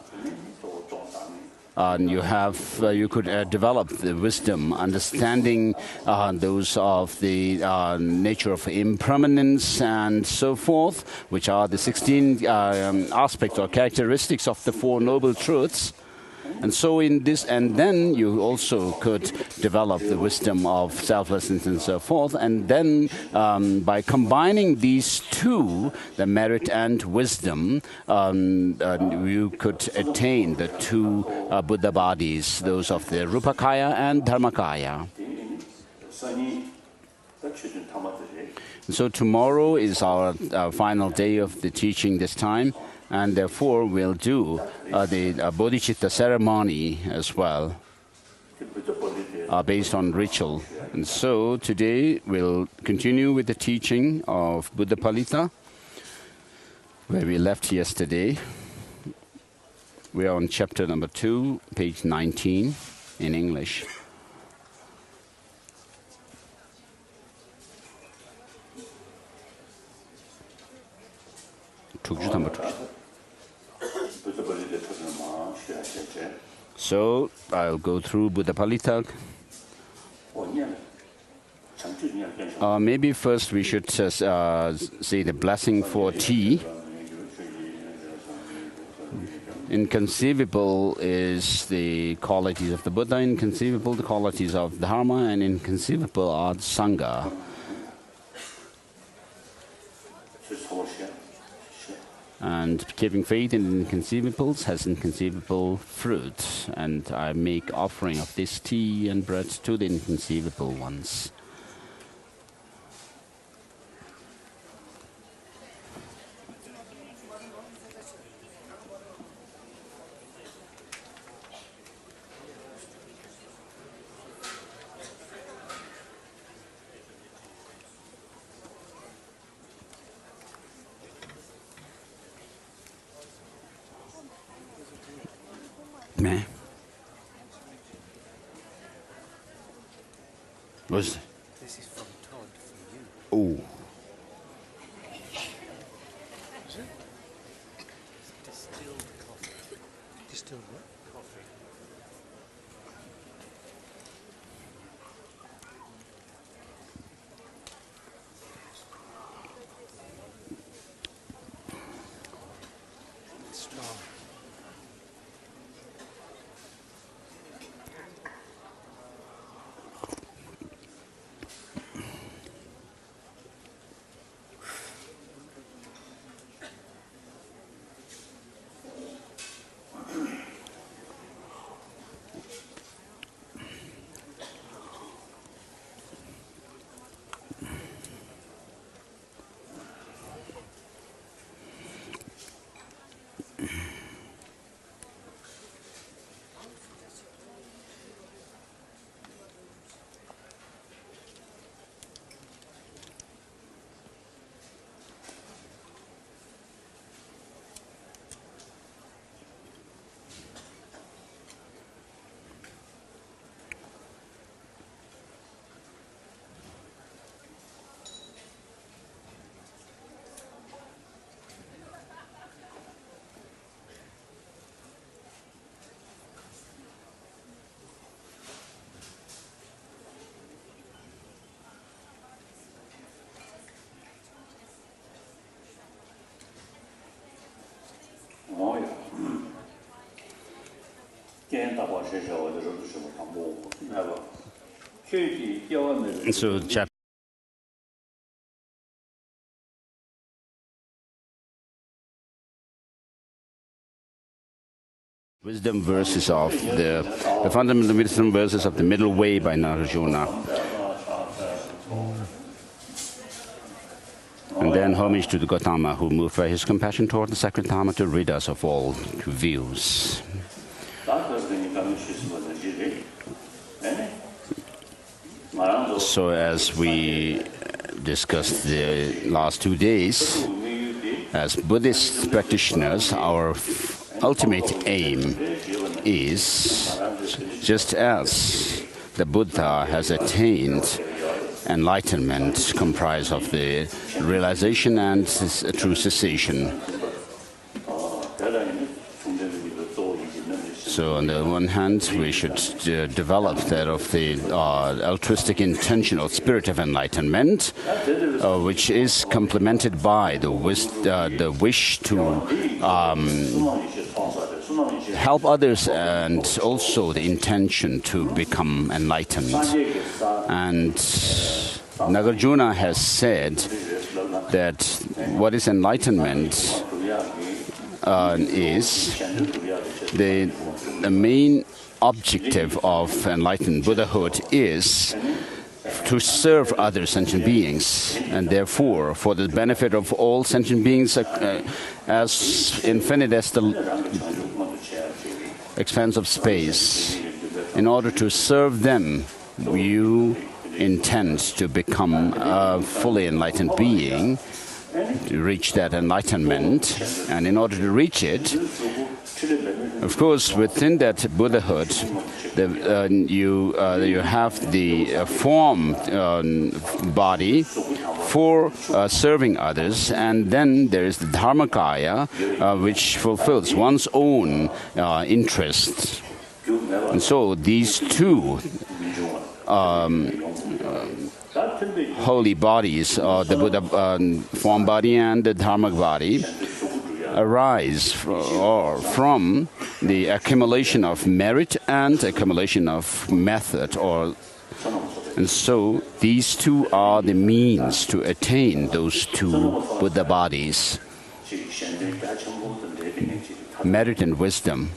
S1: you could develop the wisdom, understanding those of the nature of impermanence and so forth, which are the 16 aspects or characteristics of the 4 noble truths. And so in this, and then you also could develop the wisdom of selflessness and so forth. And then by combining these two, the merit and wisdom, you could attain the two Buddha bodies, those of the Rupakaya and Dharmakaya. So tomorrow is our final day of the teaching this time, and therefore we'll do the bodhicitta ceremony as well, based on ritual. And so today we'll continue with the teaching of Buddhapalita, where we left yesterday. We are on chapter number 2, page 19 in English. So I'll go through Buddhapalita. Maybe first we should say the blessing for tea. Inconceivable is the qualities of the Buddha, inconceivable the qualities of Dharma, and inconceivable are the Sangha. And keeping faith in inconceivables has inconceivable fruit. And I make offering of this tea and bread to the inconceivable ones. What's
S2: This is from Todd for you.
S1: Oh.
S2: Is it? Distilled coffee. Distilled what? Coffee. It's strong.
S1: So chapter wisdom verses of the fundamental wisdom verses of the middle way by Nagarjuna. And then homage to the Gautama, who moved by his compassion toward the sacred Dharma to rid us of all views. So as we discussed the last 2 days, as Buddhist practitioners, our ultimate aim is, just as the Buddha has attained enlightenment, comprised of the realization and true cessation. So on the one hand, we should develop that of the altruistic intentional spirit of enlightenment, which is complemented by the wish to help others and also the intention to become enlightened. And Nagarjuna has said that what is enlightenment is the main objective of enlightened Buddhahood is to serve other sentient beings, and therefore for the benefit of all sentient beings as infinite as the expanse of space. In order to serve them, you intend to become a fully enlightened being, to reach that enlightenment. And in order to reach it, of course, within that Buddhahood, you have the form body for serving others, and then there is the Dharmakaya, which fulfills one's own interests. And so these two holy bodies, the Buddha form body and the Dharma body, arise from the accumulation of merit and accumulation of method, and so these two are the means to attain those two Buddha bodies, merit and wisdom.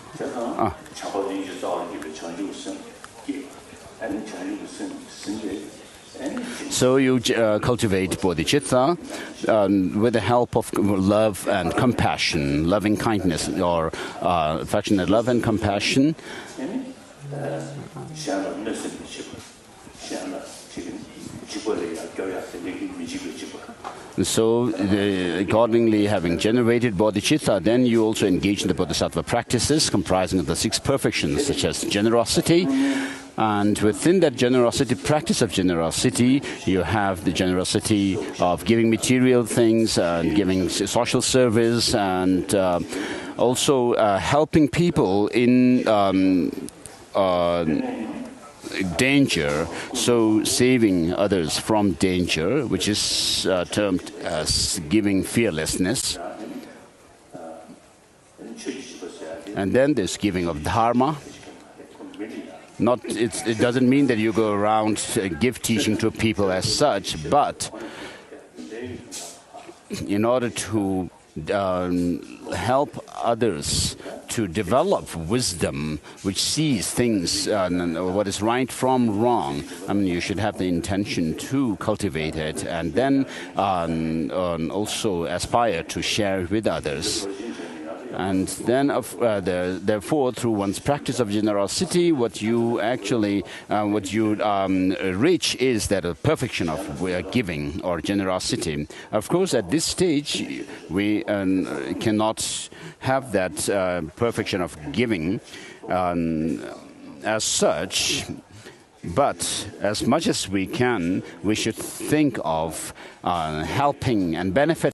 S1: So you cultivate bodhicitta with the help of love and compassion, loving kindness, or affectionate love and compassion. So, accordingly, having generated bodhicitta, then you also engage in the bodhisattva practices comprising of the 6 perfections, such as generosity. And within that generosity, practice of generosity, you have the generosity of giving material things and giving social service, and also helping people in danger, so saving others from danger, which is termed as giving fearlessness. And then there's giving of dharma. It doesn't mean that you go around give teaching to people as such, but in order to help others to develop wisdom, which sees things, what is right from wrong, you should have the intention to cultivate it, and then also aspire to share it with others. And then, therefore, through one's practice of generosity, what you reach is that a perfection of giving or generosity. Of course, at this stage, we cannot have that perfection of giving as such. But as much as we can, we should think of helping and benefiting